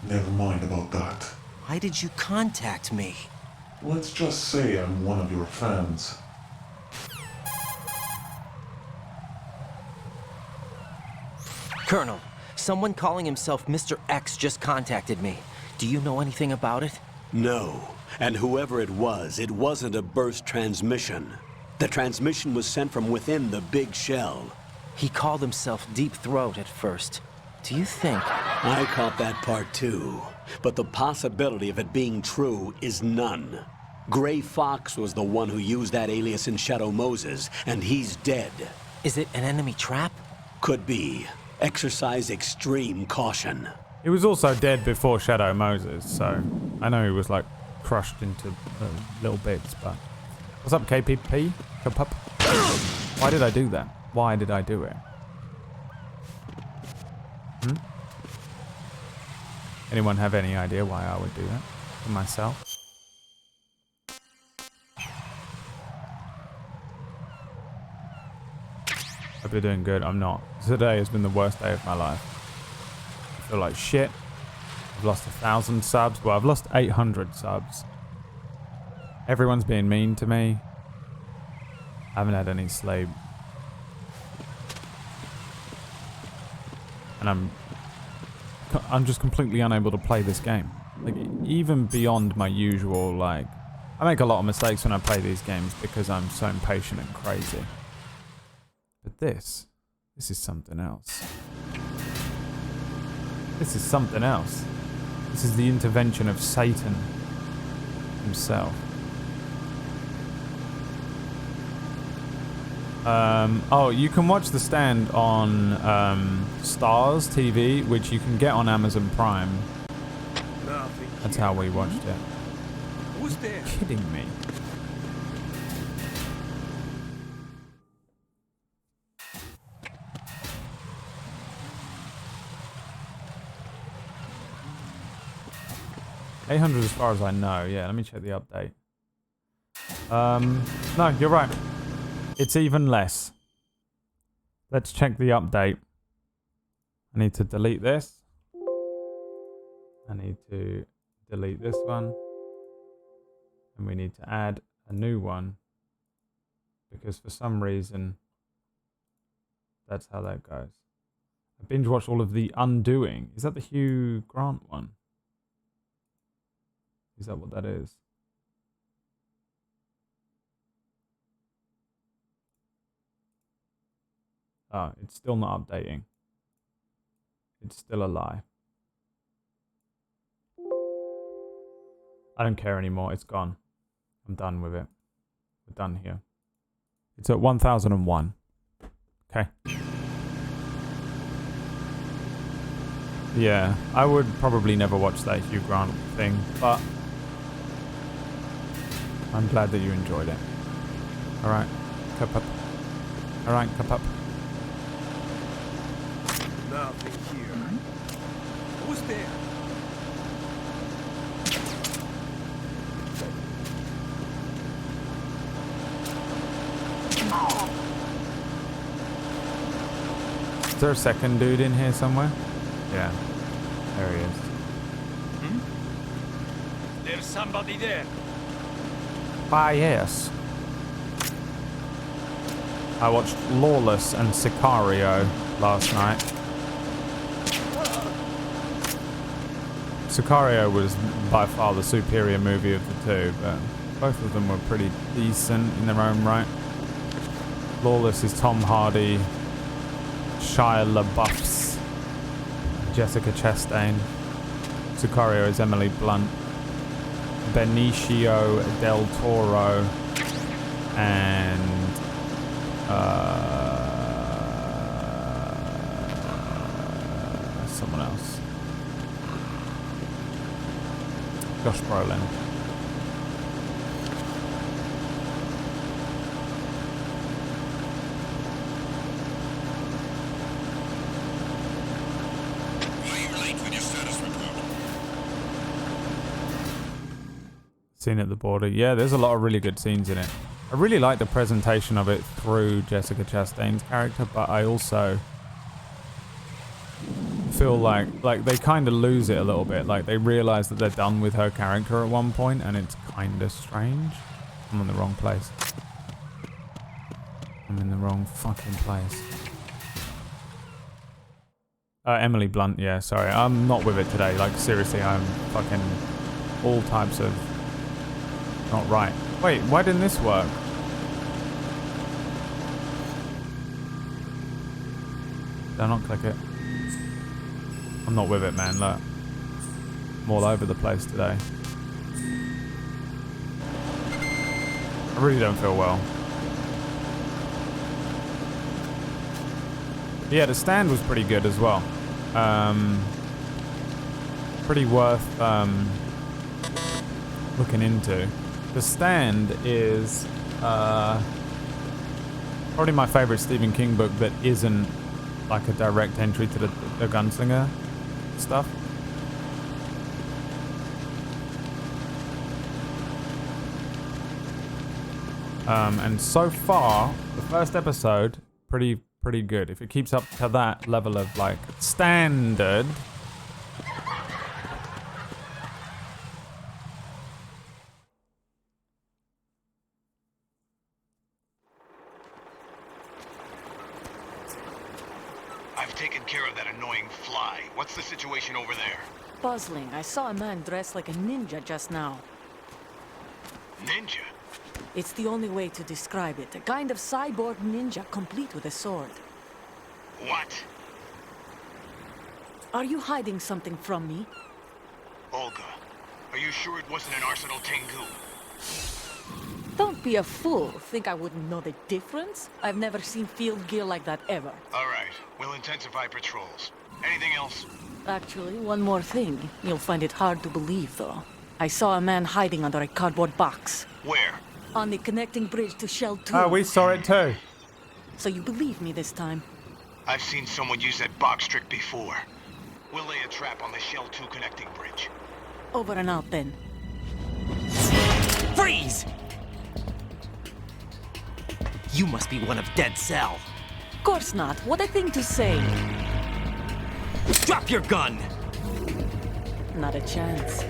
Never mind about that. Why did you contact me? Let's just say I'm one of your fans. Colonel, someone calling himself Mr. X just contacted me. Do you know anything about it? No. And whoever it wasn't a burst transmission. The transmission was sent from within the big shell. He called himself Deep Throat at first. Do you think... I caught that part too. But the possibility of it being true is none. Gray Fox was the one who used that alias in Shadow Moses, and he's dead. Is it an enemy trap? Could be. Exercise extreme caution. He was also dead before Shadow Moses, so I know he was like crushed into little bits, but... What's up, KPP? Kapup? Why did I do that? Why did I do it? Anyone have any idea why I would do that for myself? Hope you're doing good. I'm not. Today has been the worst day of my life. I feel like shit. I've lost 1,000 subs. Well, I've lost 800 subs. Everyone's being mean to me. I haven't had any sleep. and I'm just completely unable to play this game. Like, even beyond my usual, like, I make a lot of mistakes when I play these games because I'm so impatient and crazy. But this is something else. This is something else. This is the intervention of Satan himself. Oh, you can watch The Stand on Stars TV, which you can get on Amazon Prime. That's how we watched it. Who's there? Are you kidding me? $800 as far as I know. Yeah, let me check the update. No, you're right. It's even less. Let's check the update. I need to delete this. I need to delete this one. And we need to add a new one. Because for some reason, that's how that goes. I binge watched all of The Undoing. Is that the Hugh Grant one? Is that what that is? Oh, it's still not updating. It's still a lie. I don't care anymore. It's gone. I'm done with it. We're done here. It's at 1001. Okay. Yeah, I would probably never watch that Hugh Grant thing, but I'm glad that you enjoyed it. Alright, cup up. Alright, cup up. Nothing here. Who's there? Is there a second dude in here somewhere? Yeah, there he is. There's somebody there. Why, yes. I watched Lawless and Sicario last night. Sicario was by far the superior movie of the two, but both of them were pretty decent in their own right. Lawless is Tom Hardy, Shia LaBeouf's Jessica Chastain. Sicario is Emily Blunt, Benicio del Toro, and someone else. Josh Brolin. Scene at the border. Yeah, there's a lot of really good scenes in it. I really like the presentation of it through Jessica Chastain's character, but I also feel like they kind of lose it a little bit. Like, they realize that they're done with her character at one point, and it's kind of strange. I'm in the wrong place. I'm in the wrong fucking place. Emily Blunt, yeah, sorry. I'm not with it today. Like, seriously, I'm fucking all types of not right. Wait, why didn't this work? Did I not click it? I'm not with it, man. Look. I'm all over the place today. I really don't feel well. Yeah, The Stand was pretty good as well. Pretty worth looking into. The Stand is probably my favorite Stephen King book that isn't like a direct entry to the Gunslinger stuff. And so far, the first episode, pretty good. If it keeps up to that level of like standard, I've taken care of that annoying fly. What's the situation over there? Puzzling. I saw a man dressed like a ninja just now. Ninja? It's the only way to describe it. A kind of cyborg ninja, complete with a sword. What? Are you hiding something from me? Olga, are you sure it wasn't an Arsenal Tengu? Don't be a fool. Think I wouldn't know the difference? I've never seen field gear like that ever. All right, we'll intensify patrols. Anything else? Actually, one more thing. You'll find it hard to believe, though. I saw a man hiding under a cardboard box. Where? On the connecting bridge to Shell 2. Oh, we saw it too. So you believe me this time? I've seen someone use that box trick before. We'll lay a trap on the Shell 2 connecting bridge. Over and out, then. Freeze! You must be one of Dead Cell. Of course not. What a thing to say. Drop your gun! Not a chance.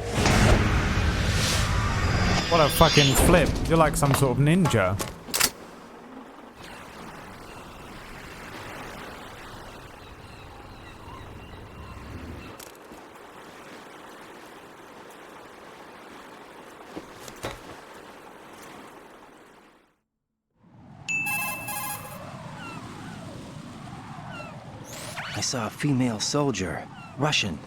What a fucking flip. You're like some sort of ninja. I saw a female soldier. Russian.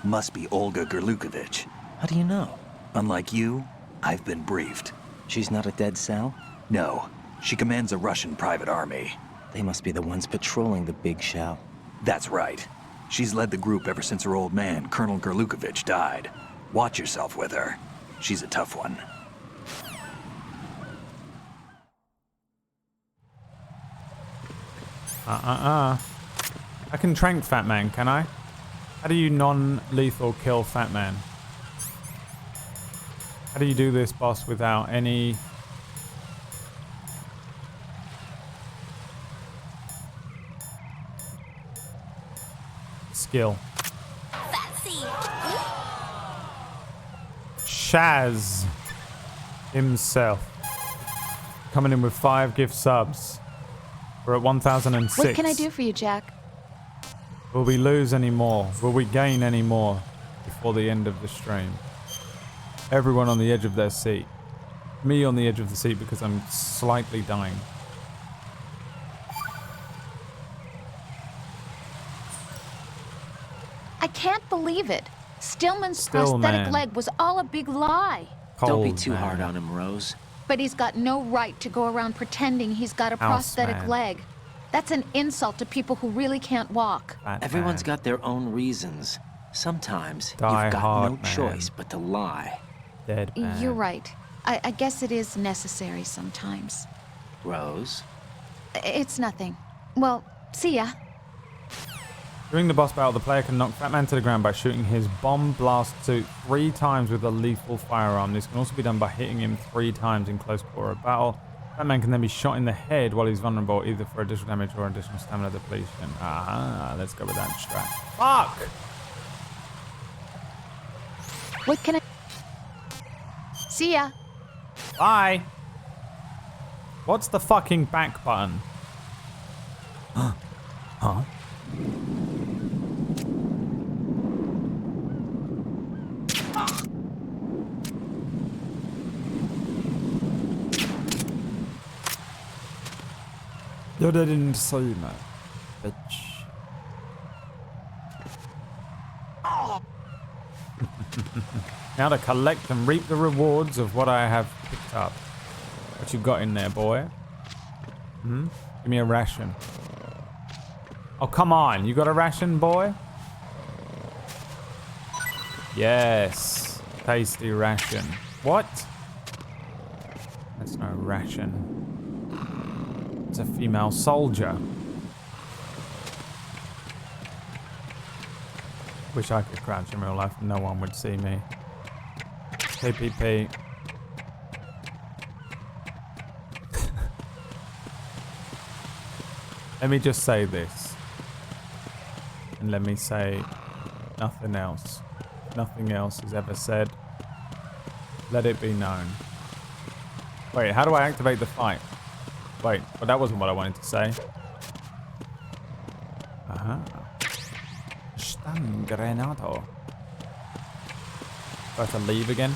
Must be Olga Gerlukovich. How do you know? Unlike you, I've been briefed. She's not a Dead Cell? No. She commands a Russian private army. They must be the ones patrolling the Big Shell. That's right. She's led the group ever since her old man, Colonel Gerlukovich, died. Watch yourself with her. She's a tough one. I can trank Fat Man, can I? How do you non-lethal kill Fat Man? How do you do this, boss, without any... skill? Shaz himself coming in with 5 gift subs. We're at 1006. What can I do for you, Jack? Will we lose any more? Will we gain any more before the end of the stream? Everyone on the edge of their seat. Me on the edge of the seat because I'm slightly dying. I can't believe it. Stillman's Stillman. prosthetic leg was all a big lie. Don't be too hard on him, Rose. But he's got no right to go around pretending he's got a prosthetic man. leg. That's an insult to people who really can't walk. Everyone's got their own reasons. Sometimes Die you've got hard, no man. choice but to lie. Dead man. You're right. I guess it is necessary sometimes. Rose? It's nothing. Well, see ya. During the boss battle, the player can knock Fat Man to the ground by shooting his bomb blast suit 3 times with a lethal firearm. This can also be done by hitting him 3 times in close quarter battle. Fat Man can then be shot in the head while he's vulnerable, either for additional damage or additional stamina depletion. Let's go with that strat. Fuck! What can I... See ya. Bye! What's the fucking back button? Huh? You didn't see me, bitch. Now to collect and reap the rewards of what I have picked up. What you got in there, boy? Hmm? Give me a ration. Oh, come on. You got a ration, boy? Yes. Tasty ration. What? That's no ration. It's a female soldier. Wish I could crouch in real life and no one would see me. KPP. Let me just say this. And let me say nothing else. Nothing else is ever said. Let it be known. Wait, how do I activate the fight? Wait, but that wasn't what I wanted to say. Stun Granado. Do I have to leave again?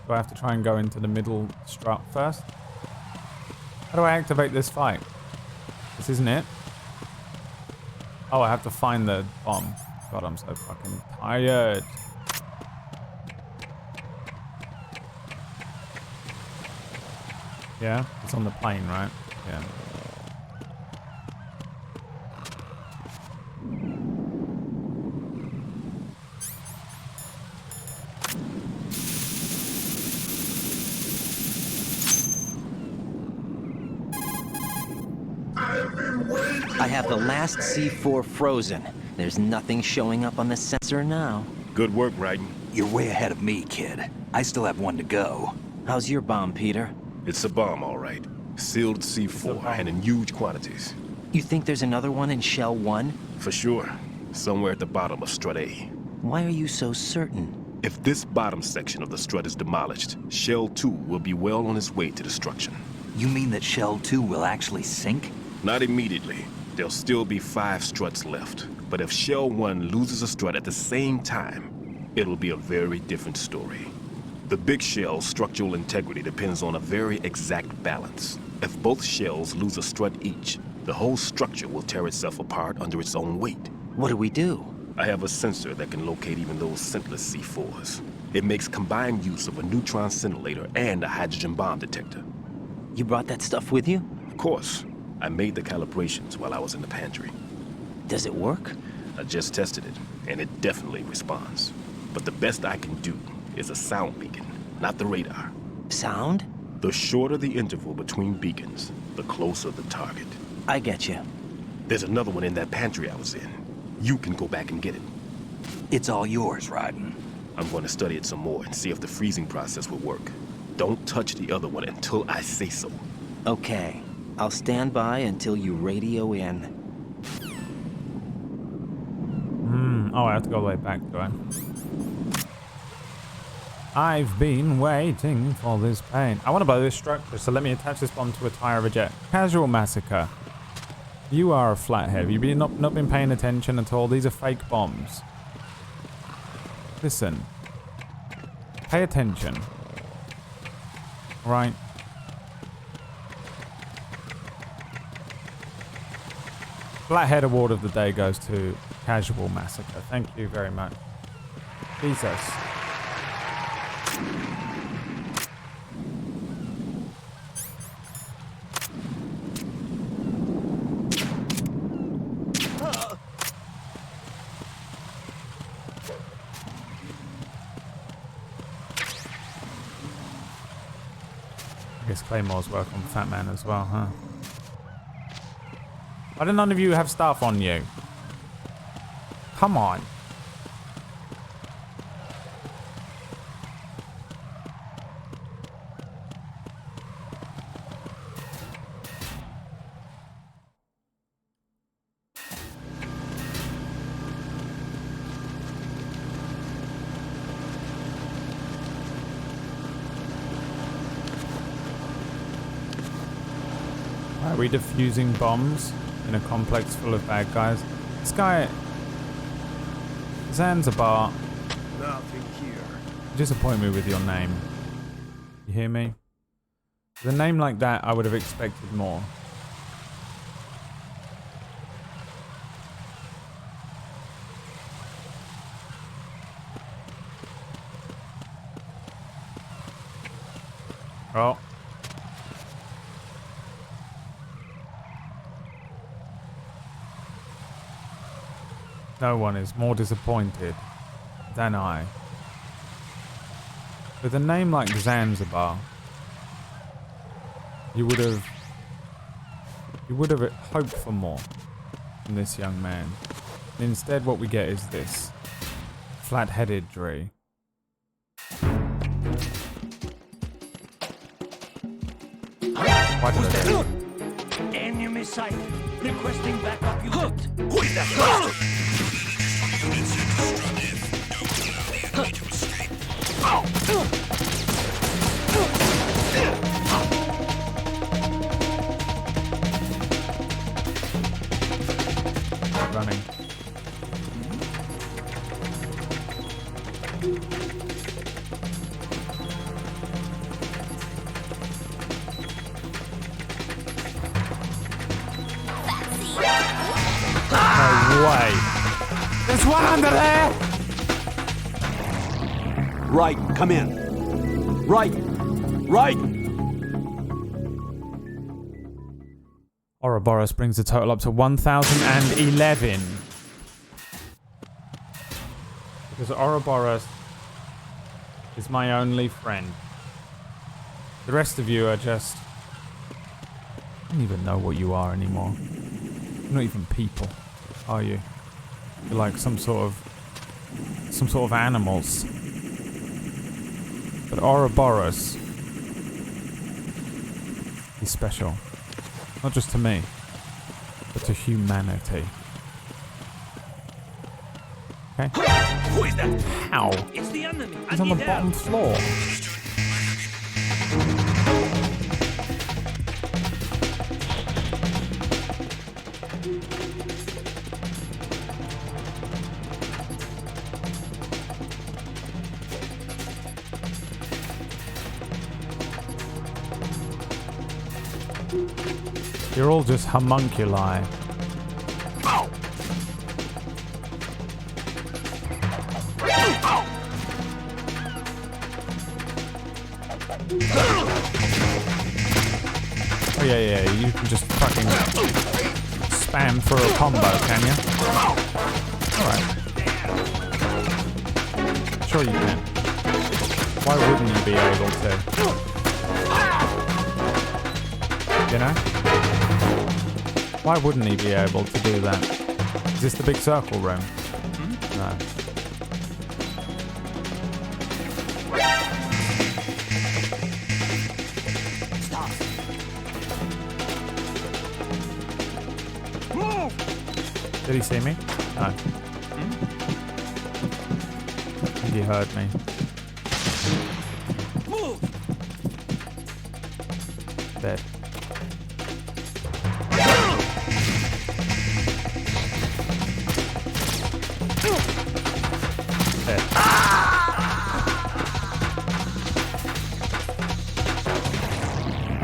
Do I have to try and go into the middle strut first? How do I activate this fight? This isn't it. Oh, I have to find the bomb. God, I'm so fucking tired. Yeah, it's on the plane, right? Yeah. I have the last C4 frozen. There's nothing showing up on the sensor now. Good work, Raiden. You're way ahead of me, kid. I still have one to go. How's your bomb, Peter? It's a bomb, all right. Sealed C4 and in huge quantities. You think there's another one in Shell 1? For sure. Somewhere at the bottom of Strut A. Why are you so certain? If this bottom section of the strut is demolished, Shell 2 will be well on its way to destruction. You mean that Shell 2 will actually sink? Not immediately. There'll still be 5 struts left. But if Shell 1 loses a strut at the same time, it'll be a very different story. The big shell's structural integrity depends on a very exact balance. If both shells lose a strut each, the whole structure will tear itself apart under its own weight. What do we do? I have a sensor that can locate even those scentless C4s. It makes combined use of a neutron scintillator and a hydrogen bomb detector. You brought that stuff with you? Of course. I made the calibrations while I was in the pantry. Does it work? I just tested it, and it definitely responds. But the best I can do is a sound beacon, not the radar. Sound? The shorter the interval between beacons, the closer the target. I get you. There's another one in that pantry I was in. You can go back and get it. It's all yours, Raiden. I'm going to study it some more and see if the freezing process will work. Don't touch the other one until I say so. Okay. I'll stand by until you radio in. Oh, I have to go all the way back, do I? I've been waiting for this pain. I want to blow this structure, so let me attach this bomb to a tire of a jet. Casual massacre. You are a flathead. You've not been paying attention at all. These are fake bombs. Listen. Pay attention. Right. Flathead award of the day goes to Casual Massacre. Thank you very much. Jesus. I guess Claymore's work on Fat Man as well, huh? Why do none of you have stuff on you? Come on. Are we defusing bombs in a complex full of bad guys? This guy... Zanzibar. Nothing here. You disappoint me with your name. You hear me? With a name like that, I would have expected more. Oh. No one is more disappointed than I. With a name like Zanzibar, you would have hoped for more from this young man. Instead, what we get is this flat-headed Dre. Why did I do that? Enemy sight. Requesting backup unit. Who is that? No way. There's one under there! Right, come in. Right. Ouroboros brings the total up to 1,011. Because Ouroboros is my only friend. The rest of you are just... I don't even know what you are anymore. You're not even people, are you? You're like some sort of animals. But Ouroboros is special. Not just to me, but to humanity. Okay? Who is that? How? It's the enemy. He's on the bottom floor. You're all just homunculi. Oh yeah, you can just fucking spam through a combo, can you? Alright. Sure you can. Why wouldn't you be able to? You know? Why wouldn't he be able to do that? Is this the big circle room? No. Did he see me? No. He heard me. Dead.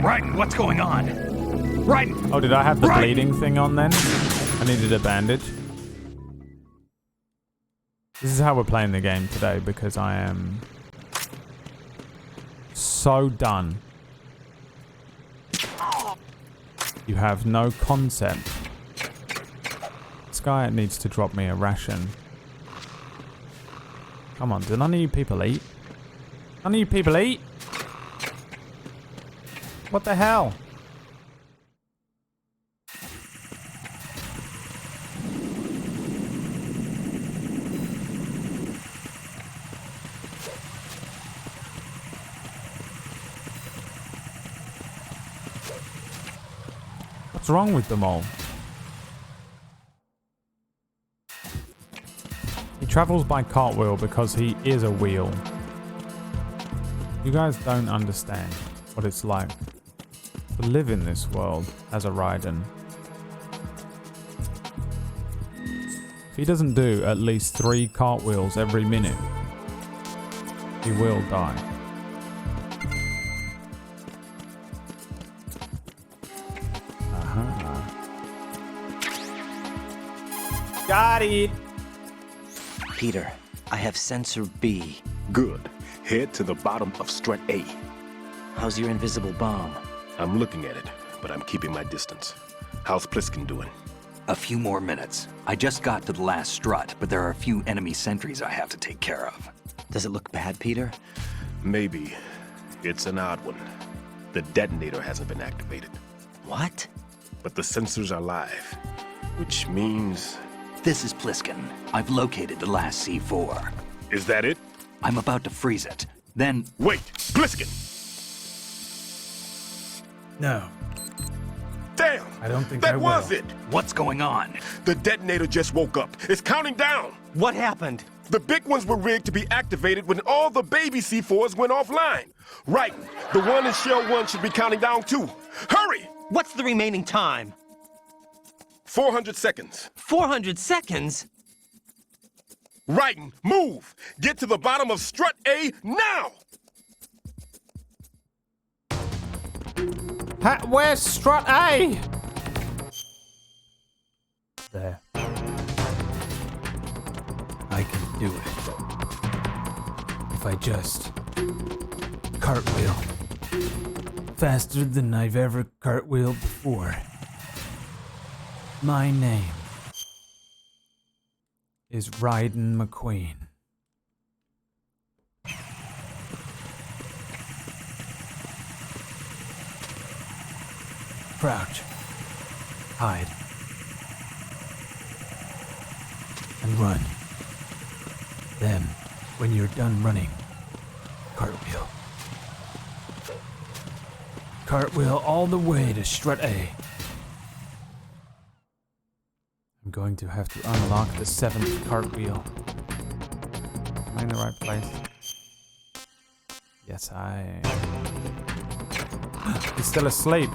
Right, what's going on? Right. Oh, did I have the bleeding thing on then? I needed a bandage. This is how we're playing the game today because I am so done. You have no concept. This guy needs to drop me a ration. Come on, do none of you people eat? None of you people eat? What the hell? What's wrong with them all? He travels by cartwheel because he is a wheel. You guys don't understand what it's like to live in this world as a Raiden. If he doesn't do at least 3 cartwheels every minute, he will die. Got it! Peter, I have sensor B. Good. Head to the bottom of strut A. How's your invisible bomb? I'm looking at it, but I'm keeping my distance. How's Pliskin doing? A few more minutes. I just got to the last strut, but there are a few enemy sentries I have to take care of. Does it look bad, Peter? Maybe. It's an odd one. The detonator hasn't been activated. What? But the sensors are live, which means... This is Pliskin. I've located the last C4. Is that it? I'm about to freeze it. Then... Wait! Pliskin! No. Damn! I don't think that I was will. it! What's going on? The detonator just woke up. It's counting down! What happened? The big ones were rigged to be activated when all the baby C4s went offline. Right. The one in Shell 1 should be counting down too. Hurry! What's the remaining time? 400 seconds. 400 seconds? Raiden, move! Get to the bottom of Strut A now! Where's Strut A? There. I can do it. If I just cartwheel faster than I've ever cartwheeled before. My name is Raiden McQueen. Crouch. Hide. And run. Then, when you're done running, cartwheel. Cartwheel all the way to Strut A. I'm going to have to unlock the 7th cartwheel. Am I in the right place? Yes, I am. He's still asleep.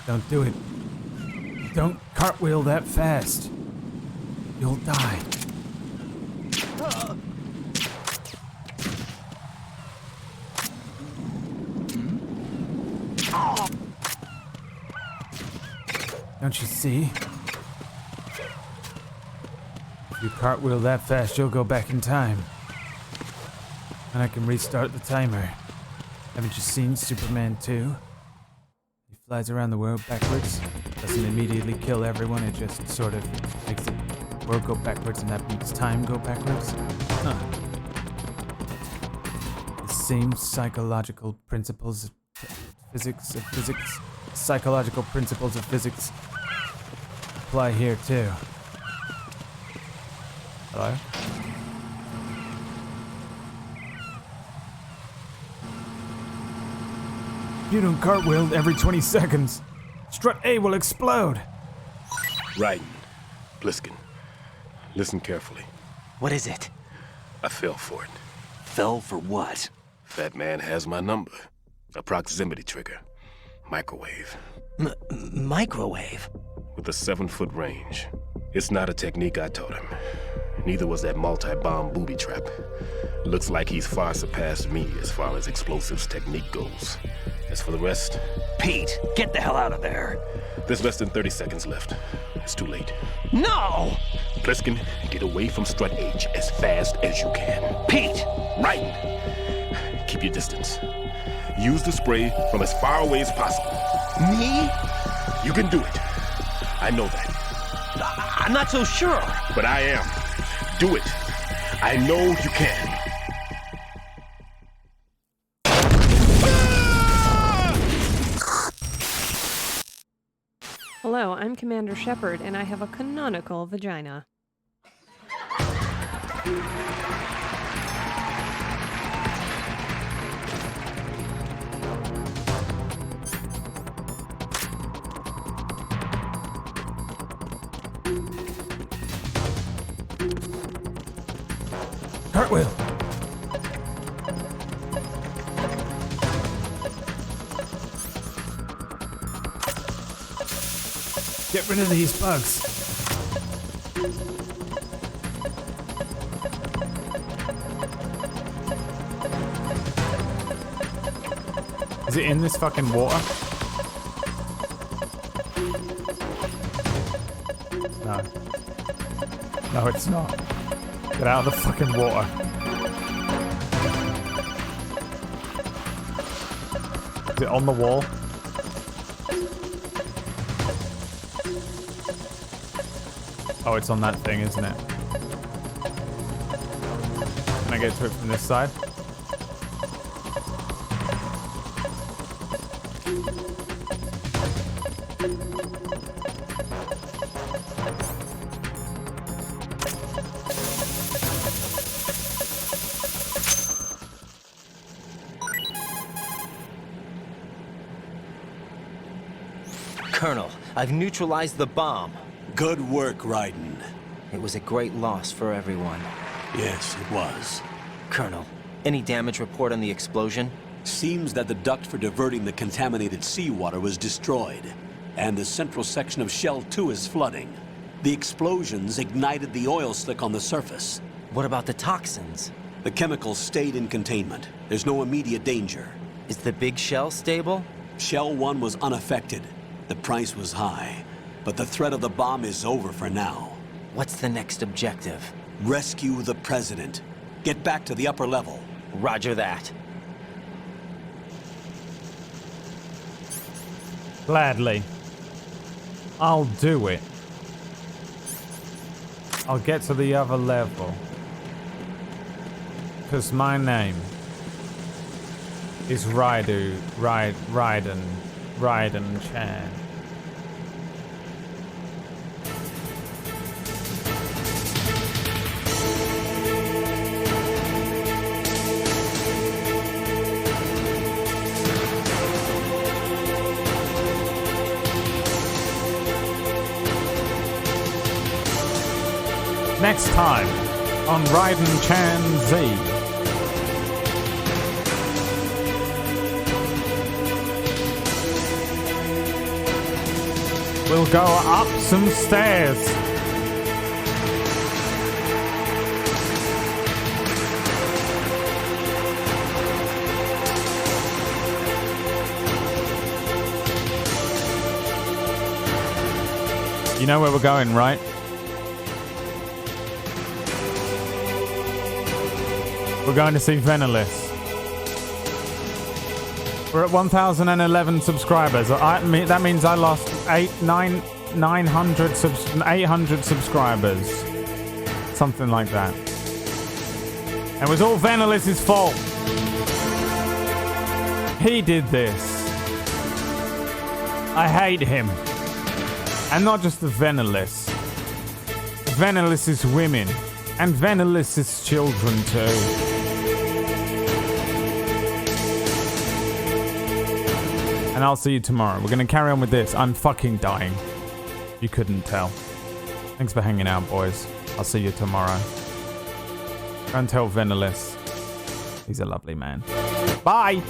Don't do it. Don't cartwheel that fast. You'll die. Don't you see? If you cartwheel that fast, you'll go back in time. And I can restart the timer. Haven't you seen Superman 2? He flies around the world backwards. Doesn't immediately kill everyone, it just sort of makes the world go backwards and that makes time go backwards. Huh. The same psychological principles of physics, psychological principles of physics apply here too. Hello? You don't cartwheel every 20 seconds. Strut A will explode. Raiden, Bliskin, listen carefully. What is it? I fell for it. Fell for what? Fat Man has my number. A proximity trigger. Microwave. Microwave? With a 7-foot range. It's not a technique I taught him. Neither was that multi-bomb booby trap. Looks like he's far surpassed me as far as explosives technique goes. As for the rest... Pete, get the hell out of there. There's less than 30 seconds left. It's too late. No! Bliskin, get away from Strut H as fast as you can. Pete! Raiden, keep your distance. Use the spray from as far away as possible. Me? You can do it. I know that. I'm not so sure. But I am. Do it. I know you can. Hello, I'm Commander Shepard, and I have a canonical vagina. Cartwheel. Get rid of these bugs. Is it in this fucking water? No. No, it's not. Get out of the fucking water. Is it on the wall? Oh, it's on that thing, isn't it? Can I get to it from this side? Colonel, I've neutralized the bomb. Good work, Raiden. It was a great loss for everyone. Yes, it was. Colonel, Any damage report on the explosion? Seems that the duct for diverting the contaminated seawater was destroyed, and the central section of Shell 2 is flooding. The explosions ignited the oil slick on the surface. What about the toxins? The chemicals stayed in containment. There's no immediate danger. Is the big shell stable? Shell 1 was unaffected. The price was high, but the threat of the bomb is over for now. What's the next objective? Rescue the President. Get back to the upper level. Roger that. Gladly. I'll do it. I'll get to the other level. Because my name is Raiden Chan. Next time on Raiden Chan Z. We'll go up some stairs. You know where we're going, right? We're going to see Venelis. We're at 1,011 subscribers. That means I lost 800 subscribers. Something like that. It was all Venelis' fault. He did this. I hate him. And not just the Venelis. Venelis' women. And Venelis' children too. And I'll see you tomorrow. We're going to carry on with this. I'm fucking dying. You couldn't tell. Thanks for hanging out, boys. I'll see you tomorrow. Go and tell Venelis. He's a lovely man. Bye!